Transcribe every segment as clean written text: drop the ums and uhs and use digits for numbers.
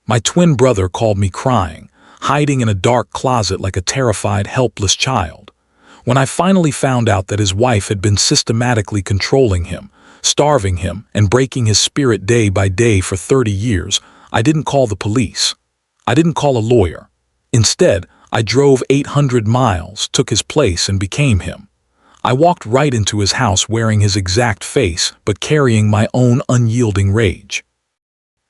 My twin brother called me crying, hiding in a dark closet like a terrified, helpless child. When I finally found out that his wife had been systematically controlling him, starving him, and breaking his spirit day by day for 30 years, I didn't call the police. I didn't call a lawyer. Instead, I drove 800 miles, took his place, and became him. I walked right into his house wearing his exact face, but carrying my own unyielding rage.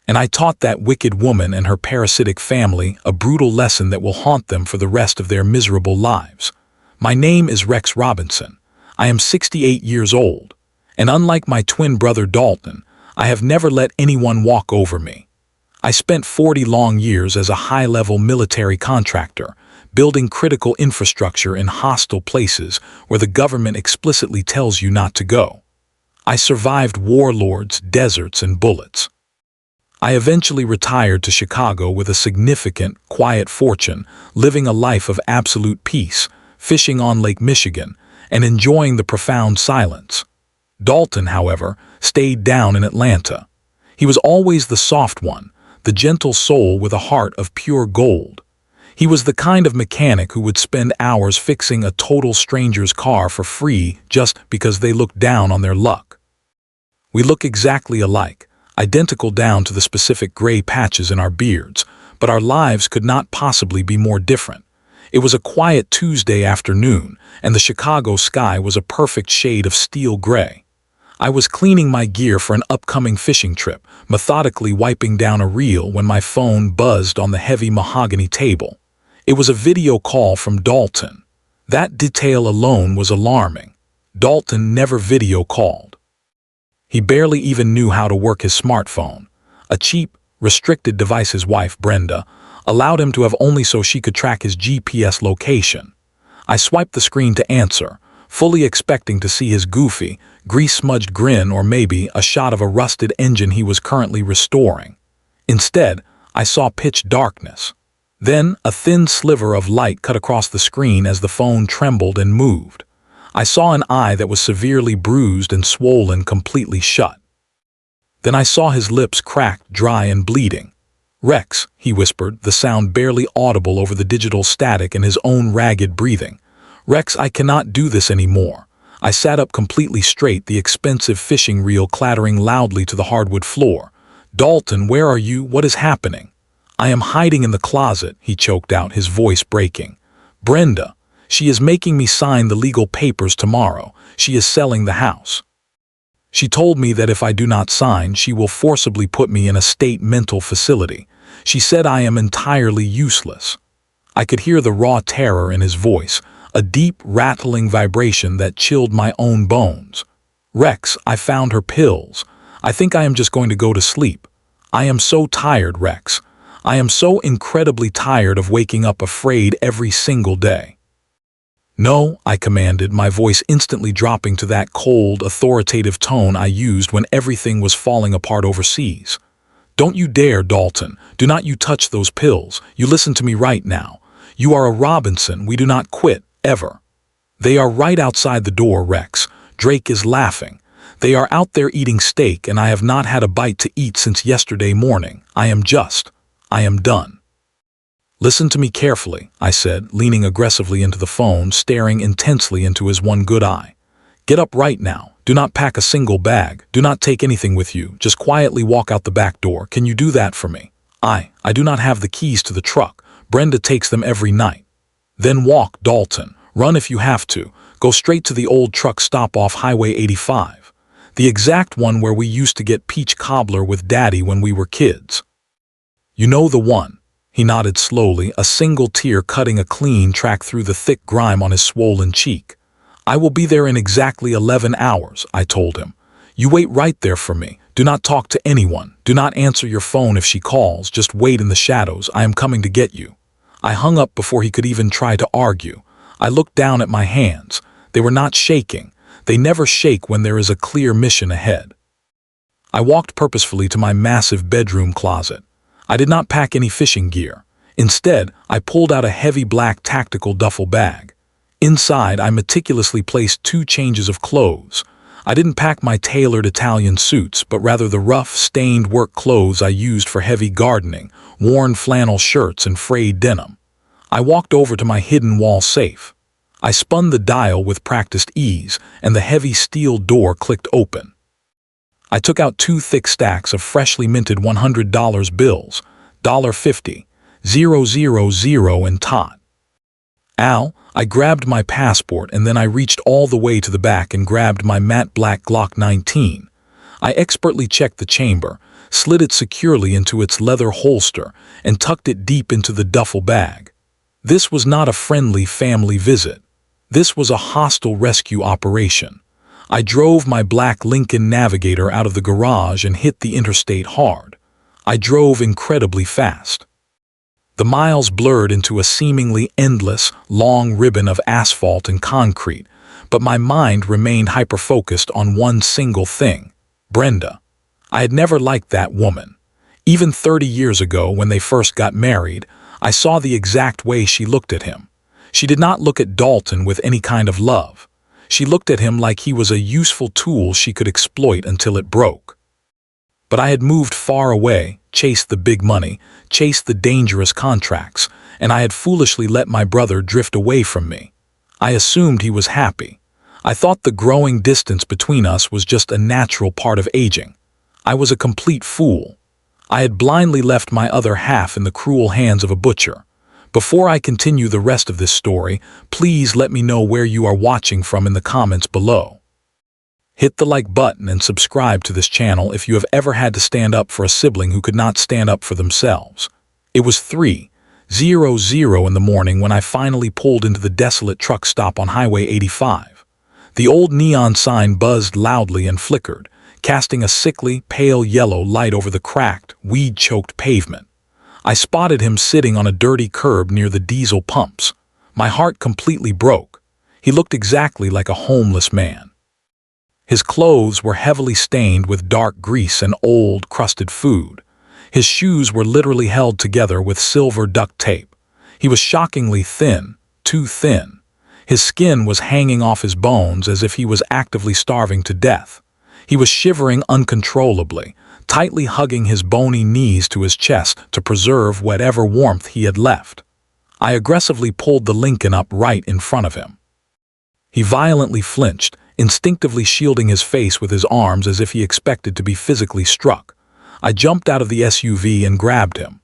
And I taught that wicked woman and her parasitic family a brutal lesson that will haunt them for the rest of their miserable lives. My name is Rex Robinson. I am 68 years old. And unlike my twin brother Dalton, I have never let anyone walk over me. I spent 40 long years as a high-level military contractor, building critical infrastructure in hostile places where the government explicitly tells you not to go. I survived warlords, deserts, and bullets. I eventually retired to Chicago with a significant, quiet fortune, living a life of absolute peace, fishing on Lake Michigan, and enjoying the profound silence. Dalton, however, stayed down in Atlanta. He was always the soft one, the gentle soul with a heart of pure gold. He was the kind of mechanic who would spend hours fixing a total stranger's car for free just because they looked down on their luck. We look exactly alike, identical down to the specific gray patches in our beards, but our lives could not possibly be more different. It was a quiet Tuesday afternoon, and the Chicago sky was a perfect shade of steel gray. I was cleaning my gear for an upcoming fishing trip, methodically wiping down a reel when my phone buzzed on the heavy mahogany table. It was a video call from Dalton. That detail alone was alarming. Dalton never video called. He barely even knew how to work his smartphone. A cheap, restricted device his wife, Brenda, allowed him to have only so she could track his GPS location. I swiped the screen to answer, fully expecting to see his goofy, grease-smudged grin or maybe a shot of a rusted engine he was currently restoring. Instead, I saw pitch darkness. Then, a thin sliver of light cut across the screen as the phone trembled and moved. I saw an eye that was severely bruised and swollen completely shut. Then I saw his lips cracked, dry, and bleeding. "Rex," he whispered, the sound barely audible over the digital static and his own ragged breathing. "Rex, I cannot do this anymore." I sat up completely straight, the expensive fishing reel clattering loudly to the hardwood floor. "Dalton, where are you? What is happening?" "I am hiding in the closet," he choked out, his voice breaking. "Brenda, she is making me sign the legal papers tomorrow. She is selling the house. She told me that if I do not sign, she will forcibly put me in a state mental facility. She said I am entirely useless." I could hear the raw terror in his voice, a deep, rattling vibration that chilled my own bones. "Rex, I found her pills. I think I am just going to go to sleep. I am so tired, Rex. I am so incredibly tired of waking up afraid every single day." "No," I commanded, my voice instantly dropping to that cold, authoritative tone I used when everything was falling apart overseas. "Don't you dare, Dalton. Do not you touch those pills. You listen to me right now. You are a Robinson. We do not quit, ever." "They are right outside the door, Rex." Drake is laughing. "They are out there eating steak, and I have not had a bite to eat since yesterday morning. I am done." "Listen to me carefully," I said, leaning aggressively into the phone, staring intensely into his one good eye. "Get up right now. Do not pack a single bag. Do not take anything with you. Just quietly walk out the back door. Can you do that for me?" I do not have the keys to the truck. Brenda takes them every night." "Then walk, Dalton. Run if you have to. Go straight to the old truck stop off Highway 85. The exact one where we used to get peach cobbler with Daddy when we were kids. You know the one." He nodded slowly, a single tear cutting a clean track through the thick grime on his swollen cheek. "I will be there in exactly 11 hours, I told him. "You wait right there for me. Do not talk to anyone. Do not answer your phone if she calls. Just wait in the shadows. I am coming to get you." I hung up before he could even try to argue. I looked down at my hands. They were not shaking. They never shake when there is a clear mission ahead. I walked purposefully to my massive bedroom closet. I did not pack any fishing gear. Instead, I pulled out a heavy black tactical duffel bag. Inside, I meticulously placed 2 changes of clothes. I didn't pack my tailored Italian suits, but rather the rough, stained work clothes I used for heavy gardening, worn flannel shirts and frayed denim. I walked over to my hidden wall safe. I spun the dial with practiced ease, and the heavy steel door clicked open. I took out 2 thick stacks of freshly minted $100 bills, $50, 000 and tot. I grabbed my passport and then I reached all the way to the back and grabbed my matte black Glock 19. I expertly checked the chamber, slid it securely into its leather holster, and tucked it deep into the duffel bag. This was not a friendly family visit. This was a hostile rescue operation. I drove my black Lincoln Navigator out of the garage and hit the interstate hard. I drove incredibly fast. The miles blurred into a seemingly endless, long ribbon of asphalt and concrete, but my mind remained hyper-focused on one single thing: Brenda. I had never liked that woman. Even 30 years ago, when they first got married, I saw the exact way she looked at him. She did not look at Dalton with any kind of love. She looked at him like he was a useful tool she could exploit until it broke. But I had moved far away, chased the big money, chased the dangerous contracts, and I had foolishly let my brother drift away from me. I assumed he was happy. I thought the growing distance between us was just a natural part of aging. I was a complete fool. I had blindly left my other half in the cruel hands of a butcher. Before I continue the rest of this story, please let me know where you are watching from in the comments below. Hit the like button and subscribe to this channel if you have ever had to stand up for a sibling who could not stand up for themselves. It was 3:00 in the morning when I finally pulled into the desolate truck stop on Highway 85. The old neon sign buzzed loudly and flickered, casting a sickly, pale yellow light over the cracked, weed-choked pavement. I spotted him sitting on a dirty curb near the diesel pumps. My heart completely broke. He looked exactly like a homeless man. His clothes were heavily stained with dark grease and old, crusted food. His shoes were literally held together with silver duct tape. He was shockingly thin, too thin. His skin was hanging off his bones as if he was actively starving to death. He was shivering uncontrollably, tightly hugging his bony knees to his chest to preserve whatever warmth he had left. I aggressively pulled the Lincoln up right in front of him. He violently flinched, instinctively shielding his face with his arms as if he expected to be physically struck. I jumped out of the SUV and grabbed him.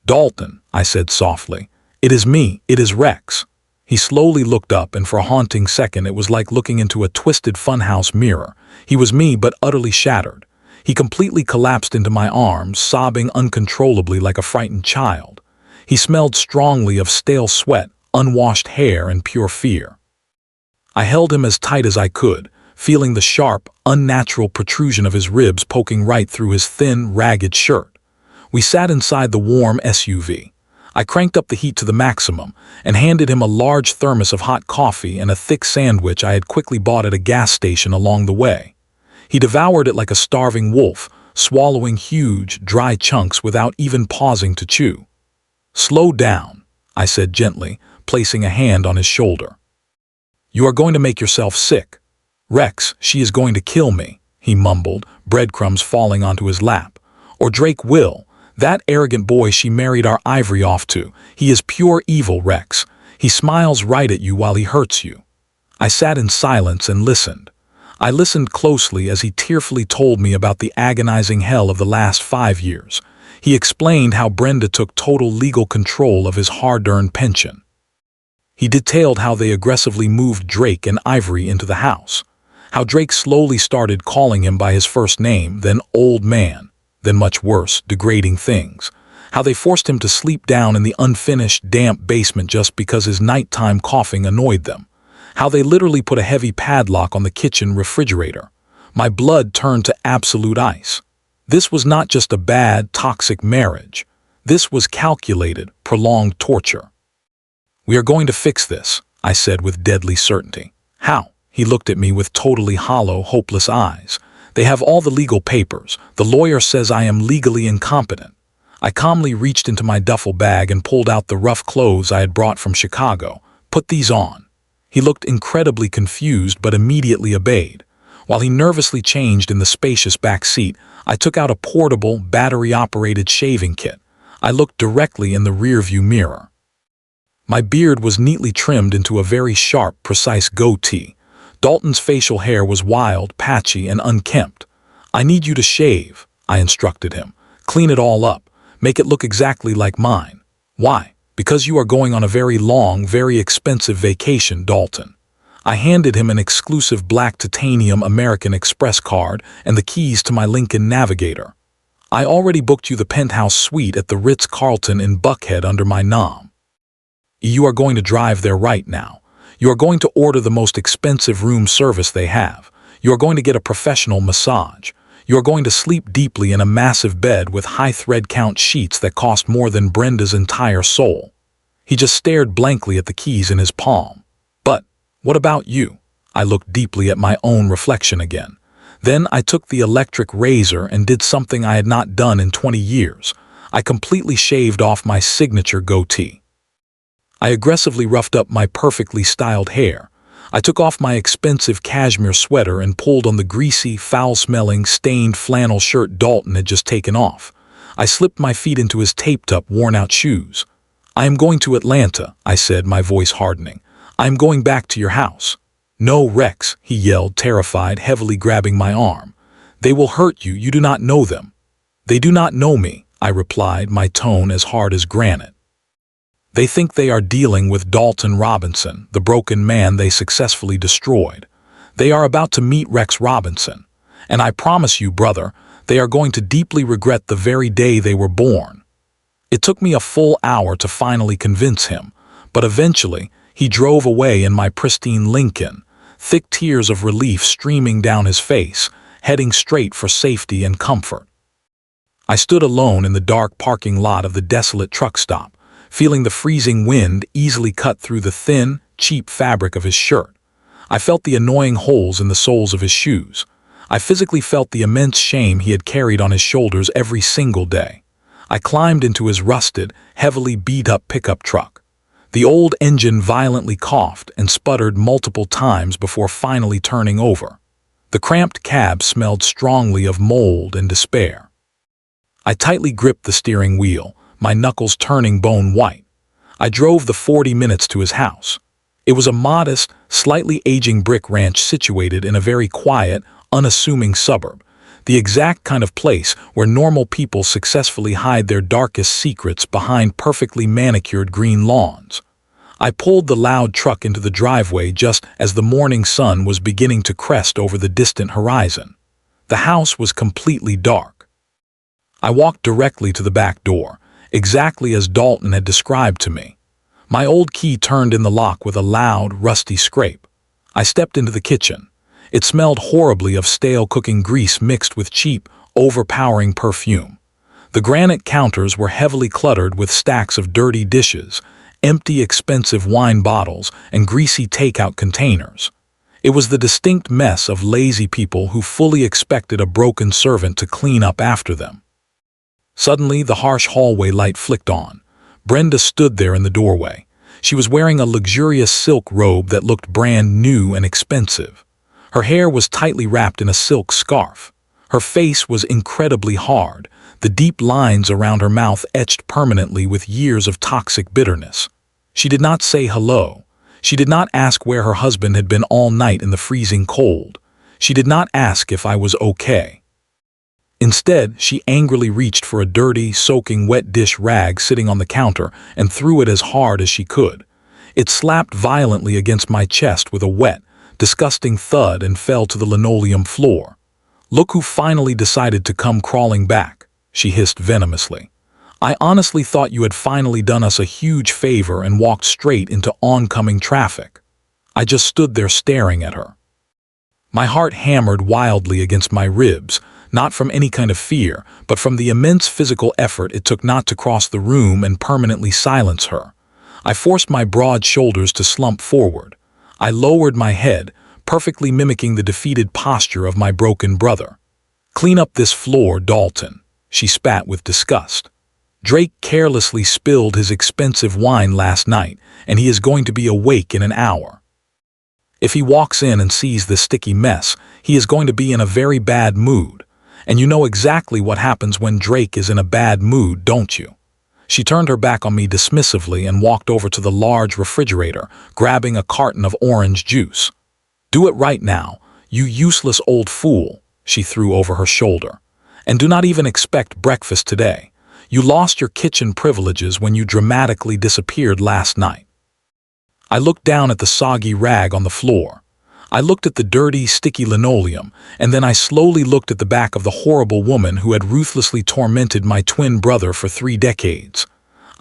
"Dalton," I said softly. "It is me, it is Rex." He slowly looked up, and for a haunting second it was like looking into a twisted funhouse mirror. He was me, but utterly shattered. He completely collapsed into my arms, sobbing uncontrollably like a frightened child. He smelled strongly of stale sweat, unwashed hair, and pure fear. I held him as tight as I could, feeling the sharp, unnatural protrusion of his ribs poking right through his thin, ragged shirt. We sat inside the warm SUV. I cranked up the heat to the maximum and handed him a large thermos of hot coffee and a thick sandwich I had quickly bought at a gas station along the way. He devoured it like a starving wolf, swallowing huge, dry chunks without even pausing to chew. "Slow down," I said gently, placing a hand on his shoulder. "You are going to make yourself sick. Rex, she is going to kill me," he mumbled, breadcrumbs falling onto his lap. "Or Drake will. That arrogant boy she married our Ivory off to. He is pure evil, Rex. He smiles right at you while he hurts you." I sat in silence and listened. I listened closely as he tearfully told me about the agonizing hell of the last 5 years. He explained how Brenda took total legal control of his hard-earned pension. He detailed how they aggressively moved Drake and Ivory into the house, how Drake slowly started calling him by his first name, then old man, then much worse, degrading things, how they forced him to sleep down in the unfinished, damp basement just because his nighttime coughing annoyed them, how they literally put a heavy padlock on the kitchen refrigerator. My blood turned to absolute ice. This was not just a bad, toxic marriage. This was calculated, prolonged torture. "We are going to fix this," I said with deadly certainty. "How?" He looked at me with totally hollow, hopeless eyes. "They have all the legal papers. The lawyer says I am legally incompetent." I calmly reached into my duffel bag and pulled out the rough clothes I had brought from Chicago. "Put these on." He looked incredibly confused but immediately obeyed. While he nervously changed in the spacious back seat, I took out a portable, battery-operated shaving kit. I looked directly in the rearview mirror. My beard was neatly trimmed into a very sharp, precise goatee. Dalton's facial hair was wild, patchy, and unkempt. "I need you to shave," I instructed him. "Clean it all up. Make it look exactly like mine." "Why?" "Because you are going on a very long, very expensive vacation, Dalton." I handed him an exclusive black titanium American Express card and the keys to my Lincoln Navigator. "I already booked you the penthouse suite at the Ritz-Carlton in Buckhead under my nom. You are going to drive there right now. You are going to order the most expensive room service they have. You are going to get a professional massage. You are going to sleep deeply in a massive bed with high thread count sheets that cost more than Brenda's entire soul." He just stared blankly at the keys in his palm. "But what about you?" I looked deeply at my own reflection again. Then I took the electric razor and did something I had not done in 20 years. I completely shaved off my signature goatee. I aggressively roughed up my perfectly styled hair. I took off my expensive cashmere sweater and pulled on the greasy, foul-smelling, stained flannel shirt Dalton had just taken off. I slipped my feet into his taped-up, worn-out shoes. "I am going to Atlanta," I said, my voice hardening. "I am going back to your house." "No, Rex," he yelled, terrified, heavily grabbing my arm. "They will hurt you. You do not know them." "They do not know me," I replied, my tone as hard as granite. "They think they are dealing with Dalton Robinson, the broken man they successfully destroyed. They are about to meet Rex Robinson. And I promise you, brother, they are going to deeply regret the very day they were born." It took me a full hour to finally convince him, but eventually he drove away in my pristine Lincoln, thick tears of relief streaming down his face, heading straight for safety and comfort. I stood alone in the dark parking lot of the desolate truck stop, feeling the freezing wind easily cut through the thin, cheap fabric of his shirt. I felt the annoying holes in the soles of his shoes. I physically felt the immense shame he had carried on his shoulders every single day. I climbed into his rusted, heavily beat-up pickup truck. The old engine violently coughed and sputtered multiple times before finally turning over. The cramped cab smelled strongly of mold and despair. I tightly gripped the steering wheel, my knuckles turning bone white. I drove the 40 minutes to his house. It was a modest, slightly aging brick ranch situated in a very quiet, unassuming suburb, the exact kind of place where normal people successfully hide their darkest secrets behind perfectly manicured green lawns. I pulled the loud truck into the driveway just as the morning sun was beginning to crest over the distant horizon. The house was completely dark. I walked directly to the back door, exactly as Dalton had described to me. My old key turned in the lock with a loud, rusty scrape. I stepped into the kitchen. It smelled horribly of stale cooking grease mixed with cheap, overpowering perfume. The granite counters were heavily cluttered with stacks of dirty dishes, empty, expensive wine bottles, and greasy takeout containers. It was the distinct mess of lazy people who fully expected a broken servant to clean up after them. Suddenly, the harsh hallway light flicked on. Brenda stood there in the doorway. She was wearing a luxurious silk robe that looked brand new and expensive. Her hair was tightly wrapped in a silk scarf. Her face was incredibly hard, the deep lines around her mouth etched permanently with years of toxic bitterness. She did not say hello. She did not ask where her husband had been all night in the freezing cold. She did not ask if I was okay. Instead, she angrily reached for a dirty, soaking wet dish rag sitting on the counter and threw it as hard as she could. It slapped violently against my chest with a wet, disgusting thud and fell to the linoleum floor. "Look who finally decided to come crawling back," she hissed venomously. "I honestly thought you had finally done us a huge favor and walked straight into oncoming traffic." I just stood there staring at her. My heart hammered wildly against my ribs, not from any kind of fear, but from the immense physical effort it took not to cross the room and permanently silence her. I forced my broad shoulders to slump forward. I lowered my head, perfectly mimicking the defeated posture of my broken brother. "Clean up this floor, Dalton," she spat with disgust. "Drake carelessly spilled his expensive wine last night, and he is going to be awake in an hour." If he walks in and sees this sticky mess, he is going to be in a very bad mood. And you know exactly what happens when Drake is in a bad mood, don't you? She turned her back on me dismissively and walked over to the large refrigerator, grabbing a carton of orange juice. "Do it right now, you useless old fool," she threw over her shoulder. "And do not even expect breakfast today. You lost your kitchen privileges when you dramatically disappeared last night." I looked down at the soggy rag on the floor. I looked at the dirty, sticky linoleum, and then I slowly looked at the back of the horrible woman who had ruthlessly tormented my twin brother for 3 decades.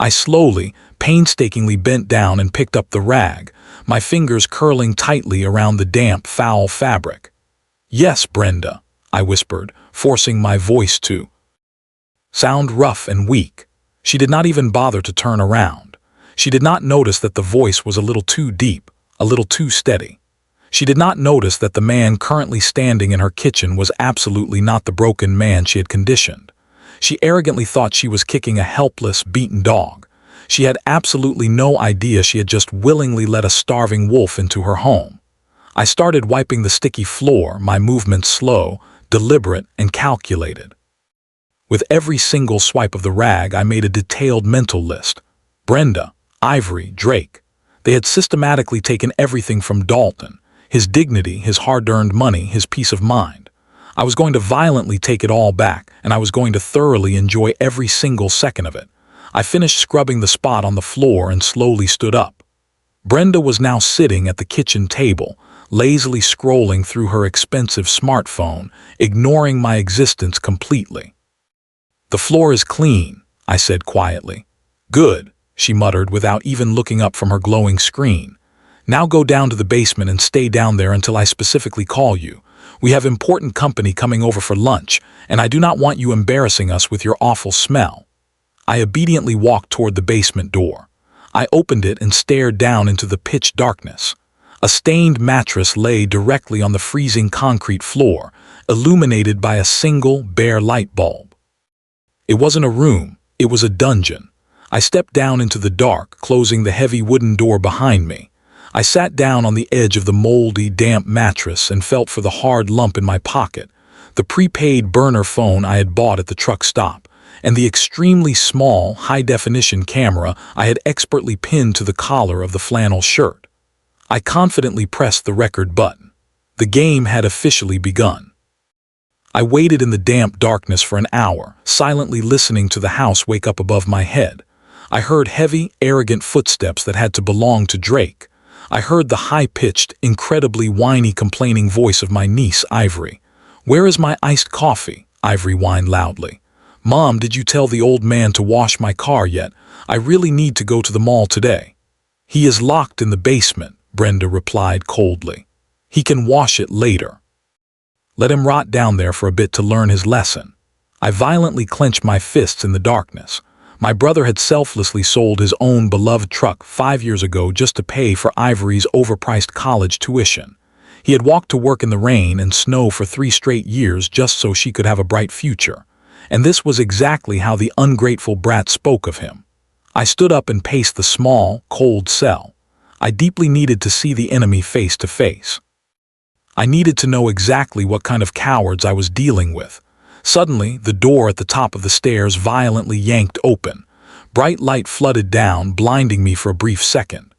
I slowly, painstakingly bent down and picked up the rag, my fingers curling tightly around the damp, foul fabric. "Yes, Brenda," I whispered, forcing my voice to sound rough and weak. She did not even bother to turn around. She did not notice that the voice was a little too deep, a little too steady. She did not notice that the man currently standing in her kitchen was absolutely not the broken man she had conditioned. She arrogantly thought she was kicking a helpless, beaten dog. She had absolutely no idea she had just willingly let a starving wolf into her home. I started wiping the sticky floor, my movements slow, deliberate, and calculated. With every single swipe of the rag, I made a detailed mental list. Brenda, Ivory, Drake. They had systematically taken everything from Dalton. His dignity, his hard-earned money, his peace of mind. I was going to violently take it all back, and I was going to thoroughly enjoy every single second of it. I finished scrubbing the spot on the floor and slowly stood up. Brenda was now sitting at the kitchen table, lazily scrolling through her expensive smartphone, ignoring my existence completely. "The floor is clean," I said quietly. "Good," she muttered without even looking up from her glowing screen. "Now go down to the basement and stay down there until I specifically call you. We have important company coming over for lunch, and I do not want you embarrassing us with your awful smell." I obediently walked toward the basement door. I opened it and stared down into the pitch darkness. A stained mattress lay directly on the freezing concrete floor, illuminated by a single, bare light bulb. It wasn't a room, it was a dungeon. I stepped down into the dark, closing the heavy wooden door behind me. I sat down on the edge of the moldy, damp mattress and felt for the hard lump in my pocket, the prepaid burner phone I had bought at the truck stop, and the extremely small, high-definition camera I had expertly pinned to the collar of the flannel shirt. I confidently pressed the record button. The game had officially begun. I waited in the damp darkness for an hour, silently listening to the house wake up above my head. I heard heavy, arrogant footsteps that had to belong to Drake. I heard the high-pitched, incredibly whiny complaining voice of my niece, Ivory. "Where is my iced coffee?" Ivory whined loudly. "Mom, did you tell the old man to wash my car yet? I really need to go to the mall today." "He is locked in the basement," Brenda replied coldly. "He can wash it later. Let him rot down there for a bit to learn his lesson." I violently clenched my fists in the darkness. My brother had selflessly sold his own beloved truck 5 years ago just to pay for Ivory's overpriced college tuition. He had walked to work in the rain and snow for 3 straight years just so she could have a bright future. And this was exactly how the ungrateful brat spoke of him. I stood up and paced the small, cold cell. I deeply needed to see the enemy face to face. I needed to know exactly what kind of cowards I was dealing with. Suddenly, the door at the top of the stairs violently yanked open. Bright light flooded down, blinding me for a brief second.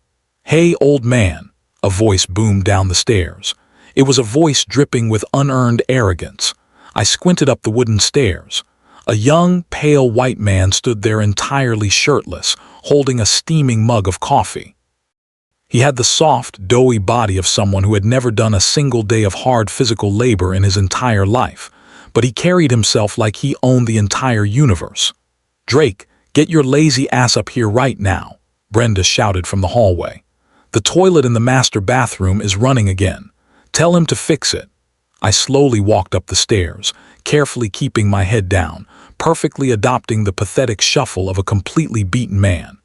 "Hey, old man," a voice boomed down the stairs. It was a voice dripping with unearned arrogance. I squinted up the wooden stairs. A young, pale white man stood there entirely shirtless, holding a steaming mug of coffee. He had the soft, doughy body of someone who had never done a single day of hard physical labor in his entire life, but he carried himself like he owned the entire universe. "Drake, get your lazy ass up here right now," Brenda shouted from the hallway. "The toilet in the master bathroom is running again. Tell him to fix it." I slowly walked up the stairs, carefully keeping my head down, perfectly adopting the pathetic shuffle of a completely beaten man.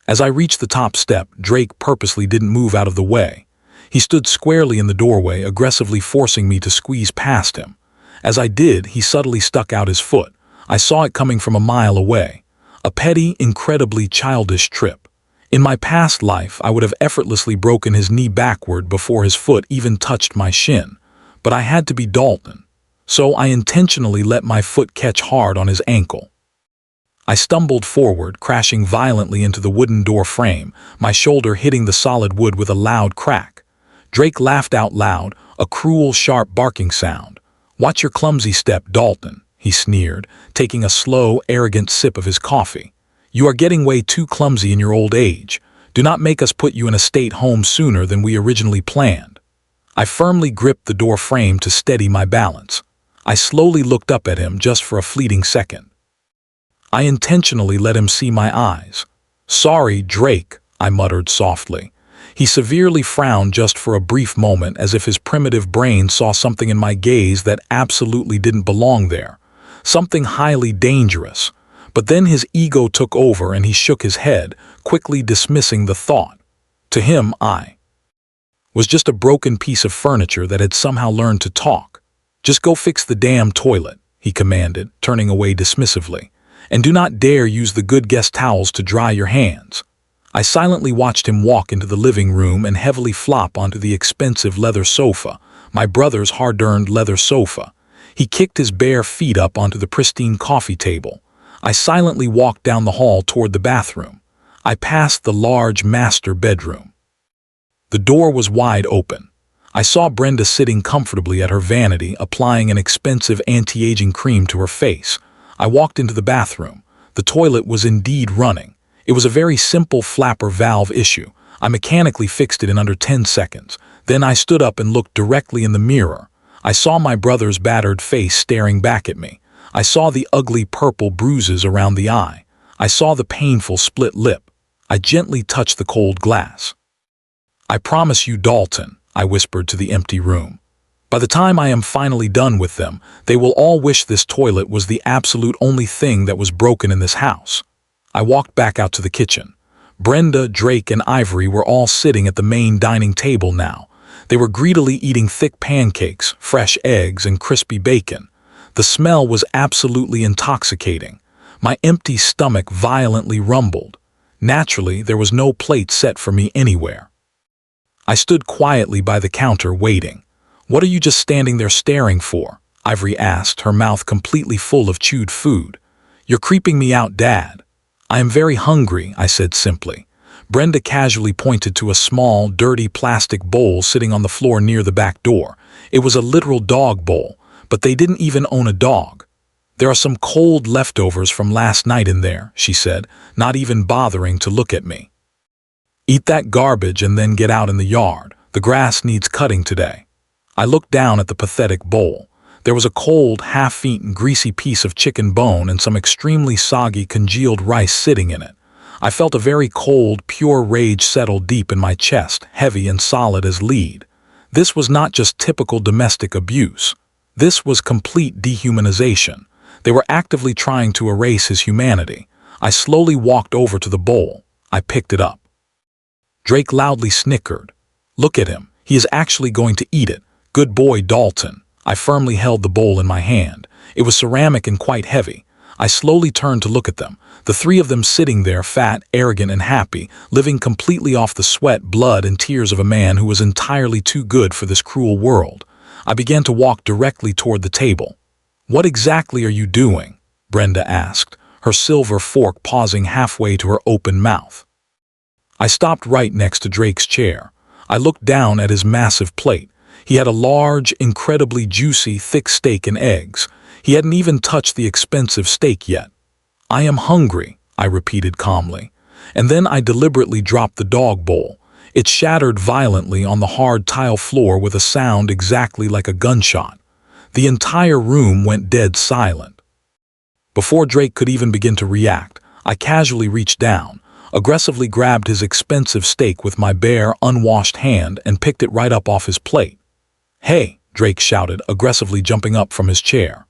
As I reached the top step, Drake purposely didn't move out of the way. He stood squarely in the doorway, aggressively forcing me to squeeze past him. As I did, he subtly stuck out his foot. I saw it coming from a mile away. A petty, incredibly childish trip. In my past life, I would have effortlessly broken his knee backward before his foot even touched my shin, but I had to be Dalton, so I intentionally let my foot catch hard on his ankle. I stumbled forward, crashing violently into the wooden door frame, my shoulder hitting the solid wood with a loud crack. Drake laughed out loud, a cruel, sharp barking sound. "Watch your clumsy step, Dalton," he sneered, taking a slow, arrogant sip of his coffee. "You are getting way too clumsy in your old age. Do not make us put you in a state home sooner than we originally planned." I firmly gripped the door frame to steady my balance. I slowly looked up at him just for a fleeting second. I intentionally let him see my eyes. "Sorry, Drake," I muttered softly. He severely frowned just for a brief moment, as if his primitive brain saw something in my gaze that absolutely didn't belong there. Something highly dangerous. But then his ego took over and he shook his head, quickly dismissing the thought. To him, I was just a broken piece of furniture that had somehow learned to talk. "Just go fix the damn toilet," he commanded, turning away dismissively. "And do not dare use the good guest towels to dry your hands." I silently watched him walk into the living room and heavily flop onto the expensive leather sofa, my brother's hard-earned leather sofa. He kicked his bare feet up onto the pristine coffee table. I silently walked down the hall toward the bathroom. I passed the large master bedroom. The door was wide open. I saw Brenda sitting comfortably at her vanity, applying an expensive anti-aging cream to her face. I walked into the bathroom. The toilet was indeed running. It was a very simple flapper valve issue. I mechanically fixed it in under 10 seconds. Then I stood up and looked directly in the mirror. I saw my brother's battered face staring back at me. I saw the ugly purple bruises around the eye. I saw the painful split lip. I gently touched the cold glass. "I promise you, Dalton," I whispered to the empty room. "By the time I am finally done with them, they will all wish this toilet was the absolute only thing that was broken in this house." I walked back out to the kitchen. Brenda, Drake, and Ivory were all sitting at the main dining table now. They were greedily eating thick pancakes, fresh eggs, and crispy bacon. The smell was absolutely intoxicating. My empty stomach violently rumbled. Naturally, there was no plate set for me anywhere. I stood quietly by the counter waiting. "What are you just standing there staring for?" Ivory asked, her mouth completely full of chewed food. "You're creeping me out, Dad." "I am very hungry," I said simply. Brenda casually pointed to a small, dirty plastic bowl sitting on the floor near the back door. It was a literal dog bowl, but they didn't even own a dog. "There are some cold leftovers from last night in there," she said, not even bothering to look at me. "Eat that garbage and then get out in the yard. The grass needs cutting today." I looked down at the pathetic bowl. There was a cold, half-eaten, greasy piece of chicken bone and some extremely soggy, congealed rice sitting in it. I felt a very cold, pure rage settle deep in my chest, heavy and solid as lead. This was not just typical domestic abuse. This was complete dehumanization. They were actively trying to erase his humanity. I slowly walked over to the bowl. I picked it up. Drake loudly snickered. "Look at him. He is actually going to eat it. Good boy, Dalton." I firmly held the bowl in my hand. It was ceramic and quite heavy. I slowly turned to look at them, the three of them sitting there, fat, arrogant, and happy, living completely off the sweat, blood, and tears of a man who was entirely too good for this cruel world. I began to walk directly toward the table. "What exactly are you doing?" Brenda asked, her silver fork pausing halfway to her open mouth. I stopped right next to Drake's chair. I looked down at his massive plate. He had a large, incredibly juicy, thick steak and eggs. He hadn't even touched the expensive steak yet. "I am hungry," I repeated calmly. And then I deliberately dropped the dog bowl. It shattered violently on the hard tile floor with a sound exactly like a gunshot. The entire room went dead silent. Before Drake could even begin to react, I casually reached down, aggressively grabbed his expensive steak with my bare, unwashed hand and picked it right up off his plate. "Hey," Drake shouted, aggressively jumping up from his chair.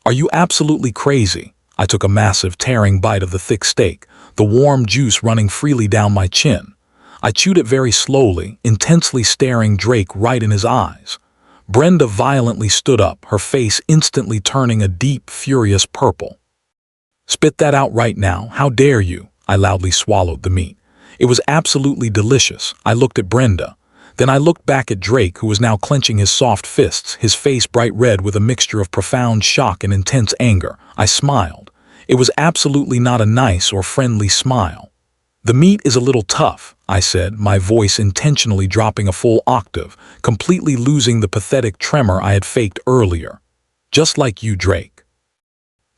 "Are you absolutely crazy?" I took a massive, tearing bite of the thick steak, the warm juice running freely down my chin. I chewed it very slowly, intensely staring Drake right in his eyes. Brenda violently stood up, her face instantly turning a deep, furious purple. "Spit that out right now. How dare you?" I loudly swallowed the meat. It was absolutely delicious. I looked at Brenda. Then I looked back at Drake, who was now clenching his soft fists, his face bright red with a mixture of profound shock and intense anger. I smiled. It was absolutely not a nice or friendly smile. "The meat is a little tough," I said, my voice intentionally dropping a full octave, completely losing the pathetic tremor I had faked earlier. "Just like you, Drake."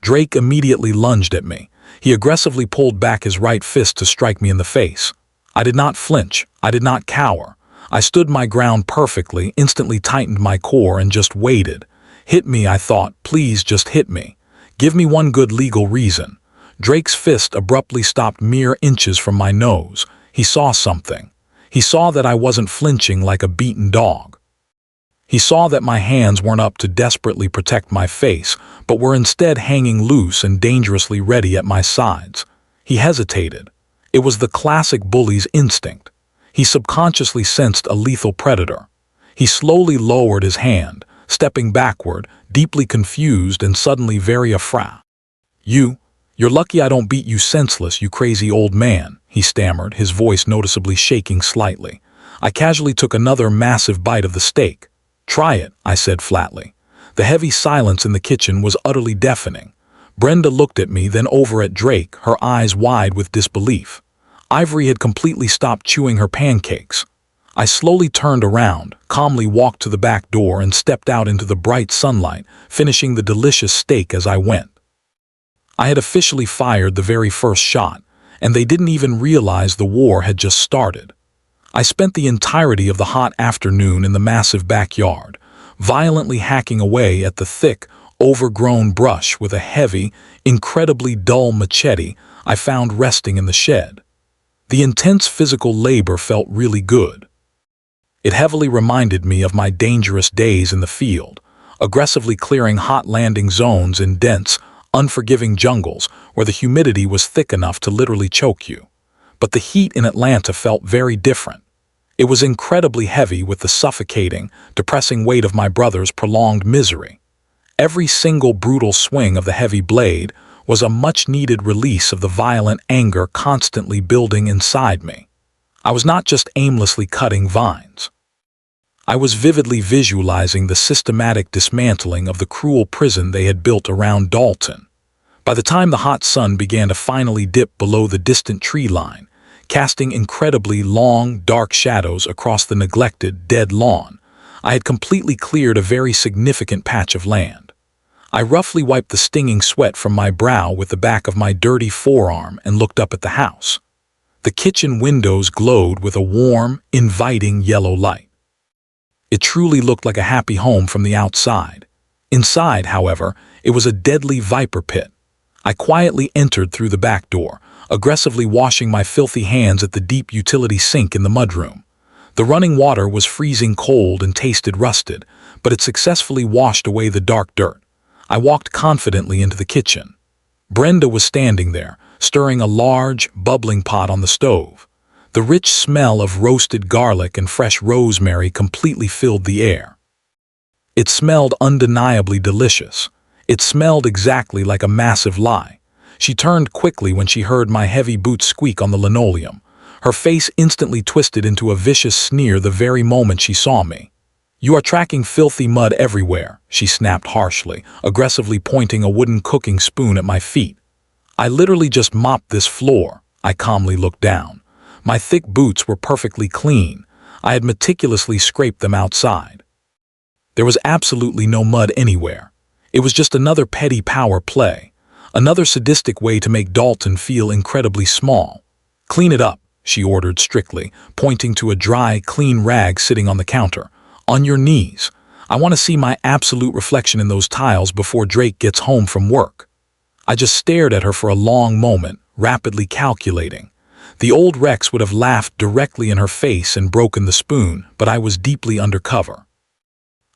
Drake immediately lunged at me. He aggressively pulled back his right fist to strike me in the face. I did not flinch. I did not cower. I stood my ground perfectly, instantly tightened my core, and just waited. Hit me, I thought. Please just hit me. Give me one good legal reason. Drake's fist abruptly stopped mere inches from my nose. He saw something. He saw that I wasn't flinching like a beaten dog. He saw that my hands weren't up to desperately protect my face, but were instead hanging loose and dangerously ready at my sides. He hesitated. It was the classic bully's instinct. He subconsciously sensed a lethal predator. He slowly lowered his hand, stepping backward, deeply confused and suddenly very afraid. You're lucky I don't beat you senseless, you crazy old man," he stammered, his voice noticeably shaking slightly. I casually took another massive bite of the steak. "Try it," I said flatly. The heavy silence in the kitchen was utterly deafening. Brenda looked at me, then over at Drake, her eyes wide with disbelief. Ivory had completely stopped chewing her pancakes. I slowly turned around, calmly walked to the back door and stepped out into the bright sunlight, finishing the delicious steak as I went. I had officially fired the very first shot, and they didn't even realize the war had just started. I spent the entirety of the hot afternoon in the massive backyard, violently hacking away at the thick, overgrown brush with a heavy, incredibly dull machete I found resting in the shed. The intense physical labor felt really good. It heavily reminded me of my dangerous days in the field, aggressively clearing hot landing zones in dense, unforgiving jungles where the humidity was thick enough to literally choke you. But the heat in Atlanta felt very different. It was incredibly heavy with the suffocating, depressing weight of my brother's prolonged misery. Every single brutal swing of the heavy blade was a much-needed release of the violent anger constantly building inside me. I was not just aimlessly cutting vines. I was vividly visualizing the systematic dismantling of the cruel prison they had built around Dalton. By the time the hot sun began to finally dip below the distant tree line, casting incredibly long, dark shadows across the neglected, dead lawn, I had completely cleared a very significant patch of land. I roughly wiped the stinging sweat from my brow with the back of my dirty forearm and looked up at the house. The kitchen windows glowed with a warm, inviting yellow light. It truly looked like a happy home from the outside. Inside, however, it was a deadly viper pit. I quietly entered through the back door, aggressively washing my filthy hands at the deep utility sink in the mudroom. The running water was freezing cold and tasted rusted, but it successfully washed away the dark dirt. I walked confidently into the kitchen. Brenda was standing there, stirring a large, bubbling pot on the stove. The rich smell of roasted garlic and fresh rosemary completely filled the air. It smelled undeniably delicious. It smelled exactly like a massive lie. She turned quickly when she heard my heavy boots squeak on the linoleum. Her face instantly twisted into a vicious sneer the very moment she saw me. "You are tracking filthy mud everywhere," she snapped harshly, aggressively pointing a wooden cooking spoon at my feet. "I literally just mopped this floor." I calmly looked down. My thick boots were perfectly clean. I had meticulously scraped them outside. There was absolutely no mud anywhere. It was just another petty power play, another sadistic way to make Dalton feel incredibly small. "Clean it up," she ordered strictly, pointing to a dry, clean rag sitting on the counter. "On your knees. I want to see my absolute reflection in those tiles before Drake gets home from work." I just stared at her for a long moment, rapidly calculating. The old Rex would have laughed directly in her face and broken the spoon, but I was deeply undercover.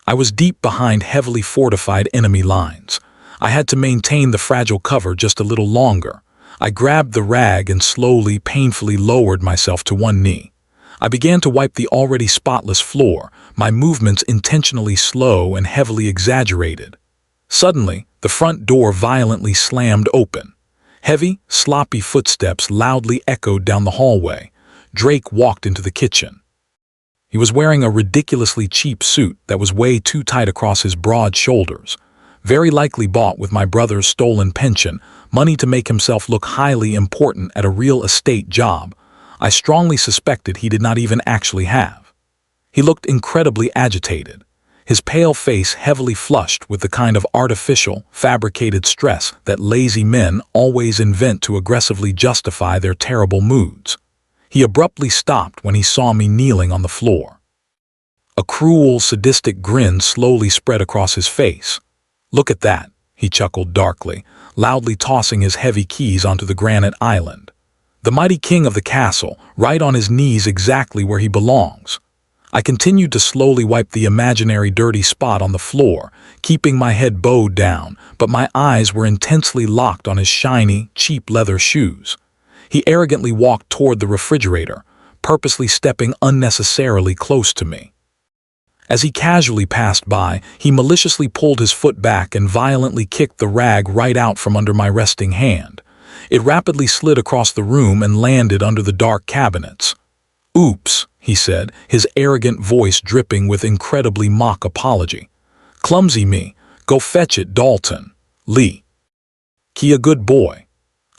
I was deep behind heavily fortified enemy lines. I had to maintain the fragile cover just a little longer. I grabbed the rag and slowly, painfully lowered myself to one knee. I began to wipe the already spotless floor, my movements intentionally slow and heavily exaggerated. Suddenly, the front door violently slammed open. Heavy, sloppy footsteps loudly echoed down the hallway. Drake walked into the kitchen. He was wearing a ridiculously cheap suit that was way too tight across his broad shoulders, very likely bought with my brother's stolen pension, money to make himself look highly important at a real estate job I strongly suspected he did not even actually have. He looked incredibly agitated, his pale face heavily flushed with the kind of artificial, fabricated stress that lazy men always invent to aggressively justify their terrible moods. He abruptly stopped when he saw me kneeling on the floor. A cruel, sadistic grin slowly spread across his face. "Look at that," he chuckled darkly, loudly tossing his heavy keys onto the granite island. "The mighty king of the castle, right on his knees exactly where he belongs." I continued to slowly wipe the imaginary dirty spot on the floor, keeping my head bowed down, but my eyes were intensely locked on his shiny, cheap leather shoes. He arrogantly walked toward the refrigerator, purposely stepping unnecessarily close to me. As he casually passed by, he maliciously pulled his foot back and violently kicked the rag right out from under my resting hand. It rapidly slid across the room and landed under the dark cabinets. "Oops," he said, his arrogant voice dripping with incredibly mock apology. "Clumsy me. Go fetch it, Dalton. Lee. Key a good boy."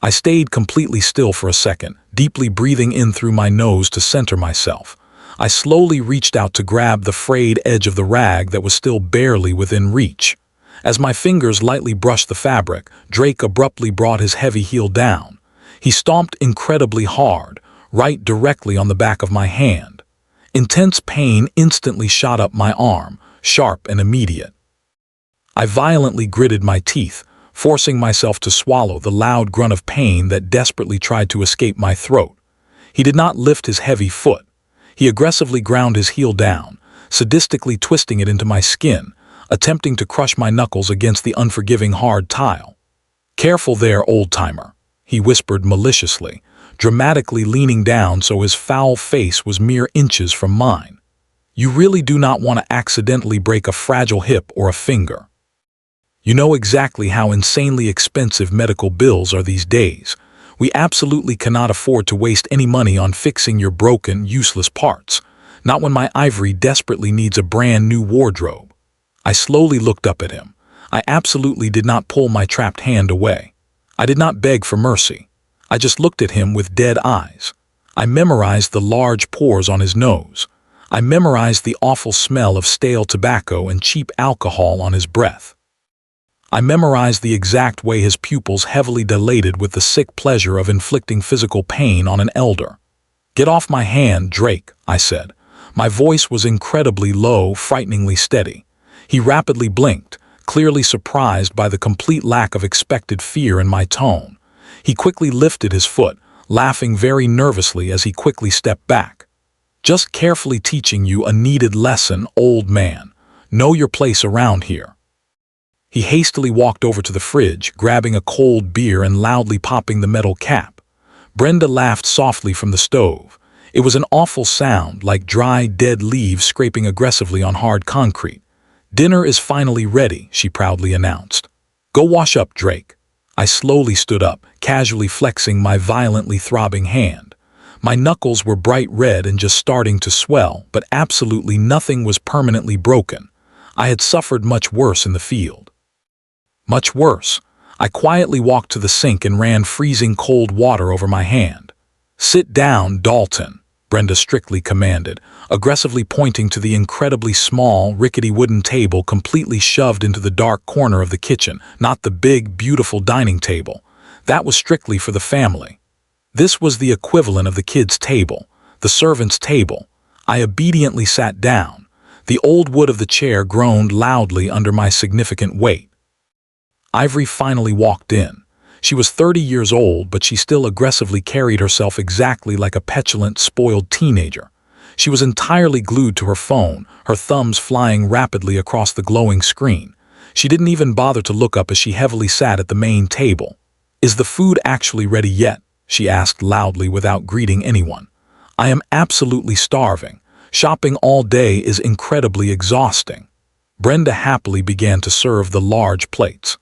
I stayed completely still for a second, deeply breathing in through my nose to center myself. I slowly reached out to grab the frayed edge of the rag that was still barely within reach. As my fingers lightly brushed the fabric, Drake abruptly brought his heavy heel down. He stomped incredibly hard, right directly on the back of my hand. Intense pain instantly shot up my arm, sharp and immediate. I violently gritted my teeth, forcing myself to swallow the loud grunt of pain that desperately tried to escape my throat. He did not lift his heavy foot. He aggressively ground his heel down, sadistically twisting it into my skin, attempting to crush my knuckles against the unforgiving hard tile. "Careful there, old-timer," he whispered maliciously, dramatically leaning down so his foul face was mere inches from mine. "You really do not want to accidentally break a fragile hip or a finger. You know exactly how insanely expensive medical bills are these days. We absolutely cannot afford to waste any money on fixing your broken, useless parts, not when my ivory desperately needs a brand new wardrobe." I slowly looked up at him. I absolutely did not pull my trapped hand away. I did not beg for mercy. I just looked at him with dead eyes. I memorized the large pores on his nose. I memorized the awful smell of stale tobacco and cheap alcohol on his breath. I memorized the exact way his pupils heavily dilated with the sick pleasure of inflicting physical pain on an elder. "Get off my hand, Drake," I said. My voice was incredibly low, frighteningly steady. He rapidly blinked, clearly surprised by the complete lack of expected fear in my tone. He quickly lifted his foot, laughing very nervously as he quickly stepped back. "Just carefully teaching you a needed lesson, old man. Know your place around here." He hastily walked over to the fridge, grabbing a cold beer and loudly popping the metal cap. Brenda laughed softly from the stove. It was an awful sound, like dry, dead leaves scraping aggressively on hard concrete. "Dinner is finally ready," she proudly announced. "Go wash up, Drake." I slowly stood up, casually flexing my violently throbbing hand. My knuckles were bright red and just starting to swell, but absolutely nothing was permanently broken. I had suffered much worse in the field. Much worse. I quietly walked to the sink and ran freezing cold water over my hand. "Sit down, Dalton," Brenda strictly commanded, aggressively pointing to the incredibly small, rickety wooden table completely shoved into the dark corner of the kitchen, not the big, beautiful dining table. That was strictly for the family. This was the equivalent of the kids' table, the servants' table. I obediently sat down. The old wood of the chair groaned loudly under my significant weight. Ivory finally walked in. She was 30 years old, but she still aggressively carried herself exactly like a petulant, spoiled teenager. She was entirely glued to her phone, her thumbs flying rapidly across the glowing screen. She didn't even bother to look up as she heavily sat at the main table. "Is the food actually ready yet?" she asked loudly without greeting anyone. "I am absolutely starving. Shopping all day is incredibly exhausting." Brenda happily began to serve the large plates.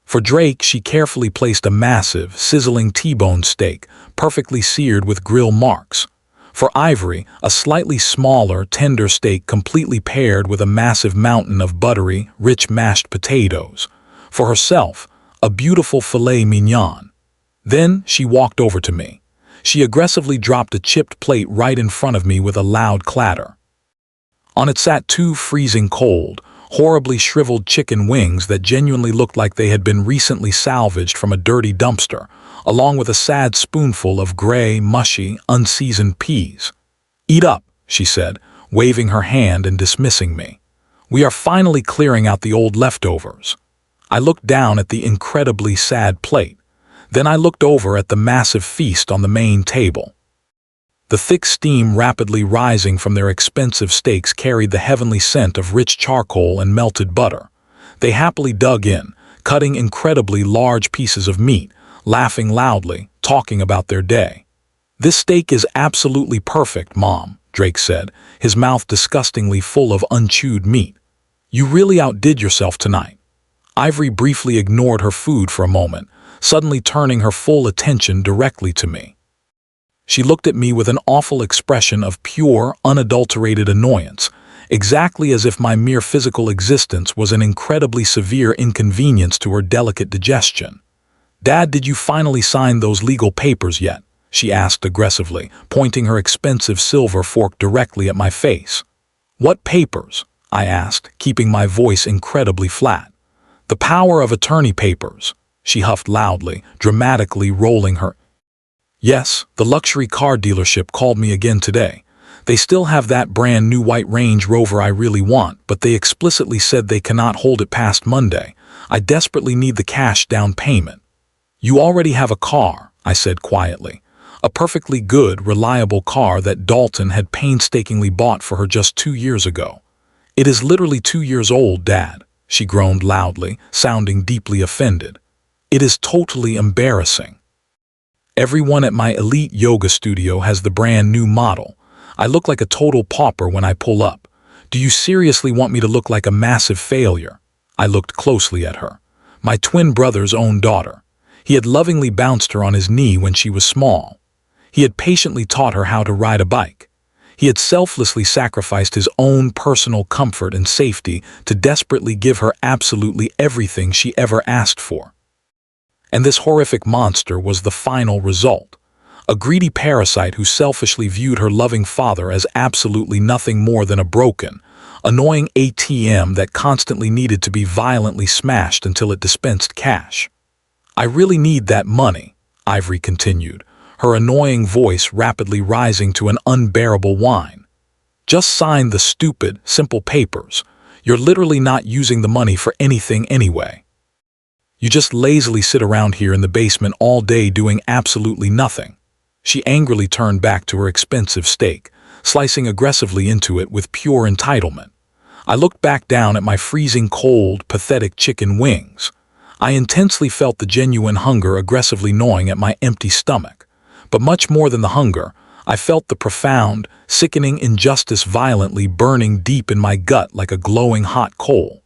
For Drake, she carefully placed a massive, sizzling T-bone steak, perfectly seared with grill marks. For Ivory, a slightly smaller, tender steak completely paired with a massive mountain of buttery, rich mashed potatoes. For herself, a beautiful filet mignon. Then she walked over to me. She aggressively dropped a chipped plate right in front of me with a loud clatter. On it sat two freezing cold, horribly shriveled chicken wings that genuinely looked like they had been recently salvaged from a dirty dumpster, along with a sad spoonful of gray, mushy, unseasoned peas. "Eat up," she said, waving her hand and dismissing me. "We are finally clearing out the old leftovers." I looked down at the incredibly sad plate. Then I looked over at the massive feast on the main table. The thick steam rapidly rising from their expensive steaks carried the heavenly scent of rich charcoal and melted butter. They happily dug in, cutting incredibly large pieces of meat, laughing loudly, talking about their day. "This steak is absolutely perfect, Mom," Drake said, his mouth disgustingly full of unchewed meat. "You really outdid yourself tonight." Ivory briefly ignored her food for a moment, suddenly turning her full attention directly to me. She looked at me with an awful expression of pure, unadulterated annoyance, exactly as if my mere physical existence was an incredibly severe inconvenience to her delicate digestion. "Dad, did you finally sign those legal papers yet?" she asked aggressively, pointing her expensive silver fork directly at my face. "What papers?" I asked, keeping my voice incredibly flat. "The power of attorney papers," she huffed loudly, dramatically rolling her. "Yes, the luxury car dealership called me again today. They still have that brand new white Range Rover I really want, but they explicitly said they cannot hold it past Monday. I desperately need the cash down payment." "You already have a car," I said quietly. "A perfectly good, reliable car that Dalton had painstakingly bought for her just 2 years ago." "It is literally 2 years old, Dad," she groaned loudly, sounding deeply offended. "It is totally embarrassing. Everyone at my elite yoga studio has the brand new model. I look like a total pauper when I pull up. Do you seriously want me to look like a massive failure?" I looked closely at her. My twin brother's own daughter. He had lovingly bounced her on his knee when she was small. He had patiently taught her how to ride a bike. He had selflessly sacrificed his own personal comfort and safety to desperately give her absolutely everything she ever asked for. And this horrific monster was the final result. A greedy parasite who selfishly viewed her loving father as absolutely nothing more than a broken, annoying ATM that constantly needed to be violently smashed until it dispensed cash. "I really need that money," Ivory continued, her annoying voice rapidly rising to an unbearable whine. "Just sign the stupid, simple papers. You're literally not using the money for anything anyway. You just lazily sit around here in the basement all day doing absolutely nothing." She angrily turned back to her expensive steak, slicing aggressively into it with pure entitlement. I looked back down at my freezing cold, pathetic chicken wings. I intensely felt the genuine hunger aggressively gnawing at my empty stomach. But much more than the hunger, I felt the profound, sickening injustice violently burning deep in my gut like a glowing hot coal.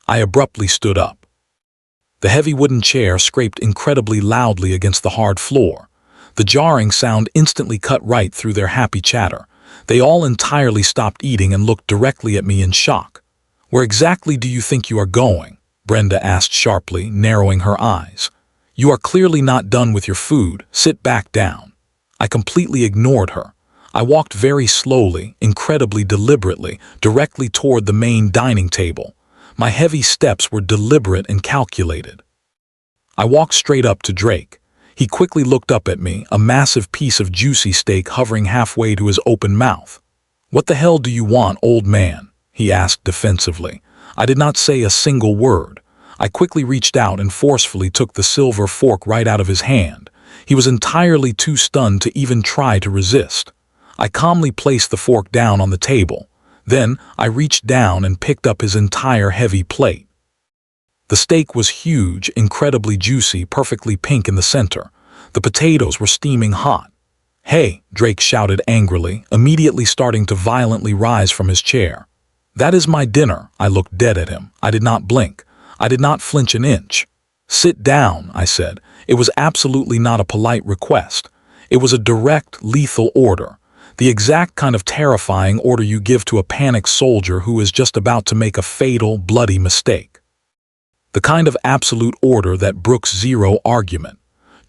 I abruptly stood up. The heavy wooden chair scraped incredibly loudly against the hard floor. The jarring sound instantly cut right through their happy chatter. They all entirely stopped eating and looked directly at me in shock. "Where exactly do you think you are going?" Brenda asked sharply, narrowing her eyes. "You are clearly not done with your food. Sit back down." I completely ignored her. I walked very slowly, incredibly deliberately, directly toward the main dining table. My heavy steps were deliberate and calculated. I walked straight up to Drake. He quickly looked up at me, a massive piece of juicy steak hovering halfway to his open mouth. "What the hell do you want, old man?" he asked defensively. I did not say a single word. I quickly reached out and forcefully took the silver fork right out of his hand. He was entirely too stunned to even try to resist. I calmly placed the fork down on the table. Then I reached down and picked up his entire heavy plate. The steak was huge, incredibly juicy, perfectly pink in the center. The potatoes were steaming hot. "Hey!" Drake shouted angrily, immediately starting to violently rise from his chair. "That is my dinner." I looked dead at him. I did not blink. I did not flinch an inch. "Sit down," I said. It was absolutely not a polite request. It was a direct, lethal order. The exact kind of terrifying order you give to a panicked soldier who is just about to make a fatal, bloody mistake. The kind of absolute order that brooks zero argument.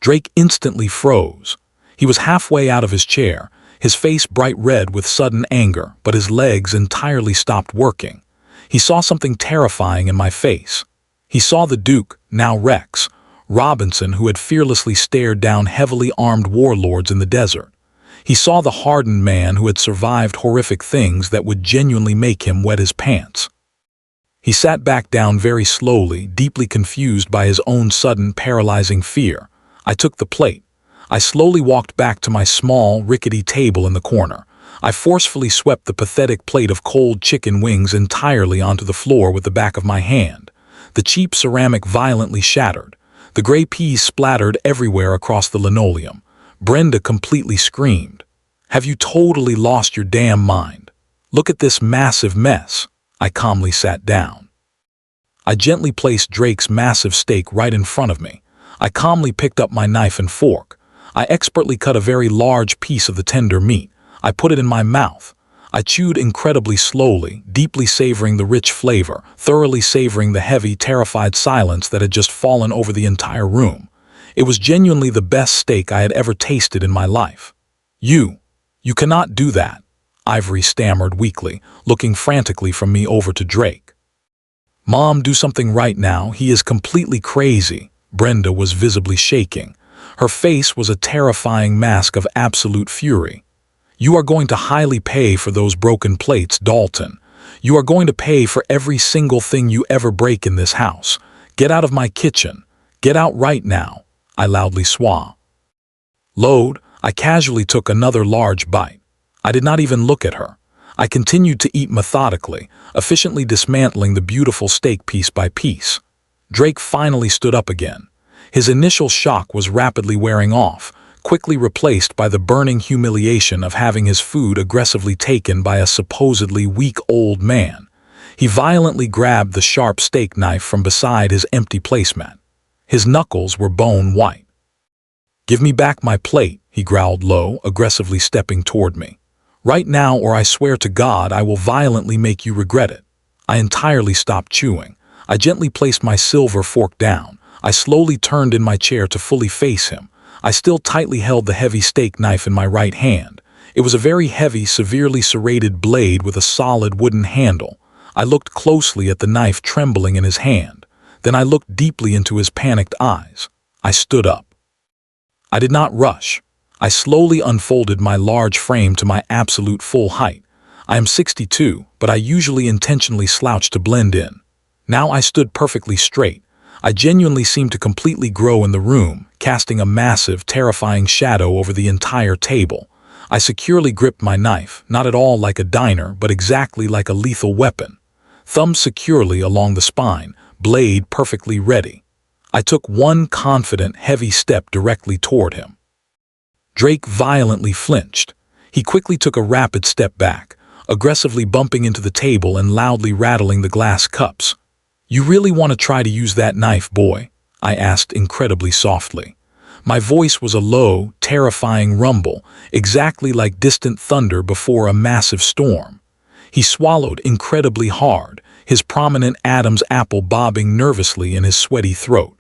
Drake instantly froze. He was halfway out of his chair, his face bright red with sudden anger, but his legs entirely stopped working. He saw something terrifying in my face. He saw the Duke, now Rex, Robinson, who had fearlessly stared down heavily armed warlords in the desert. He saw the hardened man who had survived horrific things that would genuinely make him wet his pants. He sat back down very slowly, deeply confused by his own sudden, paralyzing fear. I took the plate. I slowly walked back to my small, rickety table in the corner. I forcefully swept the pathetic plate of cold chicken wings entirely onto the floor with the back of my hand. The cheap ceramic violently shattered. The gray peas splattered everywhere across the linoleum. Brenda completely screamed. "Have you totally lost your damn mind? Look at this massive mess." I calmly sat down. I gently placed Drake's massive steak right in front of me. I calmly picked up my knife and fork. I expertly cut a very large piece of the tender meat. I put it in my mouth. I chewed incredibly slowly, deeply savoring the rich flavor, thoroughly savoring the heavy, terrified silence that had just fallen over the entire room. It was genuinely the best steak I had ever tasted in my life. You cannot do that," Ivory stammered weakly, looking frantically from me over to Drake. "Mom, do something right now. He is completely crazy." Brenda was visibly shaking. Her face was a terrifying mask of absolute fury. "You are going to highly pay for those broken plates, Dalton. You are going to pay for every single thing you ever break in this house. Get out of my kitchen. Get out right now," I loudly swore. Load. I casually took another large bite. I did not even look at her. I continued to eat methodically, efficiently dismantling the beautiful steak piece by piece. Drake finally stood up again. His initial shock was rapidly wearing off, quickly replaced by the burning humiliation of having his food aggressively taken by a supposedly weak old man. He violently grabbed the sharp steak knife from beside his empty placemat. His knuckles were bone white. "Give me back my plate," he growled low, aggressively stepping toward me. "Right now, or I swear to God I will violently make you regret it." I entirely stopped chewing. I gently placed my silver fork down. I slowly turned in my chair to fully face him. I still tightly held the heavy steak knife in my right hand. It was a very heavy, severely serrated blade with a solid wooden handle. I looked closely at the knife trembling in his hand. Then I looked deeply into his panicked eyes. I stood up. I did not rush. I slowly unfolded my large frame to my absolute full height. I am 62, but I usually intentionally slouch to blend in. Now I stood perfectly straight. I genuinely seemed to completely grow in the room, casting a massive, terrifying shadow over the entire table. I securely gripped my knife, not at all like a diner, but exactly like a lethal weapon. Thumb securely along the spine, blade perfectly ready. I took one confident, heavy step directly toward him. Drake violently flinched. He quickly took a rapid step back, aggressively bumping into the table and loudly rattling the glass cups. "You really want to try to use that knife, boy?" I asked incredibly softly. My voice was a low, terrifying rumble, exactly like distant thunder before a massive storm. He swallowed incredibly hard, his prominent Adam's apple bobbing nervously in his sweaty throat.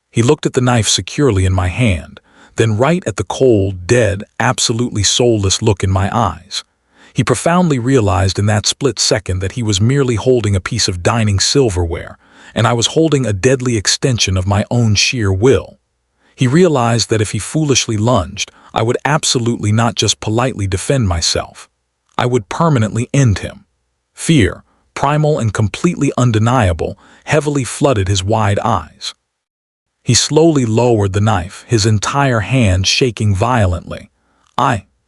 He looked at the knife securely in my hand, then right at the cold, dead, absolutely soulless look in my eyes. He profoundly realized in that split second that he was merely holding a piece of dining silverware, and I was holding a deadly extension of my own sheer will. He realized that if he foolishly lunged, I would absolutely not just politely defend myself. I would permanently end him. Fear, primal and completely undeniable, heavily flooded his wide eyes. He slowly lowered the knife, his entire hand shaking violently.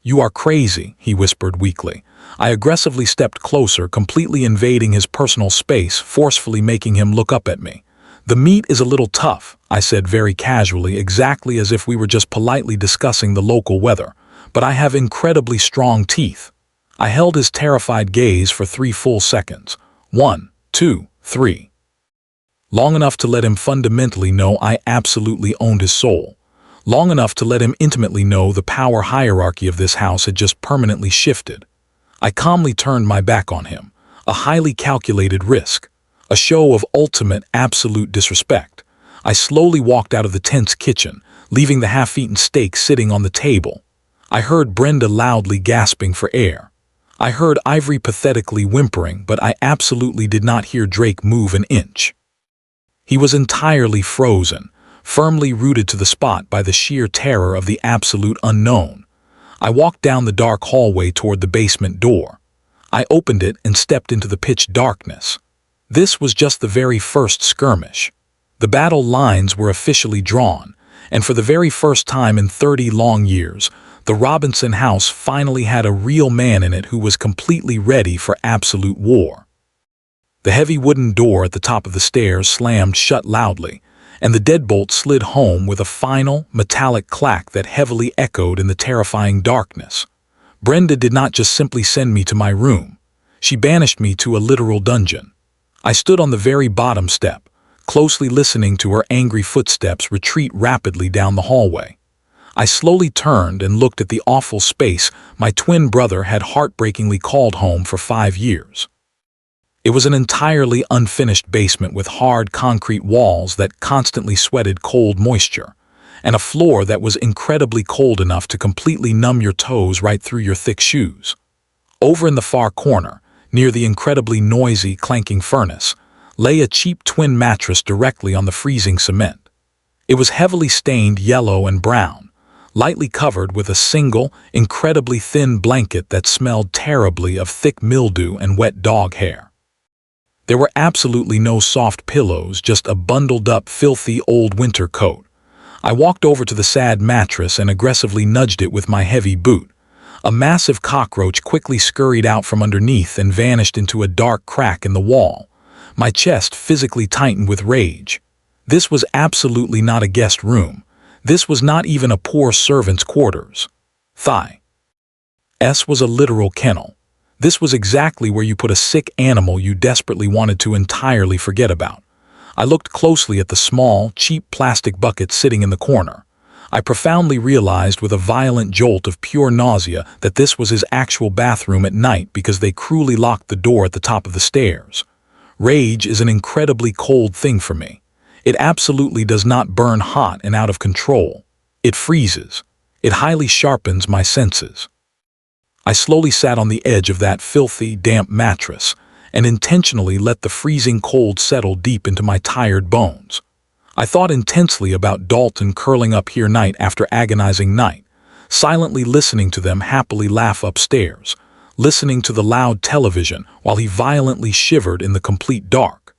"You are crazy," he whispered weakly. I aggressively stepped closer, completely invading his personal space, forcefully making him look up at me. "The meat is a little tough," I said very casually, exactly as if we were just politely discussing the local weather, "but I have incredibly strong teeth." I held his terrified gaze for 3 full seconds. 1, 2, 3. Long enough to let him fundamentally know I absolutely owned his soul. long enough to let him intimately know the power hierarchy of this house had just permanently shifted. I calmly turned my back on him, a highly calculated risk, a show of ultimate, absolute disrespect. I slowly walked out of the tense kitchen, leaving the half-eaten steak sitting on the table. I heard Brenda loudly gasping for air. I heard Ivory pathetically whimpering, but I absolutely did not hear Drake move an inch. He was entirely frozen, firmly rooted to the spot by the sheer terror of the absolute unknown. I walked down the dark hallway toward the basement door. I opened it and stepped into the pitch darkness. This was just the very first skirmish. The battle lines were officially drawn, and for the very first time in 30 long years, the Robinson house finally had a real man in it who was completely ready for absolute war. The heavy wooden door at the top of the stairs slammed shut loudly, and the deadbolt slid home with a final, metallic clack that heavily echoed in the terrifying darkness. Brenda did not just simply send me to my room. She banished me to a literal dungeon. I stood on the very bottom step, closely listening to her angry footsteps retreat rapidly down the hallway. I slowly turned and looked at the awful space my twin brother had heartbreakingly called home for 5 years. It was an entirely unfinished basement with hard concrete walls that constantly sweated cold moisture, and a floor that was incredibly cold enough to completely numb your toes right through your thick shoes. Over in the far corner, near the incredibly noisy, clanking furnace, lay a cheap twin mattress directly on the freezing cement. It was heavily stained yellow and brown, lightly covered with a single, incredibly thin blanket that smelled terribly of thick mildew and wet dog hair. There were absolutely no soft pillows, just a bundled-up, filthy old winter coat. I walked over to the sad mattress and aggressively nudged it with my heavy boot. A massive cockroach quickly scurried out from underneath and vanished into a dark crack in the wall. My chest physically tightened with rage. This was absolutely not a guest room. This was not even a poor servant's quarters. S was a literal kennel. This was exactly where you put a sick animal you desperately wanted to entirely forget about. I looked closely at the small, cheap plastic bucket sitting in the corner. I profoundly realized with a violent jolt of pure nausea that this was his actual bathroom at night because they cruelly locked the door at the top of the stairs. Rage is an incredibly cold thing for me. It absolutely does not burn hot and out of control. It freezes. It highly sharpens my senses. I slowly sat on the edge of that filthy, damp mattress and intentionally let the freezing cold settle deep into my tired bones. I thought intensely about Dalton curling up here night after agonizing night, silently listening to them happily laugh upstairs, listening to the loud television while he violently shivered in the complete dark.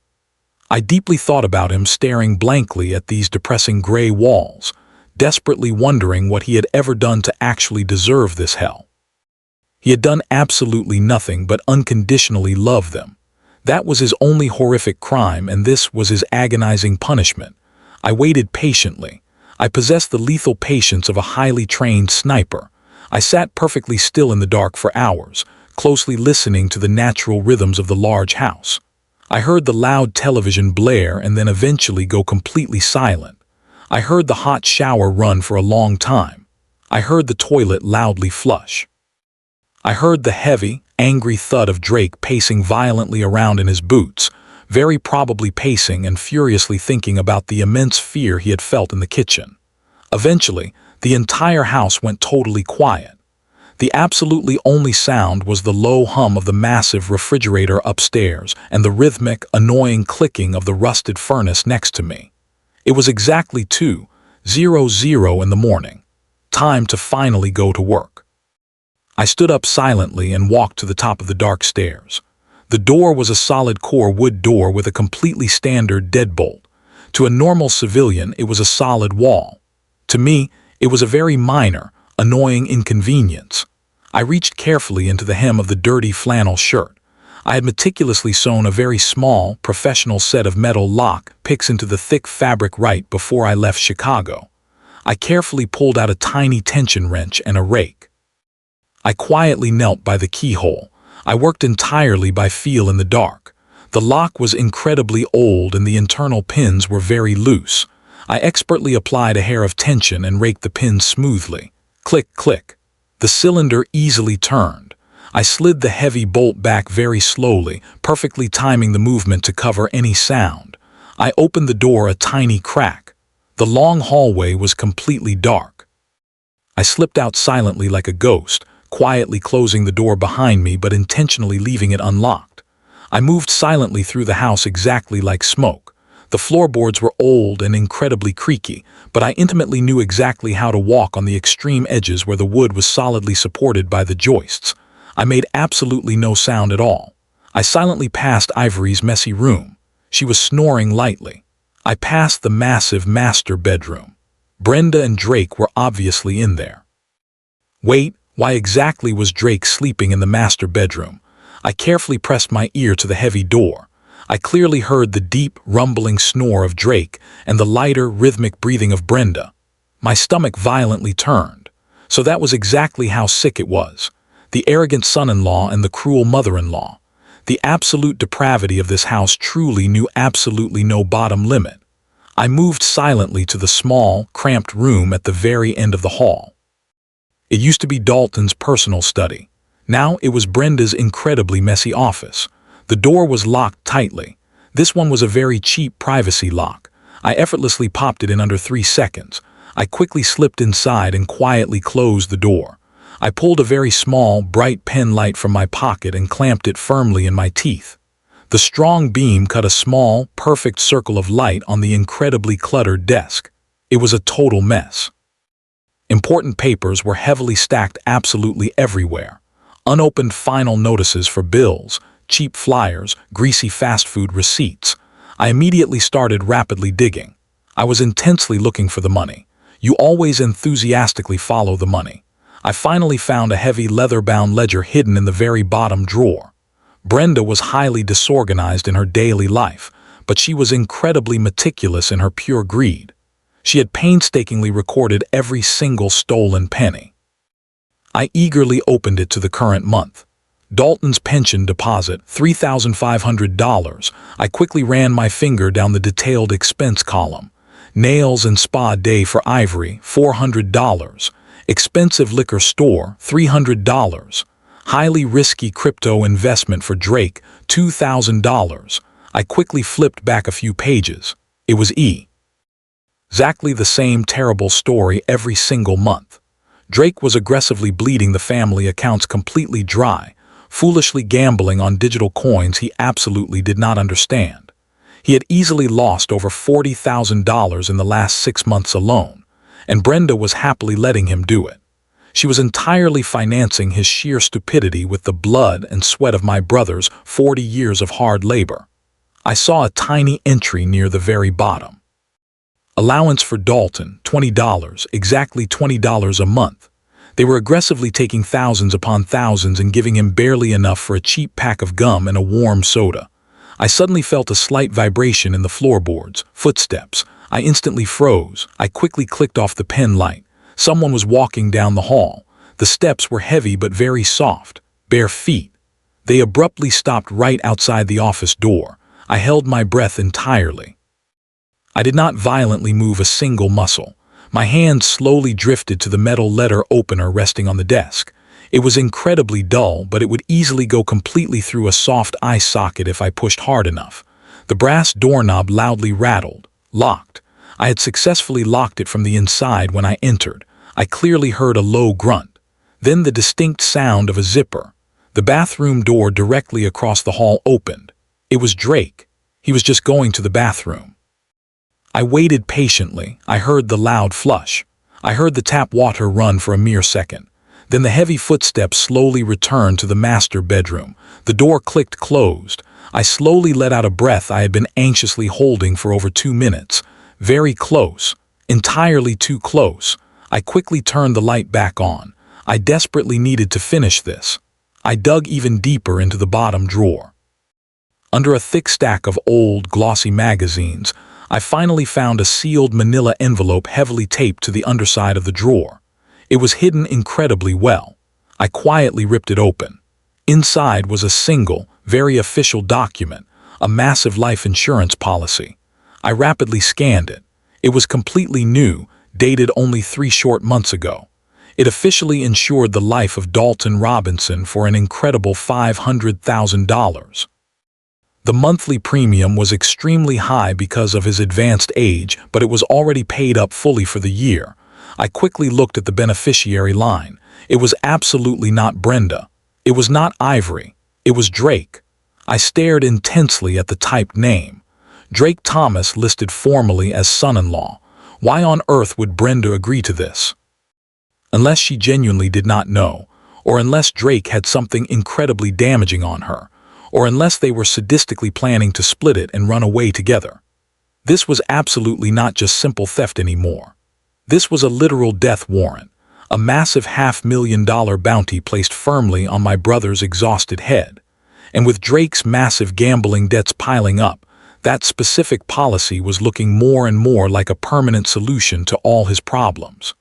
I deeply thought about him staring blankly at these depressing gray walls, desperately wondering what he had ever done to actually deserve this hell. He had done absolutely nothing but unconditionally love them. That was his only horrific crime, and this was his agonizing punishment. I waited patiently. I possessed the lethal patience of a highly trained sniper. I sat perfectly still in the dark for hours, closely listening to the natural rhythms of the large house. I heard the loud television blare and then eventually go completely silent. I heard the hot shower run for a long time. I heard the toilet loudly flush. I heard the heavy, angry thud of Drake pacing violently around in his boots, very probably pacing and furiously thinking about the immense fear he had felt in the kitchen. Eventually, the entire house went totally quiet. The absolutely only sound was the low hum of the massive refrigerator upstairs and the rhythmic, annoying clicking of the rusted furnace next to me. It was exactly 2:00 in the morning. Time to finally go to work. I stood up silently and walked to the top of the dark stairs. The door was a solid core wood door with a completely standard deadbolt. To a normal civilian, it was a solid wall. To me, it was a very minor, annoying inconvenience. I reached carefully into the hem of the dirty flannel shirt. I had meticulously sewn a very small, professional set of metal lock picks into the thick fabric right before I left Chicago. I carefully pulled out a tiny tension wrench and a rake. I quietly knelt by the keyhole. I worked entirely by feel in the dark. The lock was incredibly old and the internal pins were very loose. I expertly applied a hair of tension and raked the pins smoothly. Click, click. The cylinder easily turned. I slid the heavy bolt back very slowly, perfectly timing the movement to cover any sound. I opened the door a tiny crack. The long hallway was completely dark. I slipped out silently like a ghost, quietly closing the door behind me but intentionally leaving it unlocked. I moved silently through the house exactly like smoke. The floorboards were old and incredibly creaky, but I intimately knew exactly how to walk on the extreme edges where the wood was solidly supported by the joists. I made absolutely no sound at all. I silently passed Ivory's messy room. She was snoring lightly. I passed the massive master bedroom. Brenda and Drake were obviously in there. Wait, why exactly was Drake sleeping in the master bedroom? I carefully pressed my ear to the heavy door. I clearly heard the deep, rumbling snore of Drake and the lighter, rhythmic breathing of Brenda. My stomach violently turned. So that was exactly how sick it was. The arrogant son-in-law and the cruel mother-in-law. The absolute depravity of this house truly knew absolutely no bottom limit. I moved silently to the small, cramped room at the very end of the hall. It used to be Dalton's personal study. Now it was Brenda's incredibly messy office. The door was locked tightly. This one was a very cheap privacy lock. I effortlessly popped it in under 3 seconds. I quickly slipped inside and quietly closed the door. I pulled a very small, bright pen light from my pocket and clamped it firmly in my teeth. The strong beam cut a small, perfect circle of light on the incredibly cluttered desk. It was a total mess. Important papers were heavily stacked absolutely everywhere. Unopened final notices for bills, cheap flyers, greasy fast food receipts. I immediately started rapidly digging. I was intensely looking for the money. You always enthusiastically follow the money. I finally found a heavy leather-bound ledger hidden in the very bottom drawer. Brenda was highly disorganized in her daily life, but she was incredibly meticulous in her pure greed. She had painstakingly recorded every single stolen penny. I eagerly opened it to the current month. Dalton's pension deposit, $3,500. I quickly ran my finger down the detailed expense column. Nails and spa day for Ivory, $400. Expensive liquor store, $300. Highly risky crypto investment for Drake, $2,000. I quickly flipped back a few pages. It was exactly the same terrible story every single month. Drake was aggressively bleeding the family accounts completely dry, foolishly gambling on digital coins he absolutely did not understand. He had easily lost over $40,000 in the last 6 months alone, and Brenda was happily letting him do it. She was entirely financing his sheer stupidity with the blood and sweat of my brother's 40 years of hard labor. I saw a tiny entry near the very bottom. Allowance for Dalton, $20, exactly $20 a month. They were aggressively taking thousands upon thousands and giving him barely enough for a cheap pack of gum and a warm soda. I suddenly felt a slight vibration in the floorboards, footsteps. I instantly froze. I quickly clicked off the pen light. Someone was walking down the hall. The steps were heavy but very soft, bare feet. They abruptly stopped right outside the office door. I held my breath entirely. I did not violently move a single muscle. My hand slowly drifted to the metal letter opener resting on the desk. It was incredibly dull, but it would easily go completely through a soft eye socket if I pushed hard enough. The brass doorknob loudly rattled. Locked. I had successfully locked it from the inside when I entered. I clearly heard a low grunt. Then the distinct sound of a zipper. The bathroom door directly across the hall opened. It was Drake. He was just going to the bathroom. I waited patiently. I heard the loud flush. I heard the tap water run for a mere second. Then the heavy footsteps slowly returned to the master bedroom. The door clicked closed. I slowly let out a breath I had been anxiously holding for over 2 minutes. Very close. Entirely too close. I quickly turned the light back on. I desperately needed to finish this. I dug even deeper into the bottom drawer. Under a thick stack of old, glossy magazines, I finally found a sealed manila envelope heavily taped to the underside of the drawer. It was hidden incredibly well. I quietly ripped it open. Inside was a single, very official document, a massive life insurance policy. I rapidly scanned it. It was completely new, dated only 3 short months ago. It officially insured the life of Dalton Robinson for an incredible $500,000. The monthly premium was extremely high because of his advanced age, but it was already paid up fully for the year. I quickly looked at the beneficiary line. It was absolutely not Brenda. It was not Ivory. It was Drake. I stared intensely at the typed name. Drake Thomas listed formally as son-in-law. Why on earth would Brenda agree to this? Unless she genuinely did not know, or unless Drake had something incredibly damaging on her, or unless they were sadistically planning to split it and run away together. This was absolutely not just simple theft anymore. This was a literal death warrant, a massive $500,000 bounty placed firmly on my brother's exhausted head. And with Drake's massive gambling debts piling up, that specific policy was looking more and more like a permanent solution to all his problems.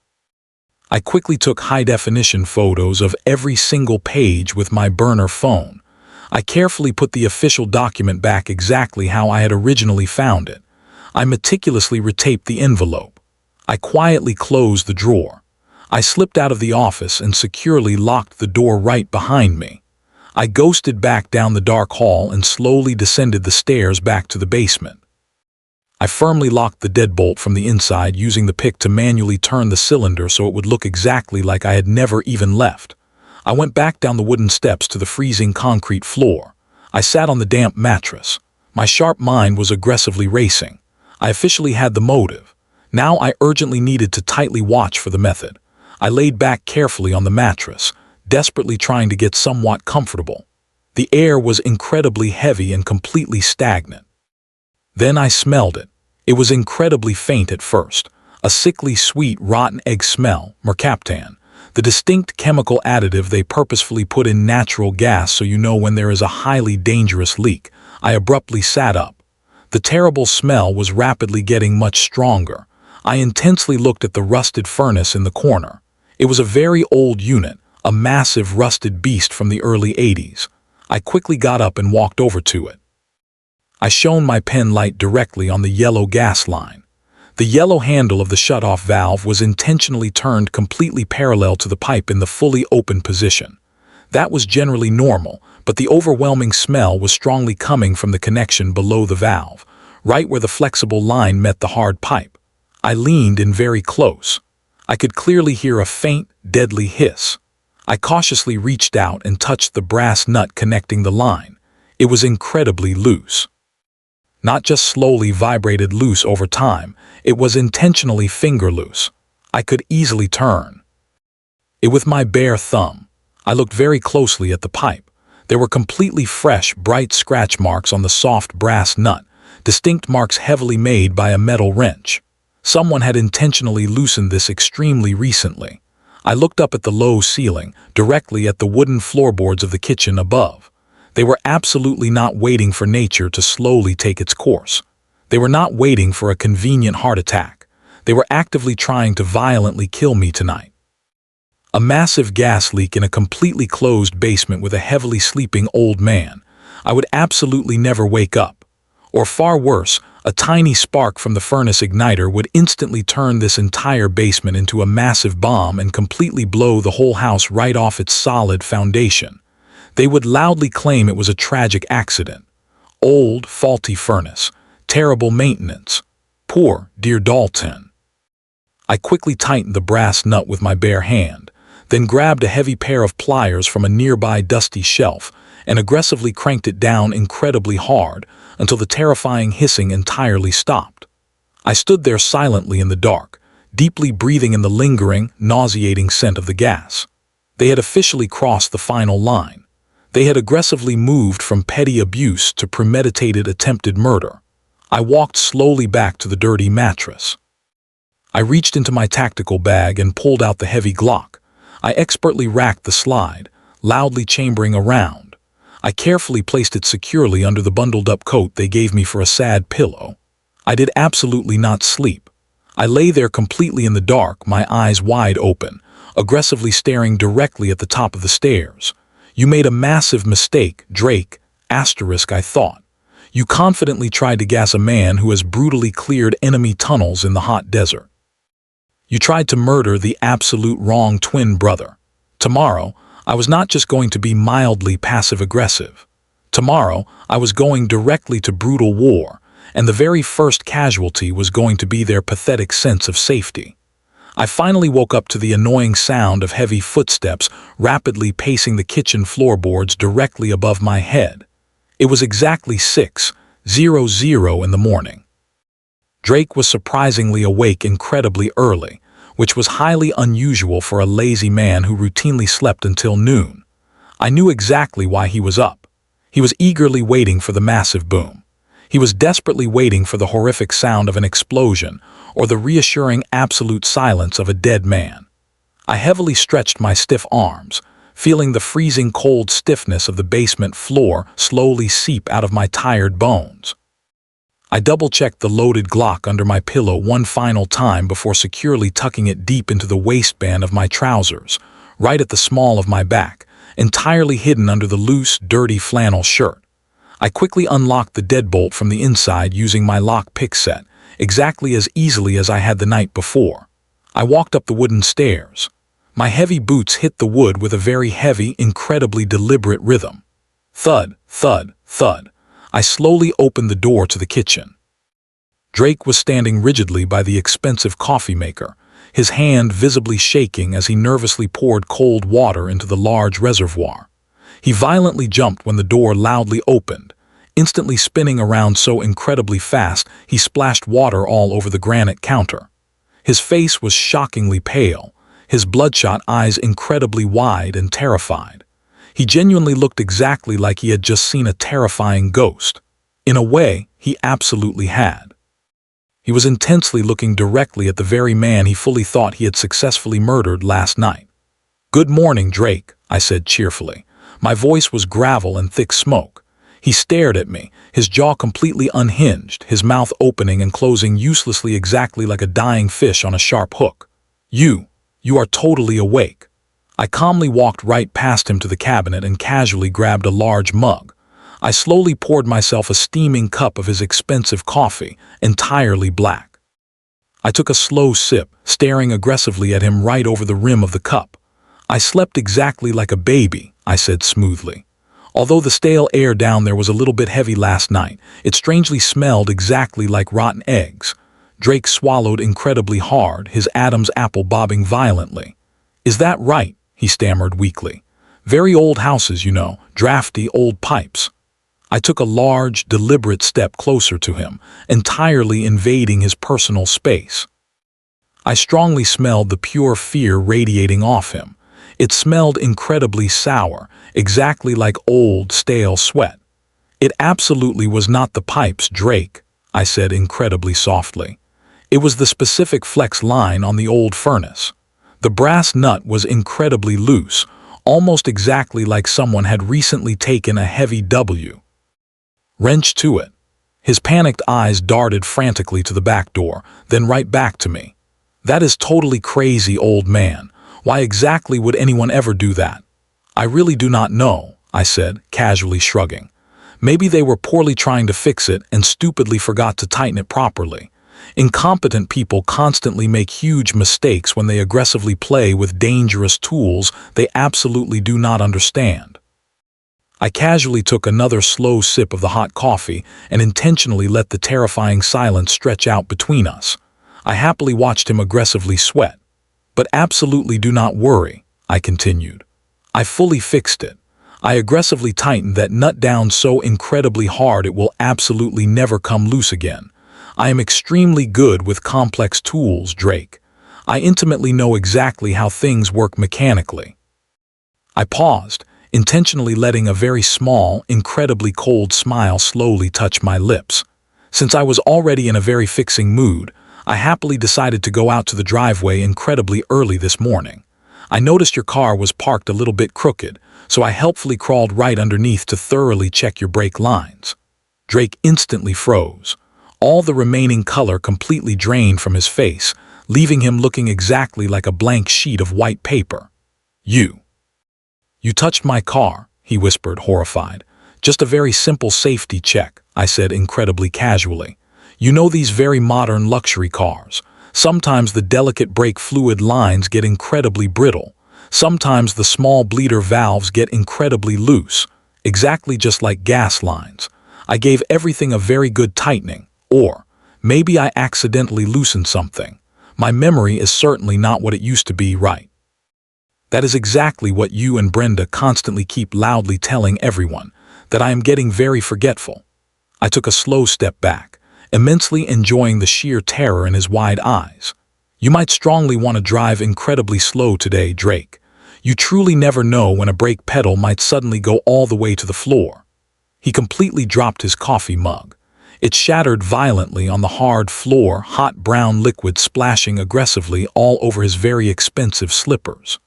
I quickly took high-definition photos of every single page with my burner phone. I carefully put the official document back exactly how I had originally found it. I meticulously retaped the envelope. I quietly closed the drawer. I slipped out of the office and securely locked the door right behind me. I ghosted back down the dark hall and slowly descended the stairs back to the basement. I firmly locked the deadbolt from the inside, using the pick to manually turn the cylinder so it would look exactly like I had never even left. I went back down the wooden steps to the freezing concrete floor. I sat on the damp mattress. My sharp mind was aggressively racing. I officially had the motive. Now I urgently needed to tightly watch for the method. I laid back carefully on the mattress, desperately trying to get somewhat comfortable. The air was incredibly heavy and completely stagnant. Then I smelled it. It was incredibly faint at first, a sickly sweet rotten egg smell, mercaptan, the distinct chemical additive they purposefully put in natural gas so you know when there is a highly dangerous leak. I abruptly sat up. The terrible smell was rapidly getting much stronger. I intensely looked at the rusted furnace in the corner. It was a very old unit, a massive rusted beast from the early 80s. I quickly got up and walked over to it. I shone my pen light directly on the yellow gas line. The yellow handle of the shutoff valve was intentionally turned completely parallel to the pipe in the fully open position. That was generally normal, but the overwhelming smell was strongly coming from the connection below the valve, right where the flexible line met the hard pipe. I leaned in very close. I could clearly hear a faint, deadly hiss. I cautiously reached out and touched the brass nut connecting the line. It was incredibly loose. Not just slowly vibrated loose over time, it was intentionally finger loose. I could easily turn it with my bare thumb. I looked very closely at the pipe. There were completely fresh, bright scratch marks on the soft brass nut, distinct marks heavily made by a metal wrench. Someone had intentionally loosened this extremely recently. I looked up at the low ceiling, directly at the wooden floorboards of the kitchen above. They were absolutely not waiting for nature to slowly take its course. They were not waiting for a convenient heart attack. They were actively trying to violently kill me tonight. A massive gas leak in a completely closed basement with a heavily sleeping old man. I would absolutely never wake up. Or far worse, a tiny spark from the furnace igniter would instantly turn this entire basement into a massive bomb and completely blow the whole house right off its solid foundation. They would loudly claim it was a tragic accident. Old, faulty furnace. Terrible maintenance. Poor, dear Dalton. I quickly tightened the brass nut with my bare hand, then grabbed a heavy pair of pliers from a nearby dusty shelf and aggressively cranked it down incredibly hard until the terrifying hissing entirely stopped. I stood there silently in the dark, deeply breathing in the lingering, nauseating scent of the gas. They had officially crossed the final line. They had aggressively moved from petty abuse to premeditated attempted murder. I walked slowly back to the dirty mattress. I reached into my tactical bag and pulled out the heavy Glock. I expertly racked the slide, loudly chambering a round. I carefully placed it securely under the bundled-up coat they gave me for a sad pillow. I did absolutely not sleep. I lay there completely in the dark, my eyes wide open, aggressively staring directly at the top of the stairs. You made a massive mistake, Drake, *, I thought. You confidently tried to gas a man who has brutally cleared enemy tunnels in the hot desert. You tried to murder the absolute wrong twin brother. Tomorrow, I was not just going to be mildly passive-aggressive. Tomorrow, I was going directly to brutal war, and the very first casualty was going to be their pathetic sense of safety. I finally woke up to the annoying sound of heavy footsteps rapidly pacing the kitchen floorboards directly above my head. It was exactly 6:00 in the morning. Drake was surprisingly awake incredibly early, which was highly unusual for a lazy man who routinely slept until noon. I knew exactly why he was up. He was eagerly waiting for the massive boom. He was desperately waiting for the horrific sound of an explosion or the reassuring absolute silence of a dead man. I heavily stretched my stiff arms, feeling the freezing cold stiffness of the basement floor slowly seep out of my tired bones. I double-checked the loaded Glock under my pillow one final time before securely tucking it deep into the waistband of my trousers, right at the small of my back, entirely hidden under the loose, dirty flannel shirt. I quickly unlocked the deadbolt from the inside using my lock pick set, exactly as easily as I had the night before. I walked up the wooden stairs. My heavy boots hit the wood with a very heavy, incredibly deliberate rhythm. Thud, thud, thud. I slowly opened the door to the kitchen. Drake was standing rigidly by the expensive coffee maker, his hand visibly shaking as he nervously poured cold water into the large reservoir. He violently jumped when the door loudly opened, instantly spinning around so incredibly fast he splashed water all over the granite counter. His face was shockingly pale, his bloodshot eyes incredibly wide and terrified. He genuinely looked exactly like he had just seen a terrifying ghost. In a way, he absolutely had. He was intensely looking directly at the very man he fully thought he had successfully murdered last night. "Good morning, Drake," I said cheerfully. My voice was gravel and thick smoke. He stared at me, his jaw completely unhinged, his mouth opening and closing uselessly exactly like a dying fish on a sharp hook. You are totally awake." I calmly walked right past him to the cabinet and casually grabbed a large mug. I slowly poured myself a steaming cup of his expensive coffee, entirely black. I took a slow sip, staring aggressively at him right over the rim of the cup. "I slept exactly like a baby," I said smoothly. "Although the stale air down there was a little bit heavy last night, it strangely smelled exactly like rotten eggs." Drake swallowed incredibly hard, his Adam's apple bobbing violently. "Is that right?" he stammered weakly. "Very old houses, you know, drafty old pipes." I took a large, deliberate step closer to him, entirely invading his personal space. I strongly smelled the pure fear radiating off him. It smelled incredibly sour, exactly like old, stale sweat. "It absolutely was not the pipes, Drake," I said incredibly softly. "It was the specific flex line on the old furnace. The brass nut was incredibly loose, almost exactly like someone had recently taken a heavy wrench to it." His panicked eyes darted frantically to the back door, then right back to me. "That is totally crazy, old man. Why exactly would anyone ever do that?" "I really do not know," I said, casually shrugging. "Maybe they were poorly trying to fix it and stupidly forgot to tighten it properly. Incompetent people constantly make huge mistakes when they aggressively play with dangerous tools they absolutely do not understand." I casually took another slow sip of the hot coffee and intentionally let the terrifying silence stretch out between us. I happily watched him aggressively sweat. "But absolutely do not worry," I continued. "I fully fixed it. I aggressively tightened that nut down so incredibly hard it will absolutely never come loose again. I am extremely good with complex tools, Drake. I intimately know exactly how things work mechanically." I paused, intentionally letting a very small, incredibly cold smile slowly touch my lips. Since I was already in a very fixing mood, I happily decided to go out to the driveway incredibly early this morning. "I noticed your car was parked a little bit crooked, so I helpfully crawled right underneath to thoroughly check your brake lines." Drake instantly froze. All the remaining color completely drained from his face, leaving him looking exactly like a blank sheet of white paper. You touched my car," he whispered, horrified. "Just a very simple safety check." I said incredibly casually. "You know these very modern luxury cars. Sometimes the delicate brake fluid lines get incredibly brittle. Sometimes the small bleeder valves get incredibly loose, exactly just like gas lines. I gave everything a very good tightening, or maybe I accidentally loosened something. My memory is certainly not what it used to be, right?" "That is exactly what you and Brenda constantly keep loudly telling everyone, that I am getting very forgetful." I took a slow step back, immensely enjoying the sheer terror in his wide eyes. "You might strongly want to drive incredibly slow today, Drake. You truly never know when a brake pedal might suddenly go all the way to the floor." He completely dropped his coffee mug. It shattered violently on the hard floor, hot brown liquid splashing aggressively all over his very expensive slippers.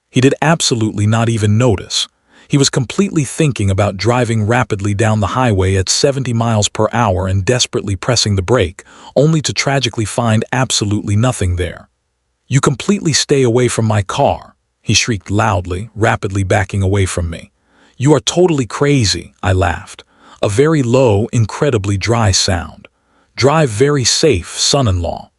He did absolutely not even notice. He was completely thinking about driving rapidly down the highway at 70 miles per hour and desperately pressing the brake, only to tragically find absolutely nothing there. "You completely stay away from my car," he shrieked loudly, rapidly backing away from me. "You are totally crazy," I laughed. A very low, incredibly dry sound. "Drive very safe, son-in-law."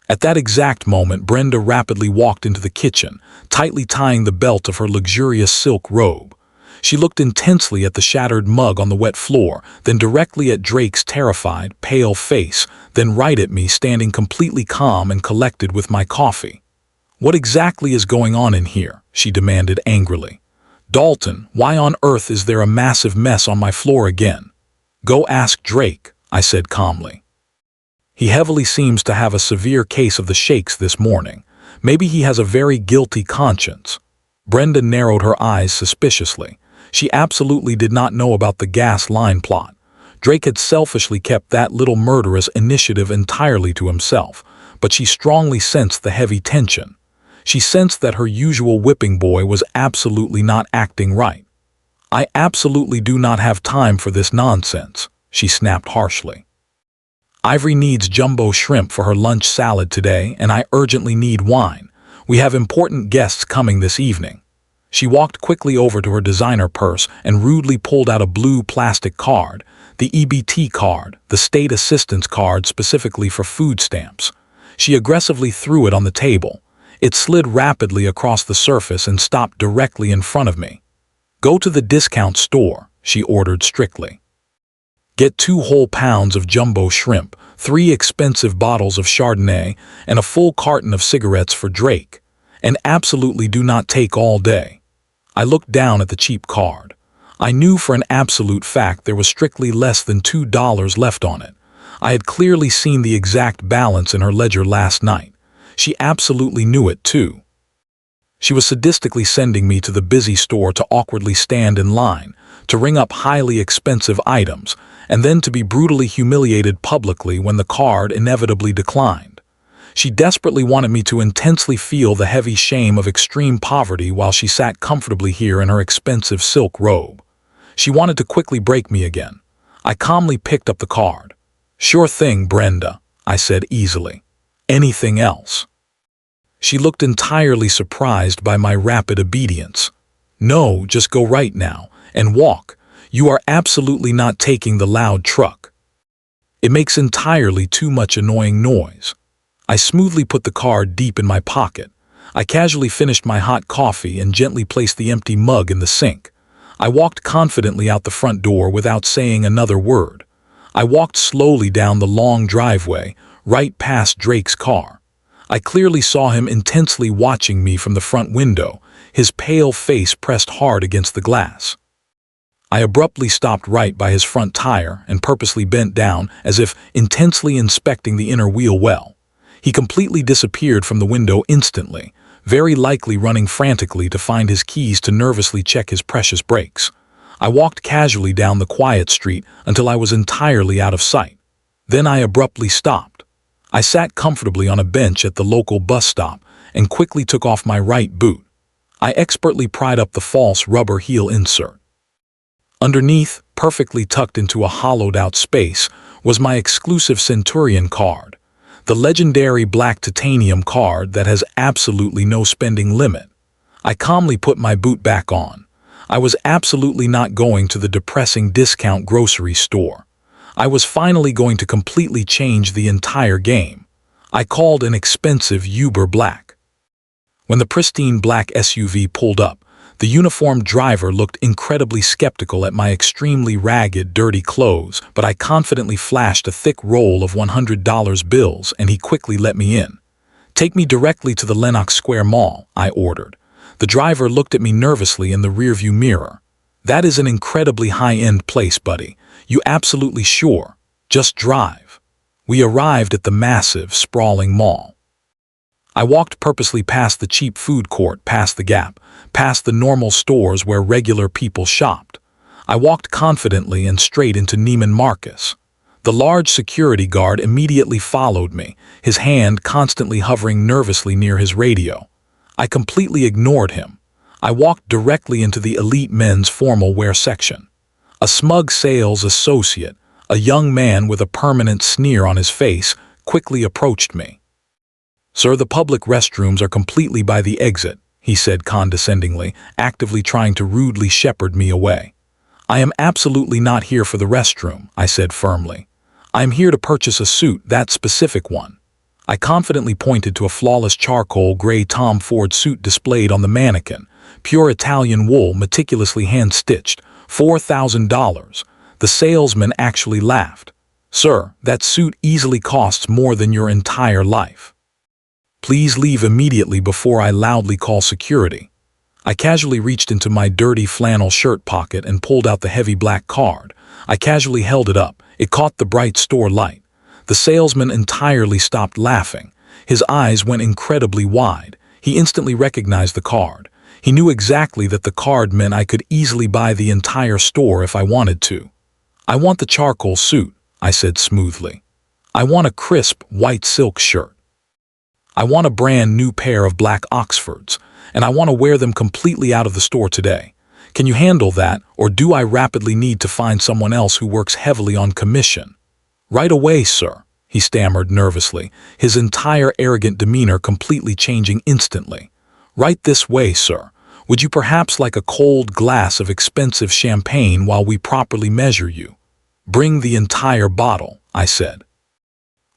At that exact moment, Brenda rapidly walked into the kitchen, tightly tying the belt of her luxurious silk robe. She looked intensely at the shattered mug on the wet floor, then directly at Drake's terrified, pale face, then right at me standing completely calm and collected with my coffee. "What exactly is going on in here?" she demanded angrily. "Dalton, why on earth is there a massive mess on my floor again?" "Go ask Drake," I said calmly. "He heavily seems to have a severe case of the shakes this morning. Maybe he has a very guilty conscience." Brenda narrowed her eyes suspiciously. She absolutely did not know about the gas line plot. Drake had selfishly kept that little murderous initiative entirely to himself, but she strongly sensed the heavy tension. She sensed that her usual whipping boy was absolutely not acting right. "I absolutely do not have time for this nonsense," she snapped harshly. "Ivory needs jumbo shrimp for her lunch salad today, and I urgently need wine. We have important guests coming this evening." She walked quickly over to her designer purse and rudely pulled out a blue plastic card, the EBT card, the state assistance card specifically for food stamps. She aggressively threw it on the table. It slid rapidly across the surface and stopped directly in front of me. "Go to the discount store," she ordered strictly. "Get 2 whole pounds of jumbo shrimp, 3 expensive bottles of Chardonnay, and a full carton of cigarettes for Drake. And absolutely do not take all day." I looked down at the cheap card. I knew for an absolute fact there was strictly less than $2 left on it. I had clearly seen the exact balance in her ledger last night. She absolutely knew it too. She was sadistically sending me to the busy store to awkwardly stand in line, to ring up highly expensive items, and then to be brutally humiliated publicly when the card inevitably declined. She desperately wanted me to intensely feel the heavy shame of extreme poverty while she sat comfortably here in her expensive silk robe. She wanted to quickly break me again. I calmly picked up the card. "Sure thing, Brenda," I said easily. "Anything else?" She looked entirely surprised by my rapid obedience. "No, just go right now, and walk. You are absolutely not taking the loud truck. It makes entirely too much annoying noise." I smoothly put the card deep in my pocket. I casually finished my hot coffee and gently placed the empty mug in the sink. I walked confidently out the front door without saying another word. I walked slowly down the long driveway, right past Drake's car. I clearly saw him intensely watching me from the front window, his pale face pressed hard against the glass. I abruptly stopped right by his front tire and purposely bent down as if intensely inspecting the inner wheel well. He completely disappeared from the window instantly, very likely running frantically to find his keys to nervously check his precious brakes. I walked casually down the quiet street until I was entirely out of sight. Then I abruptly stopped. I sat comfortably on a bench at the local bus stop and quickly took off my right boot. I expertly pried up the false rubber heel insert. Underneath, perfectly tucked into a hollowed-out space, was my exclusive Centurion card, the legendary black titanium card that has absolutely no spending limit. I calmly put my boot back on. I was absolutely not going to the depressing discount grocery store. I was finally going to completely change the entire game. I called an expensive Uber Black. When the pristine black SUV pulled up, the uniformed driver looked incredibly skeptical at my extremely ragged, dirty clothes, but I confidently flashed a thick roll of $100 bills and he quickly let me in. "Take me directly to the Lenox Square Mall," I ordered. The driver looked at me nervously in the rearview mirror. "That is an incredibly high-end place, buddy. You absolutely sure? Just drive." We arrived at the massive, sprawling mall. I walked purposely past the cheap food court, past the Gap, past the normal stores where regular people shopped. I walked confidently and straight into Neiman Marcus. The large security guard immediately followed me, his hand constantly hovering nervously near his radio. I completely ignored him. I walked directly into the elite men's formal wear section. A smug sales associate, a young man with a permanent sneer on his face, quickly approached me. "Sir, the public restrooms are completely by the exit," he said condescendingly, actively trying to rudely shepherd me away. "I am absolutely not here for the restroom," I said firmly. "I am here to purchase a suit, that specific one." I confidently pointed to a flawless charcoal gray Tom Ford suit displayed on the mannequin, pure Italian wool meticulously hand-stitched, $4,000. The salesman actually laughed. "Sir, that suit easily costs more than your entire life. Please leave immediately before I loudly call security." I casually reached into my dirty flannel shirt pocket and pulled out the heavy black card. I casually held it up. It caught the bright store light. The salesman entirely stopped laughing. His eyes went incredibly wide. He instantly recognized the card. He knew exactly that the card meant I could easily buy the entire store if I wanted to. "I want the charcoal suit," I said smoothly. "I want a crisp, white silk shirt. I want a brand new pair of black Oxfords, and I want to wear them completely out of the store today. Can you handle that, or do I rapidly need to find someone else who works heavily on commission?" "Right away, sir," he stammered nervously, his entire arrogant demeanor completely changing instantly. "Right this way, sir. Would you perhaps like a cold glass of expensive champagne while we properly measure you?" "Bring the entire bottle," I said.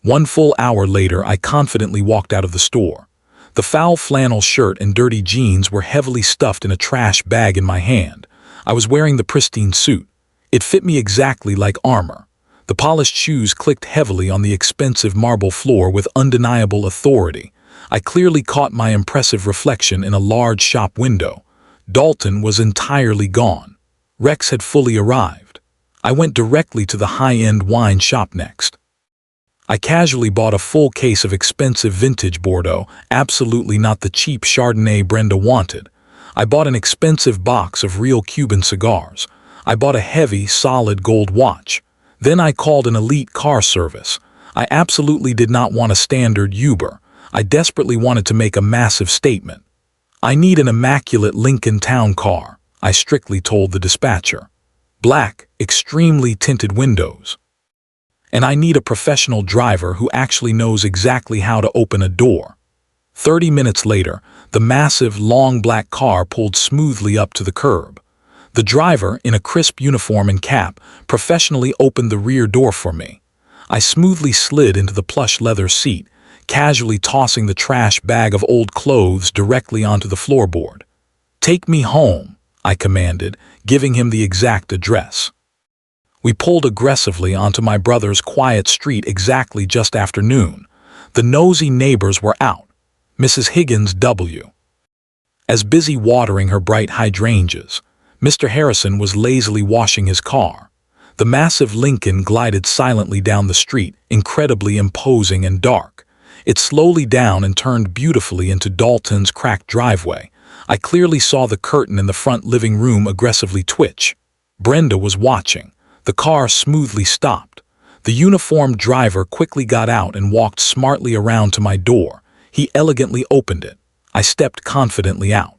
1 full hour later, I confidently walked out of the store. The foul flannel shirt and dirty jeans were heavily stuffed in a trash bag in my hand. I was wearing the pristine suit. It fit me exactly like armor. The polished shoes clicked heavily on the expensive marble floor with undeniable authority. I clearly caught my impressive reflection in a large shop window. Dalton was entirely gone. Rex had fully arrived. I went directly to the high-end wine shop next. I casually bought a full case of expensive vintage Bordeaux, absolutely not the cheap Chardonnay Brenda wanted. I bought an expensive box of real Cuban cigars. I bought a heavy, solid gold watch. Then I called an elite car service. I absolutely did not want a standard Uber. I desperately wanted to make a massive statement. "I need an immaculate Lincoln Town car," I strictly told the dispatcher. "Black, extremely tinted windows. And I need a professional driver who actually knows exactly how to open a door." 30 minutes later, the massive, long black car pulled smoothly up to the curb. The driver, in a crisp uniform and cap, professionally opened the rear door for me. I smoothly slid into the plush leather seat, casually tossing the trash bag of old clothes directly onto the floorboard. "Take me home," I commanded, giving him the exact address. We pulled aggressively onto my brother's quiet street exactly just after noon. The nosy neighbors were out. Mrs. Higgins W. as busy watering her bright hydrangeas. Mr. Harrison was lazily washing his car. The massive Lincoln glided silently down the street, incredibly imposing and dark. It slowed down and turned beautifully into Dalton's cracked driveway. I clearly saw the curtain in the front living room aggressively twitch. Brenda was watching. The car smoothly stopped. The uniformed driver quickly got out and walked smartly around to my door. He elegantly opened it. I stepped confidently out.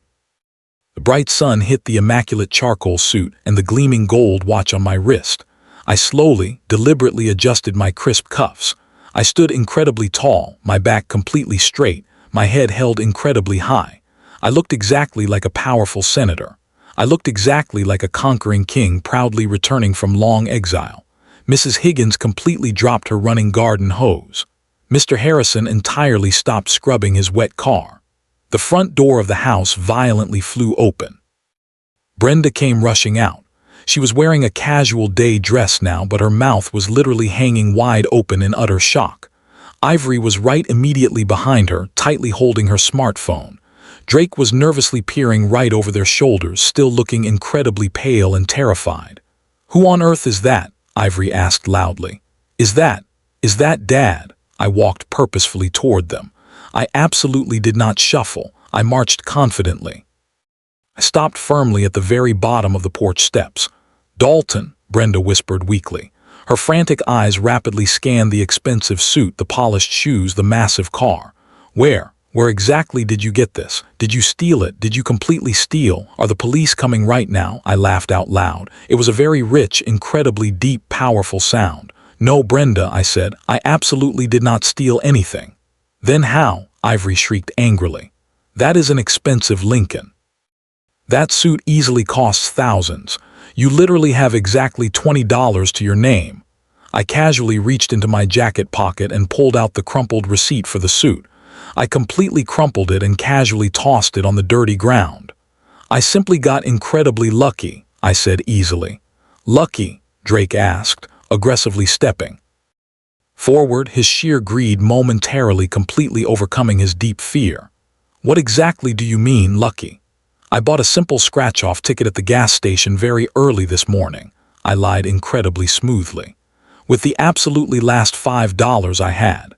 The bright sun hit the immaculate charcoal suit and the gleaming gold watch on my wrist. I slowly, deliberately adjusted my crisp cuffs. I stood incredibly tall, my back completely straight, my head held incredibly high. I looked exactly like a powerful senator. I looked exactly like a conquering king proudly returning from long exile. Mrs. Higgins completely dropped her running garden hose. Mr. Harrison entirely stopped scrubbing his wet car. The front door of the house violently flew open. Brenda came rushing out. She was wearing a casual day dress now, but her mouth was literally hanging wide open in utter shock. Ivory was right immediately behind her, tightly holding her smartphone. Drake was nervously peering right over their shoulders, still looking incredibly pale and terrified. "Who on earth is that?" Ivory asked loudly. Is that Dad?" I walked purposefully toward them. I absolutely did not shuffle. I marched confidently. I stopped firmly at the very bottom of the porch steps. "Dalton," Brenda whispered weakly. Her frantic eyes rapidly scanned the expensive suit, the polished shoes, the massive car. Where exactly did you get this? Did you steal it? Did you completely steal? Are the police coming right now?" I laughed out loud. It was a very rich, incredibly deep, powerful sound. "No, Brenda," I said. "I absolutely did not steal anything." "Then how?" Ivory shrieked angrily. "That is an expensive Lincoln. That suit easily costs thousands. You literally have exactly $20 to your name." I casually reached into my jacket pocket and pulled out the crumpled receipt for the suit. I completely crumpled it and casually tossed it on the dirty ground. "I simply got incredibly lucky," I said easily. "Lucky?" Drake asked, aggressively stepping forward, his sheer greed momentarily completely overcoming his deep fear. "What exactly do you mean, lucky?" "I bought a simple scratch-off ticket at the gas station very early this morning," I lied incredibly smoothly. "With the absolutely last $5 I had."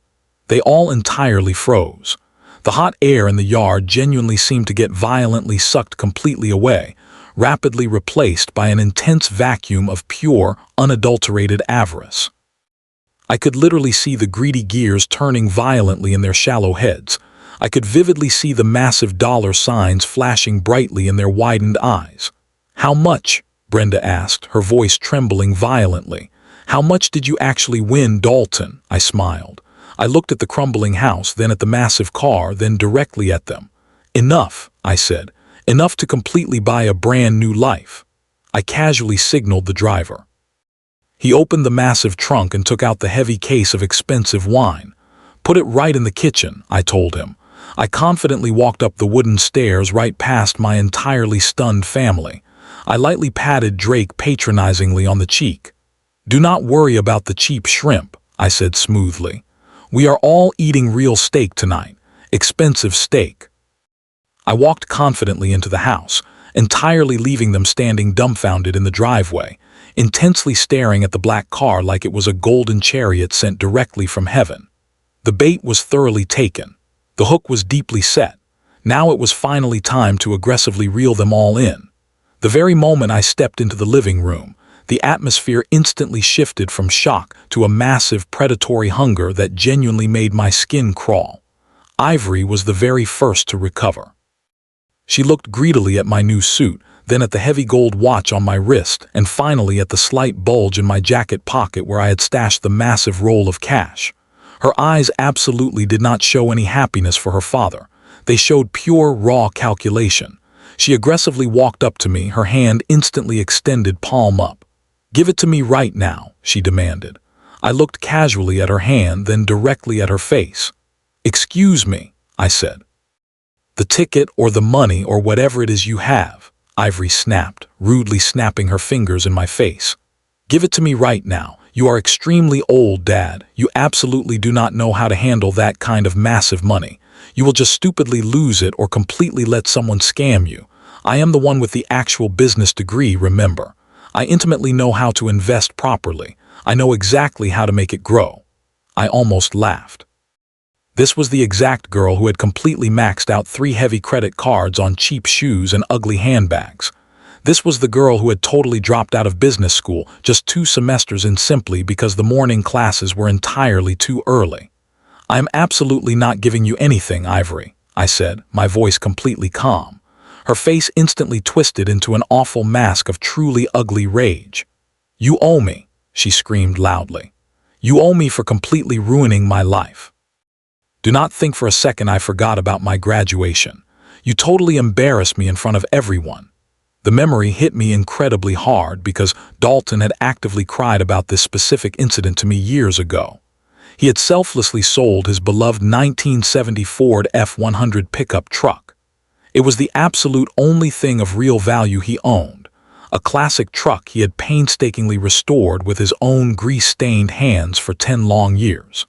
They all entirely froze. The hot air in the yard genuinely seemed to get violently sucked completely away, rapidly replaced by an intense vacuum of pure, unadulterated avarice. I could literally see the greedy gears turning violently in their shallow heads. I could vividly see the massive dollar signs flashing brightly in their widened eyes. "How much?" Brenda asked, her voice trembling violently. "How much did you actually win, Dalton?" I smiled. I looked at the crumbling house, then at the massive car, then directly at them. "Enough," I said. "Enough to completely buy a brand new life." I casually signaled the driver. He opened the massive trunk and took out the heavy case of expensive wine. "Put it right in the kitchen," I told him. I confidently walked up the wooden stairs right past my entirely stunned family. I lightly patted Drake patronizingly on the cheek. "Do not worry about the cheap shrimp," I said smoothly. "We are all eating real steak tonight. Expensive steak." I walked confidently into the house, entirely leaving them standing dumbfounded in the driveway, intensely staring at the black car like it was a golden chariot sent directly from heaven. The bait was thoroughly taken. The hook was deeply set. Now it was finally time to aggressively reel them all in. The very moment I stepped into the living room, the atmosphere instantly shifted from shock to a massive predatory hunger that genuinely made my skin crawl. Ivory was the very first to recover. She looked greedily at my new suit, then at the heavy gold watch on my wrist, and finally at the slight bulge in my jacket pocket where I had stashed the massive roll of cash. Her eyes absolutely did not show any happiness for her father. They showed pure, raw calculation. She aggressively walked up to me, her hand instantly extended, palm up. "Give it to me right now," she demanded. I looked casually at her hand, then directly at her face. "Excuse me," I said. "The ticket or the money or whatever it is you have," Ivory snapped, rudely snapping her fingers in my face. "Give it to me right now. You are extremely old, Dad. You absolutely do not know how to handle that kind of massive money. You will just stupidly lose it or completely let someone scam you. I am the one with the actual business degree, remember. I intimately know how to invest properly. I know exactly how to make it grow." I almost laughed. This was the exact girl who had completely maxed out 3 heavy credit cards on cheap shoes and ugly handbags. This was the girl who had totally dropped out of business school just 2 semesters in simply because the morning classes were entirely too early. "I am absolutely not giving you anything, Ivory," I said, my voice completely calm. Her face instantly twisted into an awful mask of truly ugly rage. "You owe me," she screamed loudly. "You owe me for completely ruining my life. Do not think for a second I forgot about my graduation. You totally embarrassed me in front of everyone. The memory hit me incredibly hard because Dalton had actively cried about this specific incident to me years ago. He had selflessly sold his beloved 1970 Ford F-100 pickup truck. It was the absolute only thing of real value he owned, a classic truck he had painstakingly restored with his own grease-stained hands for 10 long years.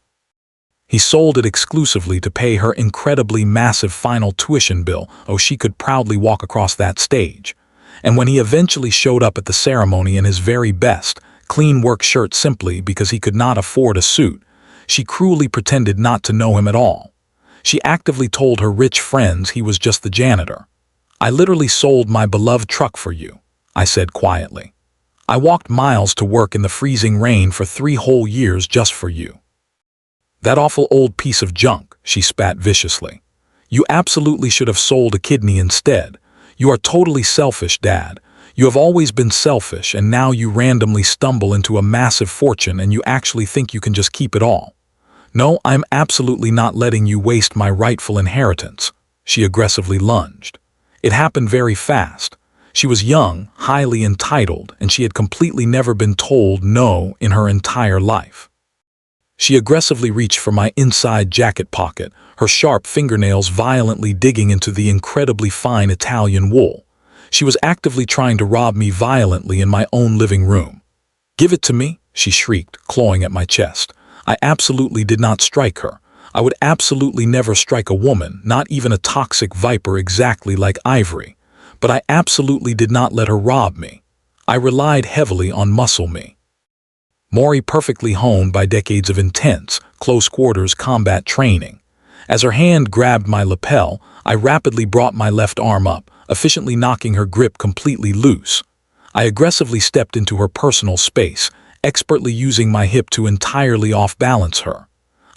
He sold it exclusively to pay her incredibly massive final tuition bill, oh she could proudly walk across that stage. And when he eventually showed up at the ceremony in his very best, clean work shirt simply because he could not afford a suit, she cruelly pretended not to know him at all. She actively told her rich friends he was just the janitor. "I literally sold my beloved truck for you," I said quietly. "I walked miles to work in the freezing rain for 3 whole years just for you." "That awful old piece of junk," she spat viciously. "You absolutely should have sold a kidney instead. You are totally selfish, Dad. You have always been selfish, and now you randomly stumble into a massive fortune and you actually think you can just keep it all. No, I'm absolutely not letting you waste my rightful inheritance." She aggressively lunged. It happened very fast. She was young, highly entitled, and she had completely never been told no in her entire life. She aggressively reached for my inside jacket pocket, her sharp fingernails violently digging into the incredibly fine Italian wool. She was actively trying to rob me violently in my own living room. "Give it to me," she shrieked, clawing at my chest. I absolutely did not strike her. I would absolutely never strike a woman, not even a toxic viper exactly like Ivory. But I absolutely did not let her rob me. I relied heavily on muscle me. Maury perfectly honed by decades of intense, close-quarters combat training. As her hand grabbed my lapel, I rapidly brought my left arm up, efficiently knocking her grip completely loose. I aggressively stepped into her personal space, expertly using my hip to entirely off-balance her.